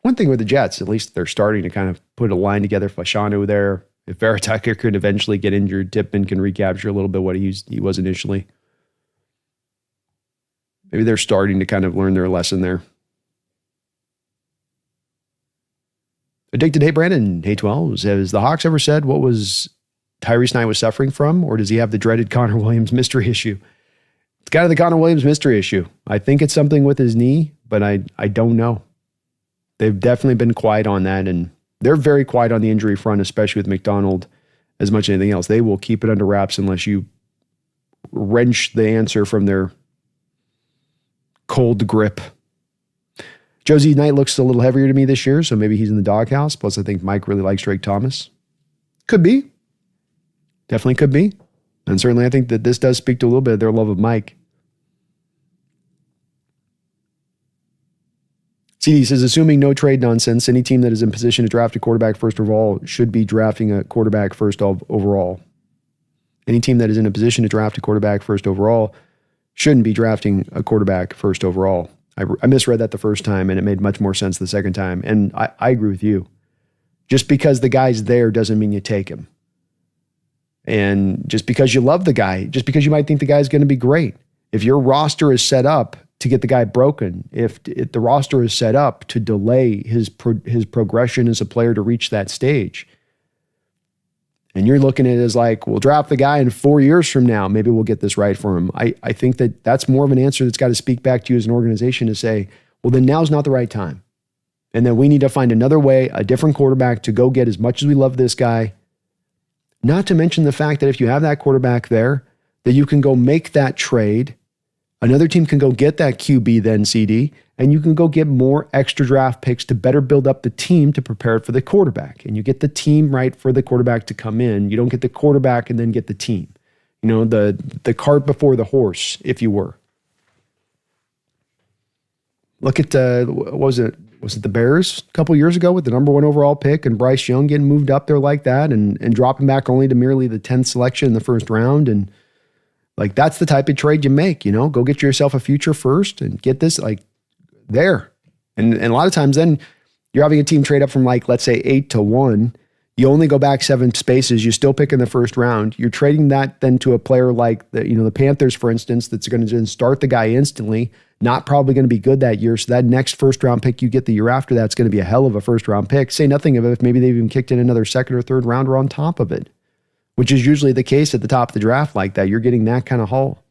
One thing with the Jets, at least they're starting to kind of put a line together. Fashanu there. If Veritaker could eventually get injured, Tippmann can recapture a little bit what he was initially. maybe they're starting to kind of learn their lesson there. Addicted Hey Brandon, Hey 12, has the Hawks ever said what was Tyrese Knight was suffering from, or does he have the dreaded Connor Williams mystery issue? It's kind of the Connor Williams mystery issue. I think it's something with his knee, but I don't know. They've definitely been quiet on that, and they're very quiet on the injury front, especially with McDonald, as much as anything else. They will keep it under wraps unless you wrench the answer from their cold grip. Josie Knight looks a little heavier to me this year, so maybe he's in the doghouse. Plus, I think Mike really likes Drake Thomas. Could be. Definitely could be. And certainly I think that this does speak to a little bit of their love of Mike. CD says, assuming no trade nonsense, any team that is in position to draft a quarterback first overall should be drafting a quarterback first overall. Any team that is in a position to draft a quarterback first overall shouldn't be drafting a quarterback first overall. I misread that the first time, and it made much more sense the second time. And I agree with you. Just because the guy's there doesn't mean you take him. And just because you love the guy, just because you might think the guy's going to be great. If your roster is set up to get the guy broken, if the roster is set up to delay his progression as a player to reach that stage, and you're looking at it as like, we'll draft the guy in 4 years from now, maybe we'll get this right for him. I think that's more of an answer that's got to speak back to you as an organization to say, well, then now's not the right time. And then we need to find another way, a different quarterback to go get as much as we love this guy. Not to mention the fact that if you have that quarterback there, that you can go make that trade. Another team can go get that QB then, CD, and you can go get more extra draft picks to better build up the team to prepare for the quarterback. And you get the team right for the quarterback to come in. You don't get the quarterback and then get the team. You know, the cart before the horse, if you were. Look at, what was it? Was it the Bears a couple years ago with the number 1 overall pick and Bryce Young getting moved up there like that and dropping back only to merely the 10th selection in the first round? And like, that's the type of trade you make, you know, go get yourself a future first and get this like there. And a lot of times then you're having a team trade up from like, let's say 8 to 1. You only go back 7 spaces. You still pick in the first round. You're trading that then to a player like the Panthers, for instance, that's going to then start the guy instantly. Not probably going to be good that year. So that next first round pick you get the year after, that's going to be a hell of a first round pick. Say nothing of it if maybe they've even kicked in another second or third rounder on top of it, which is usually the case at the top of the draft like that. You're getting that kind of haul.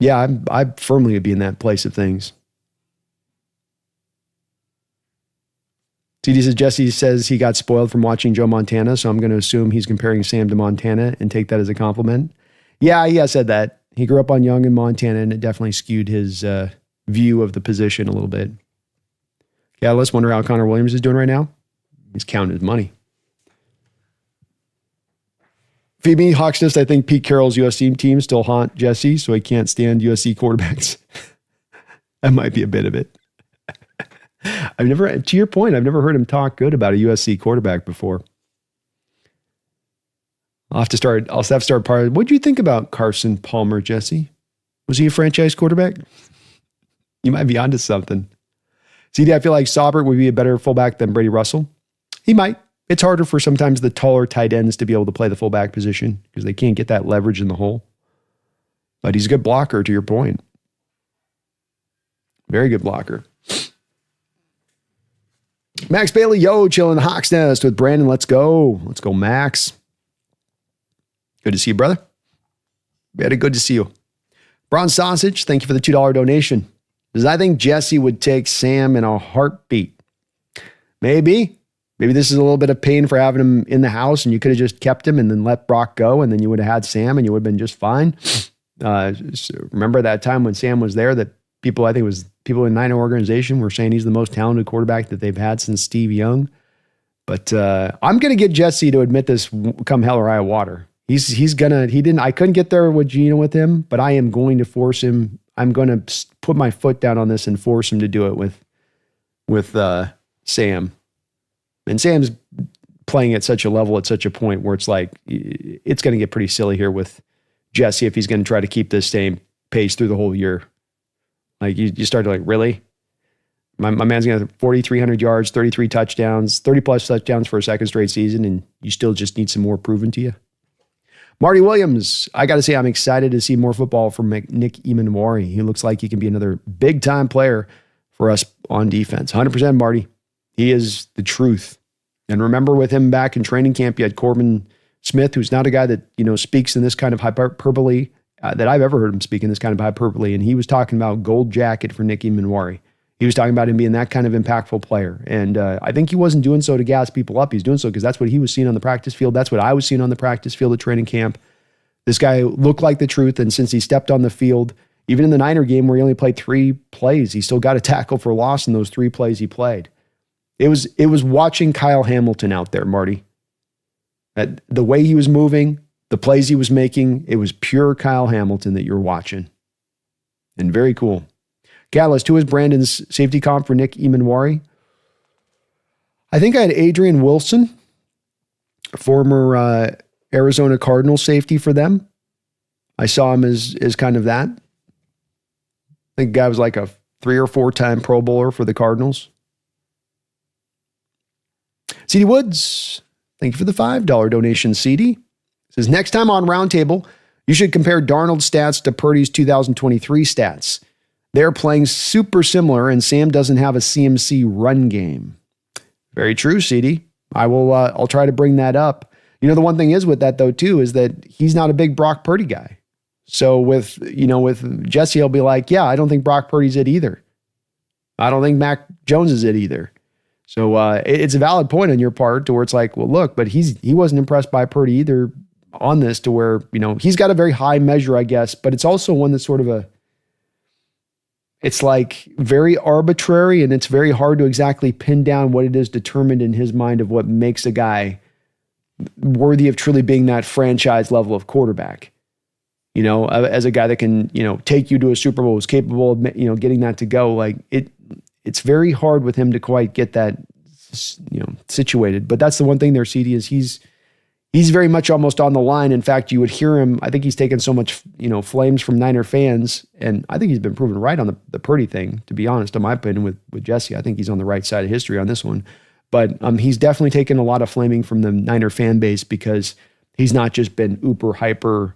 Yeah, I firmly would be in that place of things. CD says, Jesse says he got spoiled from watching Joe Montana, so I'm going to assume he's comparing Sam to Montana and take that as a compliment. Yeah, I said that. He grew up on Young and Montana, and it definitely skewed his view of the position a little bit. Yeah, let's wonder how Connor Williams is doing right now. He's counting his money. Phoebe Hawksness, I think Pete Carroll's USC team still haunt Jesse, so he can't stand USC quarterbacks. That might be a bit of it. To your point, I've never heard him talk good about a USC quarterback before. I'll have to start part. What do you think about Carson Palmer, Jesse? Was he a franchise quarterback? You might be onto something. CD, I feel like Saubert would be a better fullback than Brady Russell. He might. It's harder for sometimes the taller tight ends to be able to play the fullback position because they can't get that leverage in the hole. But he's a good blocker, to your point. Very good blocker. Max Bailey, chilling the Hawks Nest with Brandon. Let's go. Let's go, Max. Good to see you, brother. Very good to see you. Bronze Sausage, thank you for the $2 donation. Because I think Jesse would take Sam in a heartbeat. Maybe this is a little bit of pain for having him in the house and you could have just kept him and then let Brock go and then you would have had Sam and you would have been just fine. Remember that time when Sam was there that people in Niner organization were saying he's the most talented quarterback that they've had since Steve Young. But I'm going to get Jesse to admit this come hell or high water. I couldn't get there with Gino with him, but I am going to force him. I'm going to put my foot down on this and force him to do it with Sam. And Sam's playing at such a level, at such a point where it's like, it's going to get pretty silly here with Jesse if he's going to try to keep this same pace through the whole year. Like you start to like, really? My man's going to have 4,300 yards, 33 touchdowns, 30 plus touchdowns for a second straight season, and you still just need some more proven to you. Marty Williams, I got to say, I'm excited to see more football from Nick Emanwari. He looks like he can be another big-time player for us on defense. 100% Marty. He is the truth. And remember with him back in training camp, you had Corbin Smith, who's not a guy that, speaks in this kind of hyperbole, that I've ever heard him speak in this kind of hyperbole. And he was talking about gold jacket for Nick Emanwari. He was talking about him being that kind of impactful player. And I think he wasn't doing so to gas people up. He's doing so because that's what he was seeing on the practice field. That's what I was seeing on the practice field at training camp. This guy looked like the truth. And since he stepped on the field, even in the Niner game where he only played 3 plays, he still got a tackle for loss in those 3 plays he played. It was watching Kyle Hamilton out there, Marty. The way he was moving, the plays he was making, it was pure Kyle Hamilton that you're watching. And very cool. Catalyst, who is Brandon's safety comp for Nick Emanwari? I think I had Adrian Wilson, former Arizona Cardinals safety for them. I saw him as kind of that. I think the guy was like a 3 or 4-time Pro Bowler for the Cardinals. CD Woods, thank you for the $5 donation, CD. Says, next time on Roundtable, you should compare Darnold's stats to Purdy's 2023 stats. They're playing super similar, and Sam doesn't have a CMC run game. Very true, CD. I'll try to bring that up. The one thing is with that, though, too, is that he's not a big Brock Purdy guy. So with Jesse, he'll be like, yeah, I don't think Brock Purdy's it either. I don't think Mac Jones is it either. So it's a valid point on your part to where it's like, well, look, but he wasn't impressed by Purdy either on this to where, he's got a very high measure, I guess, but it's also one that's sort of it's like very arbitrary, and it's very hard to exactly pin down what it is determined in his mind of what makes a guy worthy of truly being that franchise level of quarterback. As a guy that can, take you to a Super Bowl, is capable of, getting that to go. Like it's very hard with him to quite get that, situated. But that's the one thing there, CD, is he's very much almost on the line. In fact, you would hear him. I think he's taken so much, flames from Niner fans, and I think he's been proven right on the Purdy thing. To be honest, in my opinion, with Jesse, I think he's on the right side of history on this one. But he's definitely taken a lot of flaming from the Niner fan base because he's not just been uber hyper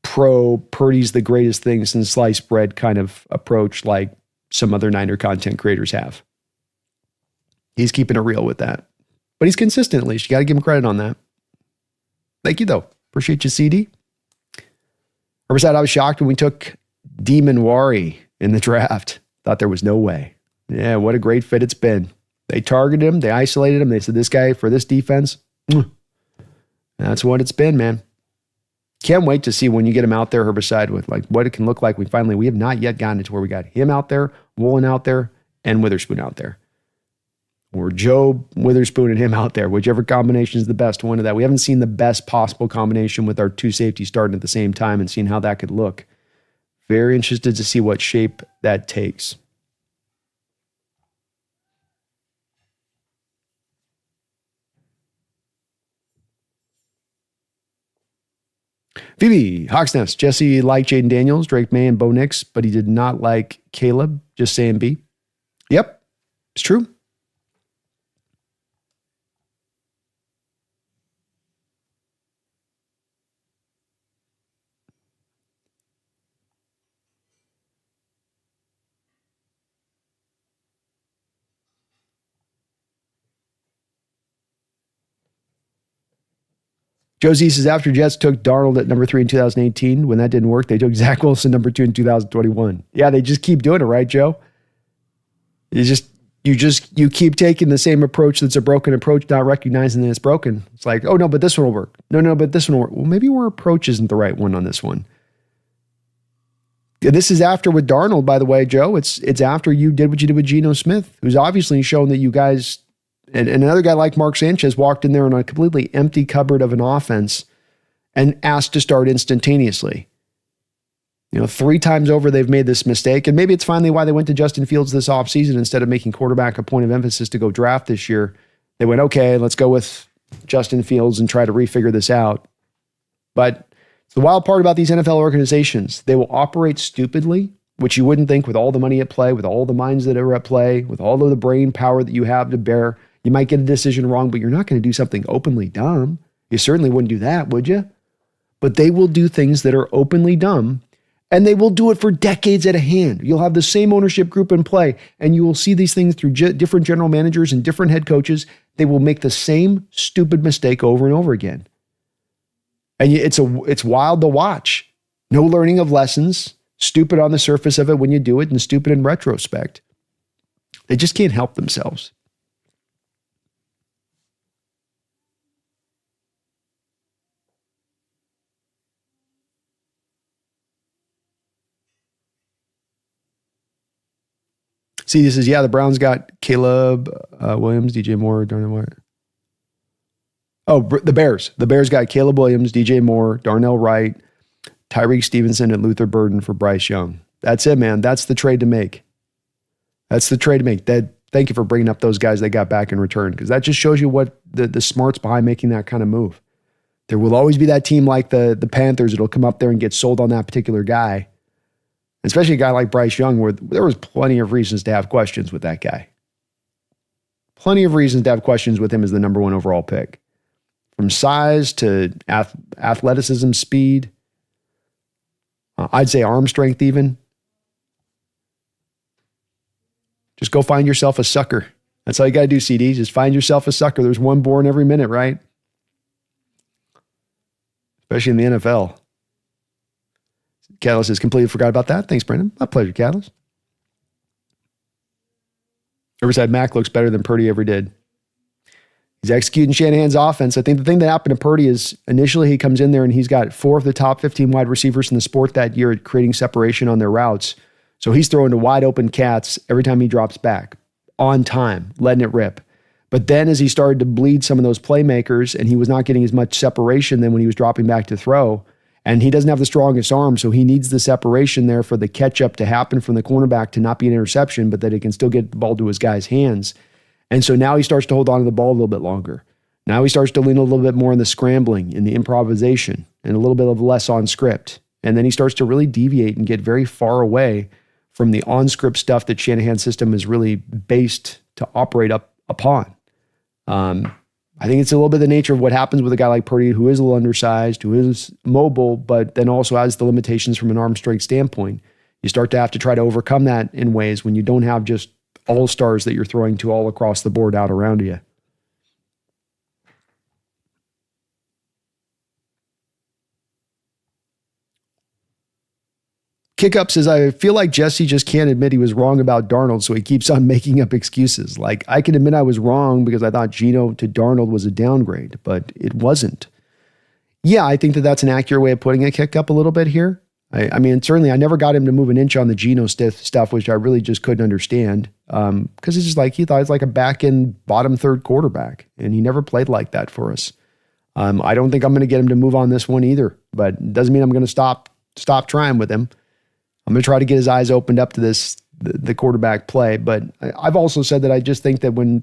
pro Purdy's the greatest thing since sliced bread kind of approach like some other Niner content creators have. He's keeping it real with that. But he's consistent, at least. You got to give him credit on that. Thank you, though. Appreciate you, CD. Herbicide, I was shocked when we took Emanwari in the draft. Thought there was no way. Yeah, what a great fit it's been. They targeted him. They isolated him. They said, this guy for this defense, that's what it's been, man. Can't wait to see when you get him out there, Herbicide, with like what it can look like. We have not yet gotten it to where we got him out there, Woolen out there, and Witherspoon out there. Or Joe, Witherspoon, and him out there. Whichever combination is the best one of that. We haven't seen the best possible combination with our 2 safeties starting at the same time and seeing how that could look. Very interested to see what shape that takes. Phoebe, Hawks Nest. Jesse liked Jaden Daniels, Drake May, and Bo Nix, but he did not like Caleb. Just saying B. Yep, it's true. Josie says, after Jets took Darnold at number 3 in 2018, when that didn't work, they took Zach Wilson number 2 in 2021. Yeah, they just keep doing it, right, Joe? You keep taking the same approach that's a broken approach, not recognizing that it's broken. It's like, oh, no, but this one will work. No, but this one will work. Well, maybe our approach isn't the right one on this one. This is after with Darnold, by the way, Joe. It's after you did what you did with Geno Smith, who's obviously shown that you guys... And another guy like Mark Sanchez walked in there on a completely empty cupboard of an offense and asked to start instantaneously. 3 times over they've made this mistake, and maybe it's finally why they went to Justin Fields this offseason instead of making quarterback a point of emphasis to go draft this year. They went, okay, let's go with Justin Fields and try to refigure this out. But the wild part about these NFL organizations, they will operate stupidly, which you wouldn't think with all the money at play, with all the minds that are at play, with all of the brain power that you have to bear. You might get a decision wrong, but you're not going to do something openly dumb. You certainly wouldn't do that, would you? but they will do things that are openly dumb, and they will do it for decades at a hand. You'll have the same ownership group in play, and you will see these things through different general managers and different head coaches. They will make the same stupid mistake over and over again. And it's wild to watch. No learning of lessons, stupid on the surface of it when you do it, and stupid in retrospect. They just can't help themselves. See, this is, the Browns got Caleb Williams, DJ Moore, Darnell Wright. Oh, the Bears. The Bears got Caleb Williams, DJ Moore, Darnell Wright, Tyreek Stevenson, and Luther Burden for Bryce Young. That's it, man. That's the trade to make. Thank you for bringing up those guys they got back in return, because that just shows you what the smarts behind making that kind of move. There will always be that team like the Panthers that'll come up there and get sold on that particular guy. Especially a guy like Bryce Young, where there was plenty of reasons to have questions with that guy. Plenty of reasons to have questions with him as the number 1 overall pick. From size to athleticism, speed, I'd say arm strength even. Just go find yourself a sucker. That's all you got to do, CD. Just find yourself a sucker. There's one born every minute, right? Especially in the NFL. Catalyst has completely forgot about that. Thanks, Brandon. My pleasure, Catalyst. Riverside Mac looks better than Purdy ever did. He's executing Shanahan's offense. I think the thing that happened to Purdy is initially he comes in there and he's got 4 of the top 15 wide receivers in the sport that year at creating separation on their routes. So he's throwing to wide open cats every time he drops back, on time, letting it rip. But then as he started to bleed some of those playmakers and he was not getting as much separation than when he was dropping back to throw, and he doesn't have the strongest arm, so he needs the separation there for the catch-up to happen from the cornerback to not be an interception, but that he can still get the ball to his guy's hands. And so now he starts to hold on to the ball a little bit longer. Now he starts to lean a little bit more in the scrambling, in the improvisation, and a little bit of less on script. And then he starts to really deviate and get very far away from the on-script stuff that Shanahan's system is really based to operate upon. I think it's a little bit the nature of what happens with a guy like Purdy, who is a little undersized, who is mobile, but then also has the limitations from an arm strength standpoint. You start to have to try to overcome that in ways when you don't have just all-stars that you're throwing to all across the board out around you. Kickup says, I feel like Jesse just can't admit he was wrong about Darnold, so he keeps on making up excuses. Like, I can admit I was wrong because I thought Geno to Darnold was a downgrade, but it wasn't. Yeah, I think that that's an accurate way of putting it, Kickup, a little bit here. I mean, certainly I never got him to move an inch on the Geno stuff, which I really just couldn't understand, because it's just like he thought he was like a back-end bottom third quarterback, and he never played like that for us. I don't think I'm going to get him to move on this one either, but it doesn't mean I'm going to stop trying with him. I'm going to try to get his eyes opened up to the quarterback play. But I've also said that I just think that when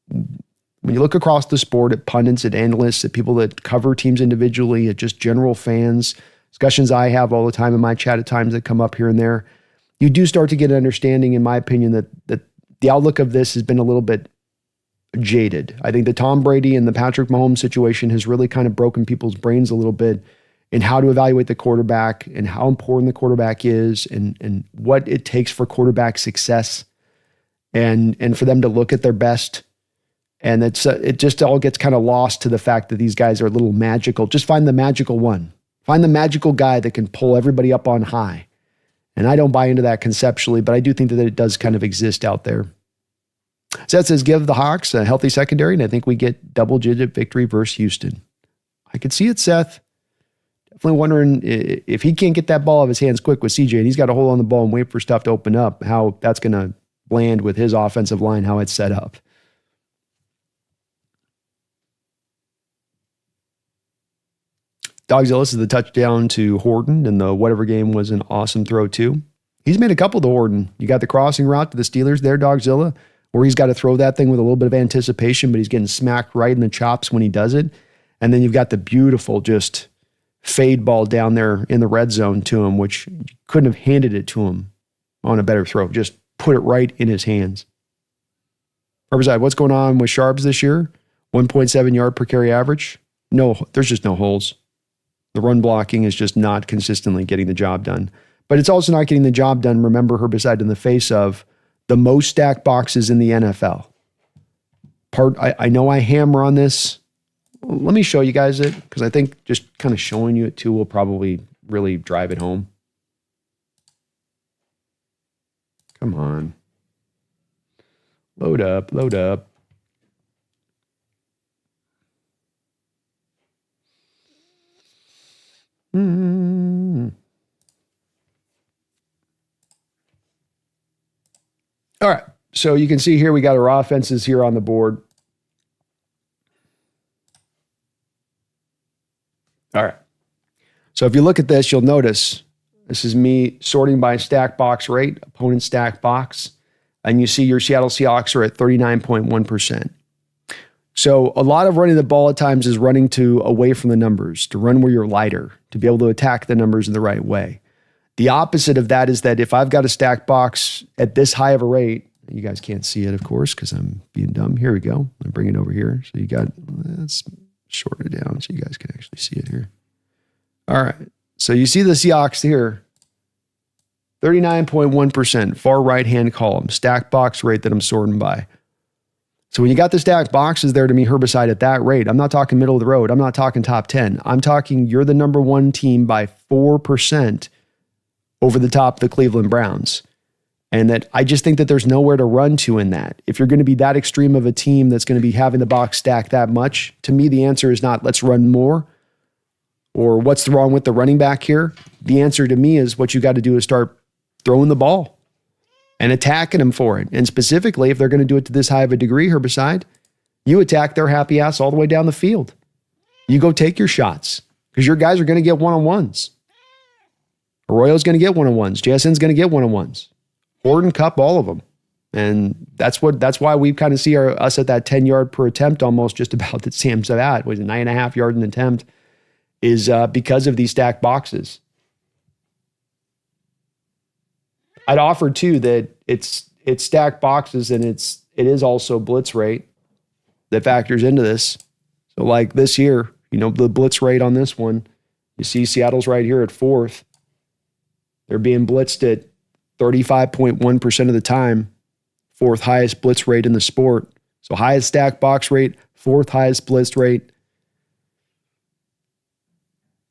you look across the sport at pundits, at analysts, at people that cover teams individually, at just general fans, discussions I have all the time in my chat at times that come up here and there, you do start to get an understanding, in my opinion, that the outlook of this has been a little bit jaded. I think the Tom Brady and the Patrick Mahomes situation has really kind of broken people's brains a little bit in how to evaluate the quarterback and how important the quarterback is and what it takes for quarterback success and for them to look at their best. And it just all gets kind of lost to the fact that these guys are a little magical. Just find the magical one. Find the magical guy that can pull everybody up on high. And I don't buy into that conceptually, but I do think that it does kind of exist out there. Seth says, give the Hawks a healthy secondary, and I think we get double-digit victory versus Houston. I could see it, Seth. Definitely wondering if he can't get that ball out of his hands quick with CJ and he's got to hold on the ball and wait for stuff to open up, how that's going to land with his offensive line, how it's set up. Dogzilla is the touchdown to Horton, and the whatever game was an awesome throw too. He's made a couple to Horton. You got the crossing route to the Steelers there, Dogzilla, where he's got to throw that thing with a little bit of anticipation, but he's getting smacked right in the chops when he does it. And then you've got the beautiful just fade ball down there in the red zone to him, which you couldn't have handed it to him on a better throw. Just put it right in his hands. Riverside, what's going on with Sharps this year? 1.7 yard per carry average? No, there's just no holes. The run blocking is just not consistently getting the job done. But it's also not getting the job done, remember, herbicide in the face of the most stacked boxes in the NFL. I know I hammer on this. Let me show you guys it, because I think just kind of showing you it too will probably really drive it home. Come on. Load up, load up. All right, so you can see here we got our offenses here on the board. All right, so if you look at this, you'll notice this is me sorting by stack box rate, opponent stack box, and you see your Seattle Seahawks are at 39.1%. So a lot of running the ball at times is running away from the numbers, to run where you're lighter, to be able to attack the numbers in the right way. The opposite of that is that if I've got a stack box at this high of a rate, you guys can't see it, of course, because I'm being dumb. Here we go. I'm bring it over here. So you got, let's shorten it down so you guys can actually see it here. All right. So you see the Seahawks here, 39.1%, far right-hand column, stack box rate that I'm sorting by. So when you got the stacked boxes there to me herbicide at that rate, I'm not talking middle of the road. I'm not talking top 10. I'm talking you're the number one team by 4% over the top of the Cleveland Browns. And that I just think that there's nowhere to run to in that. If you're going to be that extreme of a team that's going to be having the box stacked that much, to me, the answer is not let's run more or what's wrong with the running back here. The answer to me is what you got to do is start throwing the ball and attacking them for it. And specifically, if they're going to do it to this high of a degree, herbicide, you attack their happy ass all the way down the field. You go take your shots because your guys are going to get one-on-ones. Arroyo's going to get one-on-ones. JSN's going to get one-on-ones. Horton, Cup, all of them. And that's why we kind of see us at that 10 yard per attempt almost just about that Sam's at, was 9.5 yards an attempt, is because of these stacked boxes. I'd offer too that it's stacked boxes and it is also blitz rate that factors into this. So like this year, the blitz rate on this one, you see Seattle's right here at fourth. They're being blitzed at 35.1% of the time, fourth highest blitz rate in the sport. So highest stack box rate, fourth highest blitz rate.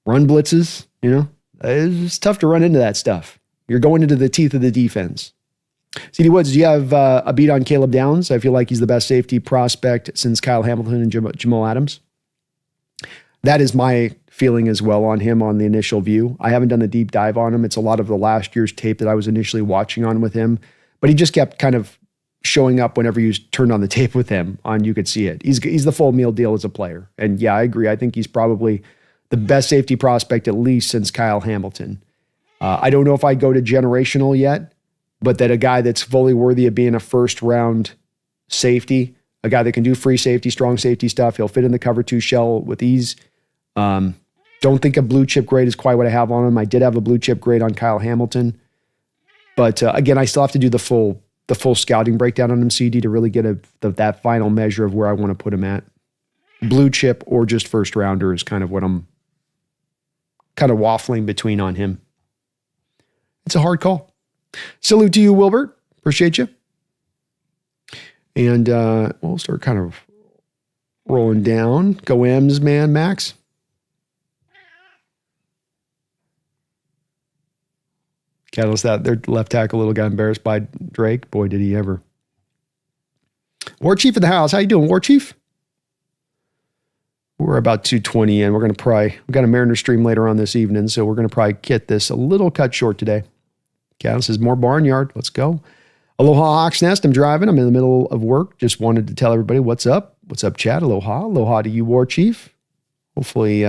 Run blitzes, it's tough to run into that stuff. You're going into the teeth of the defense. CD Woods, do you have a beat on Caleb Downs? I feel like he's the best safety prospect since Kyle Hamilton and Jamal Adams. That is my feeling as well on him on the initial view. I haven't done the deep dive on him. It's a lot of the last year's tape that I was initially watching on with him, but he just kept kind of showing up whenever you turned on the tape with him you could see it. He's the full meal deal as a player. And yeah, I agree. I think he's probably the best safety prospect at least since Kyle Hamilton. I don't know if I go to generational yet, but that a guy that's fully worthy of being a first round safety, a guy that can do free safety, strong safety stuff. He'll fit in the cover two shell with ease. Don't think a blue chip grade is quite what I have on him. I did have a blue chip grade on Kyle Hamilton, but again, I still have to do the full scouting breakdown on him, CD, to really get that final measure of where I want to put him at. Blue chip or just first rounder is kind of what I'm kind of waffling between on him. It's a hard call. Salute to you, Wilbert. Appreciate you. And we'll start kind of rolling down. Go M's, man, Max. Catalyst that their left tackle little got embarrassed by Drake. Boy, did he ever. War Chief in the house. How you doing, War Chief? We're about 2:20 in. We're going to we got a Mariner stream later on this evening, so we're going to probably get this a little cut short today. Catalyst says more barnyard. Let's go. Aloha Hawks Nest. I'm driving. I'm in the middle of work. Just wanted to tell everybody what's up. What's up, Chad? Aloha. Aloha to you, War Chief. Hopefully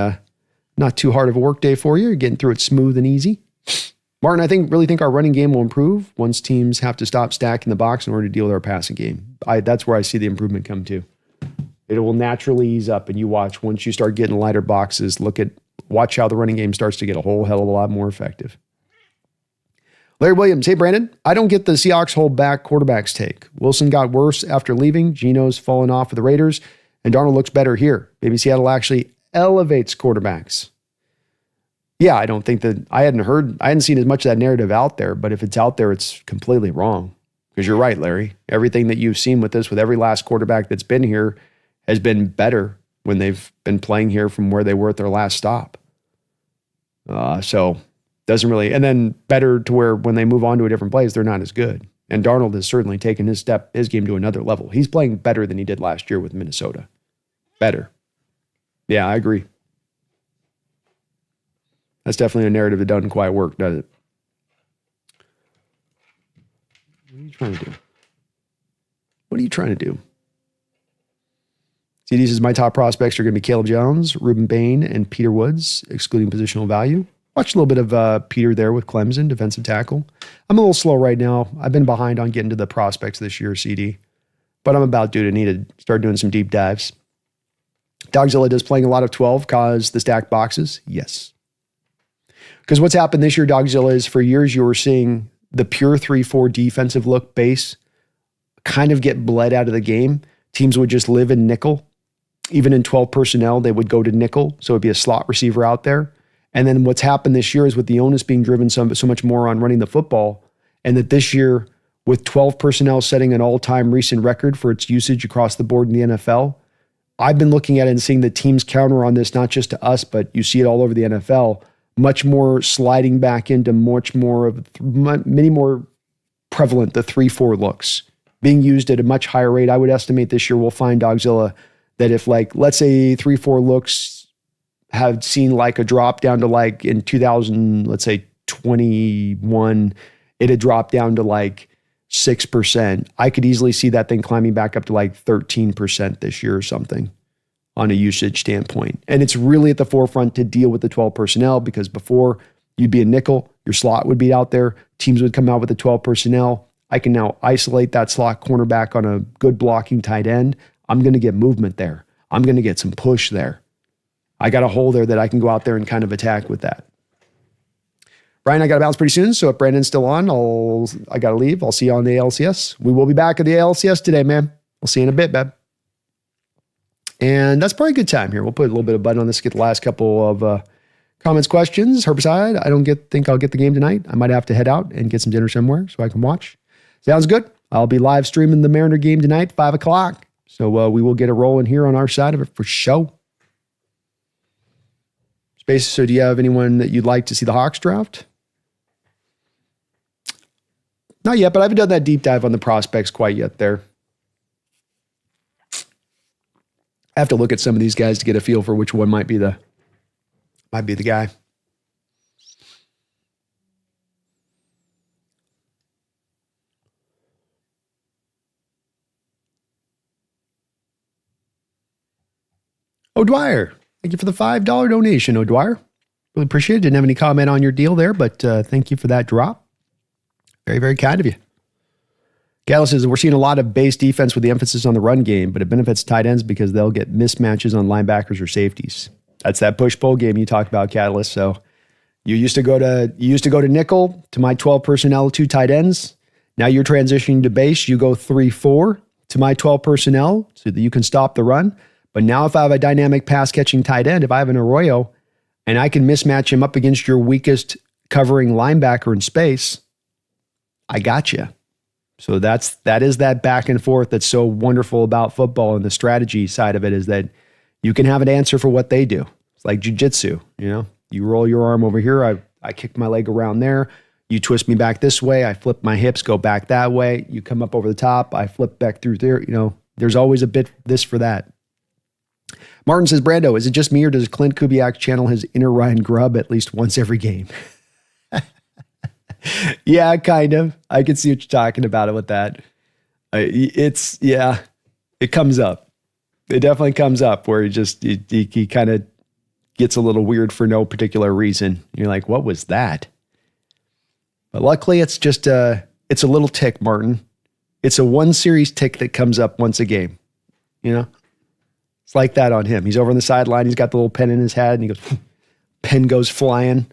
not too hard of a work day for you. You're getting through it smooth and easy. Martin, I really think our running game will improve once teams have to stop stacking the box in order to deal with our passing game. That's where I see the improvement come to. It will naturally ease up, and you watch once you start getting lighter boxes. Watch how the running game starts to get a whole hell of a lot more effective. Larry Williams, hey Brandon, I don't get the Seahawks hold back quarterbacks take. Wilson got worse after leaving. Geno's fallen off with the Raiders, and Darnold looks better here. Maybe Seattle actually elevates quarterbacks. Yeah, I don't think that I hadn't seen as much of that narrative out there, but if it's out there, it's completely wrong. Because you're right, Larry. Everything that you've seen with this, with every last quarterback that's been here, has been better when they've been playing here from where they were at their last stop. So doesn't really, and then better to where when they move on to a different place, they're not as good. And Darnold has certainly taken his game to another level. He's playing better than he did last year with Minnesota. Better. Yeah, I agree. That's definitely a narrative that doesn't quite work, does it? What are you trying to do? What are you trying to do? CD says, my top prospects are going to be Caleb Jones, Reuben Bain, and Peter Woods, excluding positional value. Watched a little bit of Peter there with Clemson, defensive tackle. I'm a little slow right now. I've been behind on getting to the prospects this year, CD. But I'm about due to need to start doing some deep dives. Dogzilla does playing a lot of 12 cause the stacked boxes? Yes. Because what's happened this year, Dogzilla, is for years you were seeing the pure 3-4 defensive look base kind of get bled out of the game. Teams would just live in nickel. Even in 12 personnel, they would go to nickel. So it'd be a slot receiver out there. And then what's happened this year is with the onus being driven so much more on running the football, and that this year with 12 personnel setting an all-time recent record for its usage across the board in the NFL, I've been looking at it and seeing the teams counter on this, not just to us, but you see it all over the NFL, much more sliding back into many more prevalent, the 3-4 looks being used at a much higher rate. I would estimate this year we'll find, Dogzilla, that if let's say 3-4 looks have seen a drop down to in 2000, let's say 21, it had dropped down to 6%. I could easily see that thing climbing back up to 13% this year or something on a usage standpoint. And it's really at the forefront to deal with the 12 personnel, because before you'd be a nickel, your slot would be out there, teams would come out with the 12 personnel. I can now isolate that slot cornerback on a good blocking tight end. I'm going to get movement there. I'm going to get some push there. I got a hole there that I can go out there and kind of attack with that. Brian, I got to bounce pretty soon. So if Brandon's still on, I got to leave. I'll see you on the ALCS. We will be back at the ALCS today, man. I'll see you in a bit, babe. And that's probably a good time here. We'll put a little bit of button on this to get the last couple of comments, questions. Herbicide, I don't think I'll get the game tonight. I might have to head out and get some dinner somewhere so I can watch. Sounds good. I'll be live streaming the Mariner game tonight, 5 o'clock. So we will get a rolling here on our side of it for show. Space, so do you have anyone that you'd like to see the Hawks draft? Not yet, but I haven't done that deep dive on the prospects quite yet there. I have to look at some of these guys to get a feel for which one might be the guy. O'Dwyer, thank you for the $5 donation, O'Dwyer. Really appreciate it. Didn't have any comment on your deal there, but thank you for that drop. Very, very kind of you. Gallo says, we're seeing a lot of base defense with the emphasis on the run game, but it benefits tight ends because they'll get mismatches on linebackers or safeties. That's that push-pull game you talked about, Catalyst. So you used to go to nickel to my 12 personnel, 2 tight ends. Now you're transitioning to base. You go 3-4 to my 12 personnel so that you can stop the run. But now if I have a dynamic pass-catching tight end, if I have an Arroyo, and I can mismatch him up against your weakest covering linebacker in space, I got you. So that is that back and forth that's so wonderful about football, and the strategy side of it is that you can have an answer for what they do. It's like jiu-jitsu, you roll your arm over here. I kick my leg around there. You twist me back this way. I flip my hips, go back that way. You come up over the top. I flip back through there. There's always a bit this for that. Martin says, Brando, is it just me or does Clint Kubiak channel his inner Ryan Grubb at least once every game? Yeah, kind of. I can see what you're talking about with that. It comes up. It definitely comes up where he kind of gets a little weird for no particular reason. You're like, what was that? But luckily it's just it's a little tick, Martin. It's a one series tick that comes up once a game. It's like that on him. He's over on the sideline. He's got the little pen in his head and he goes, pen goes flying.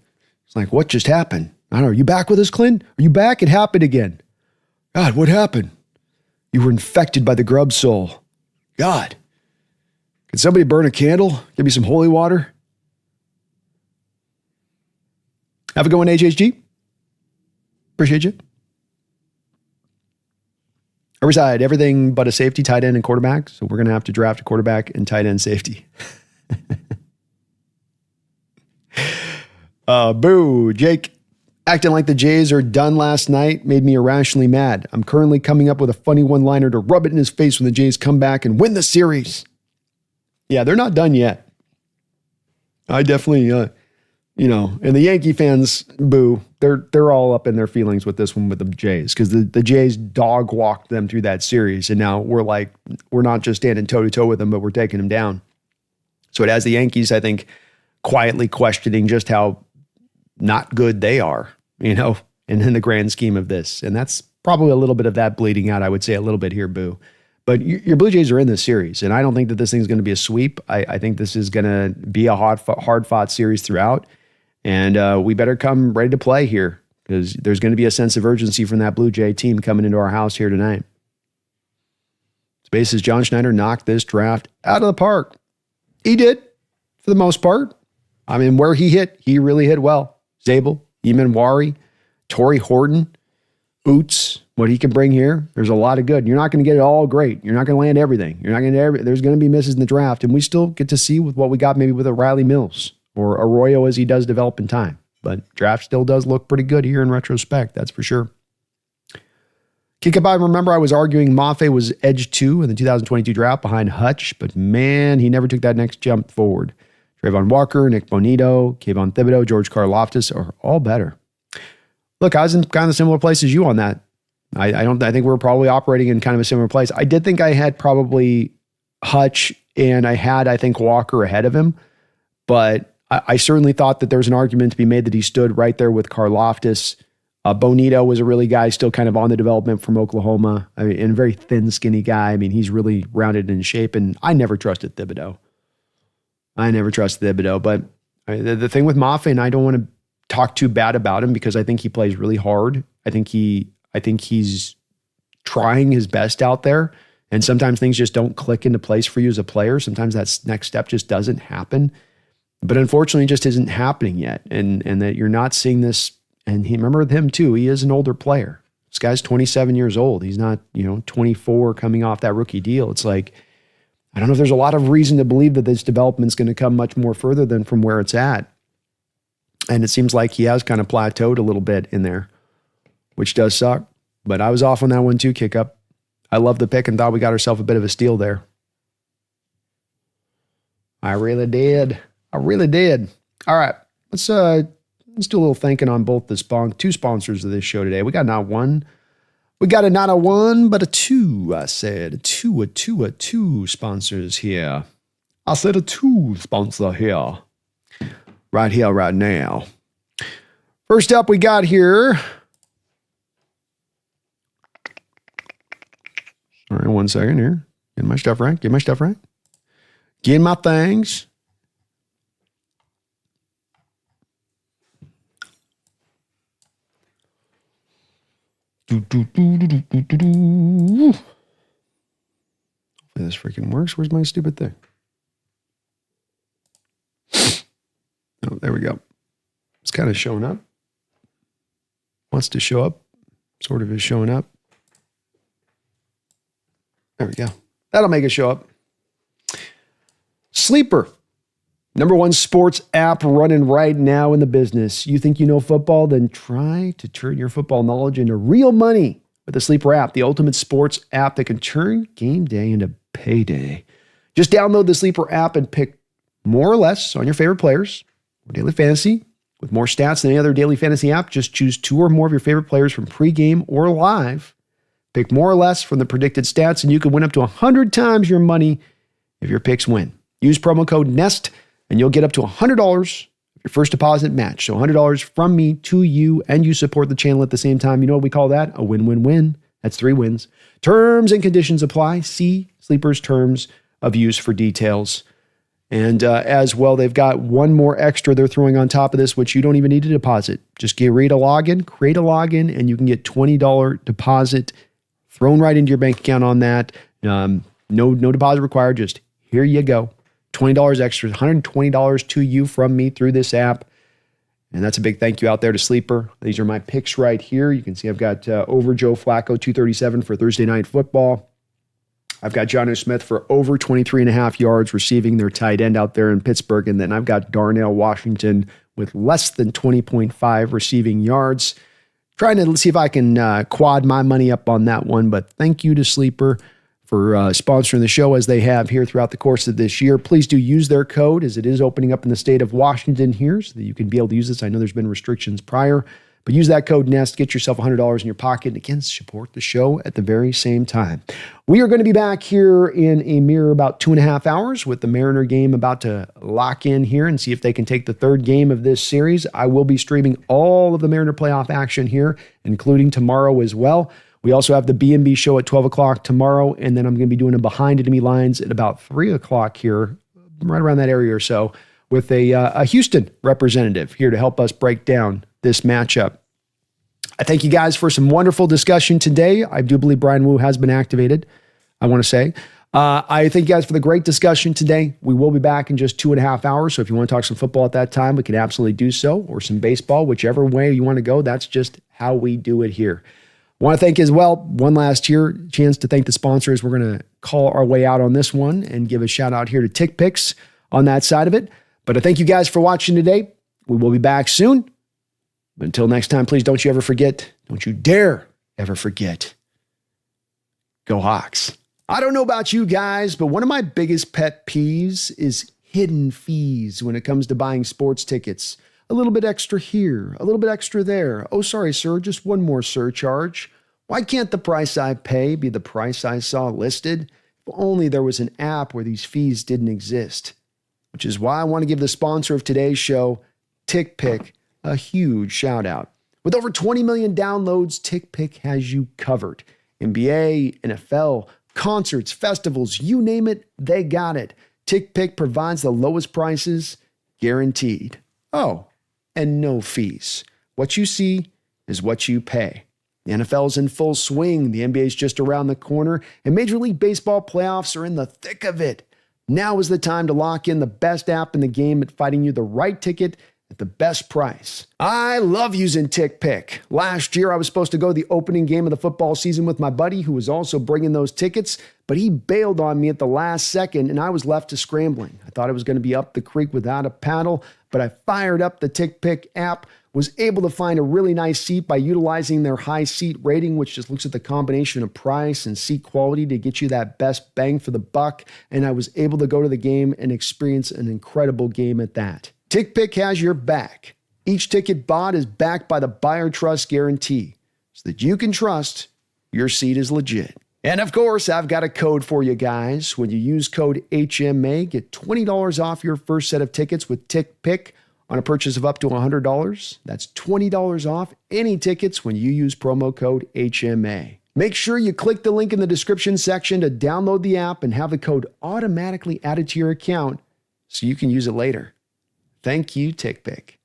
It's like, what just happened? I don't know. Are you back with us, Clint? Are you back? It happened again. God, what happened? You were infected by the grub soul. God, can somebody burn a candle? Give me some holy water? Have a good one, HHG. Appreciate you. Riverside, everything but a safety, tight end, and quarterback. So we're going to have to draft a quarterback and tight end safety. Boo. Jake, acting like the Jays are done last night made me irrationally mad. I'm currently coming up with a funny one-liner to rub it in his face when the Jays come back and win the series. Yeah, they're not done yet. I definitely, and the Yankee fans, boo, they're all up in their feelings with this one with the Jays because the Jays dog walked them through that series, and now we're not just standing toe to toe with them, but we're taking them down. So it has the Yankees, I think, quietly questioning just how not good they are, in the grand scheme of this, and that's probably a little bit of that bleeding out. I would say a little bit here, boo. But your Blue Jays are in this series, and I don't think that this thing's going to be a sweep. I think this is going to be a hard-fought series throughout. And we better come ready to play here because there's going to be a sense of urgency from that Blue Jay team coming into our house here tonight. Space's John Schneider knocked this draft out of the park. He did, for the most part. I mean, where he hit, he really hit well. Zabel, Eamon Wari, Torrey Horton, Boots, what he can bring here. There's a lot of good. You're not going to get it all great. You're not going to land everything. There's going to be misses in the draft, and we still get to see with what we got maybe with a Riley Mills or Arroyo as he does develop in time. But draft still does look pretty good here in retrospect, that's for sure. Kick it by, remember I was arguing Mafe was edge 2 in the 2022 draft behind Hutch, but man, he never took that next jump forward. Trayvon Walker, Nick Bonito, Kayvon Thibodeau, George Karlaftis are all better. Look, I was in kind of a similar place as you on that. I think we're probably operating in kind of a similar place. I did think I had probably Hutch and I think Walker ahead of him, but I certainly thought that there was an argument to be made that he stood right there with Karlaftis. Bonito was a really guy still kind of on the development from Oklahoma. I mean, and a very thin, skinny guy. I mean, he's really rounded in shape, and I never trusted Thibodeau. But the thing with Mafe, and I don't want to talk too bad about him because I think he plays really hard. I think he's trying his best out there, and sometimes things just don't click into place for you as a player. Sometimes that next step just doesn't happen. But unfortunately, it just isn't happening yet. And that you're not seeing this. And remember with him too, he is an older player. This guy's 27 years old. He's not, 24 coming off that rookie deal. It's like, I don't know if there's a lot of reason to believe that this development's going to come much more further than from where it's at. And it seems like he has kind of plateaued a little bit in there, which does suck. But I was off on that one too, Kick Up. I love the pick and thought we got ourselves a bit of a steal there. I really did. All right, let's do a little thinking on both the two sponsors of this show today. We got not a one, but a two. I said a two sponsors here. I said a two sponsor here, right now. First up, we got here. All right, 1 second here. Get my stuff right. Get my things. Hopefully this freaking works. Where's my stupid thing? Oh, there we go. It's kind of showing up. Wants to show up. Sort of is showing up. There we go. That'll make it show up. Sleeper. #1 sports app running right now in the business. You think you know football? Then try to turn your football knowledge into real money with the Sleeper app, the ultimate sports app that can turn game day into payday. Just download the Sleeper app and pick more or less on your favorite players or daily fantasy. With more stats than any other daily fantasy app, just choose 2 or more of your favorite players from pregame or live. Pick more or less from the predicted stats, and you can win up to 100 times your money if your picks win. Use promo code NEST, and you'll get up to $100 of your first deposit match. So $100 from me to you, and you support the channel at the same time. You know what we call that? A win-win-win. That's 3 wins. Terms and conditions apply. See Sleeper's terms of use for details. And as well, they've got one more extra they're throwing on top of this, which you don't even need to deposit. Just create a login, and you can get $20 deposit thrown right into your bank account on that. No deposit required. Just here you go. $20 extra, $120 to you from me through this app. And that's a big thank you out there to Sleeper. These are my picks right here. You can see I've got over Joe Flacco, 237 for Thursday Night Football. I've got Jaxon Smith for over 23.5 yards receiving, their tight end out there in Pittsburgh. And then I've got Darnell Washington with less than 20.5 receiving yards. Trying to see if I can quad my money up on that one. But thank you to Sleeper for sponsoring the show as they have here throughout the course of this year. Please do use their code as it is opening up in the state of Washington here so that you can be able to use this. I know there's been restrictions prior, but use that code NEST, get yourself $100 in your pocket, and again, support the show at the very same time. We are going to be back here in a mere about 2.5 hours with the Mariner game about to lock in here and see if they can take the third game of this series. I will be streaming all of the Mariner playoff action here, including tomorrow as well. We also have the B&B show at 12 o'clock tomorrow, and then I'm going to be doing a Behind Enemy Lines at about 3 o'clock here, right around that area or so, with a Houston representative here to help us break down this matchup. I thank you guys for some wonderful discussion today. I do believe Brian Wu has been activated, I want to say. I thank you guys for the great discussion today. We will be back in just 2.5 hours, so if you want to talk some football at that time, we can absolutely do so, or some baseball, whichever way you want to go. That's just how we do it here. I want to thank as well, one last chance to thank the sponsors. We're going to call our way out on this one and give a shout out here to Tick Picks on that side of it. But I thank you guys for watching today. We will be back soon. But until next time, please don't you ever forget, don't you dare ever forget, go Hawks. I don't know about you guys, but one of my biggest pet peeves is hidden fees when it comes to buying sports tickets. A little bit extra here, a little bit extra there. Oh, sorry, sir, just one more surcharge. Why can't the price I pay be the price I saw listed? If only there was an app where these fees didn't exist. Which is why I want to give the sponsor of today's show, TickPick, a huge shout out. With over 20 million downloads, TickPick has you covered. NBA, NFL, concerts, festivals, you name it, they got it. TickPick provides the lowest prices, guaranteed. Oh, and no fees. What you see is what you pay. The NFL's in full swing, the NBA's just around the corner, and Major League Baseball playoffs are in the thick of it. Now is the time to lock in the best app in the game at finding you the right ticket at the best price. I love using TickPick. Last year, I was supposed to go to the opening game of the football season with my buddy who was also bringing those tickets, but he bailed on me at the last second and I was left to scrambling. I thought I was going to be up the creek without a paddle, but I fired up the TickPick app, was able to find a really nice seat by utilizing their high seat rating, which just looks at the combination of price and seat quality to get you that best bang for the buck. And I was able to go to the game and experience an incredible game at that. TickPick has your back. Each ticket bought is backed by the buyer trust guarantee so that you can trust your seat is legit. And of course, I've got a code for you guys. When you use code HMA, get $20 off your first set of tickets with TickPick on a purchase of up to $100. That's $20 off any tickets when you use promo code HMA. Make sure you click the link in the description section to download the app and have the code automatically added to your account so you can use it later. Thank you, TickPick.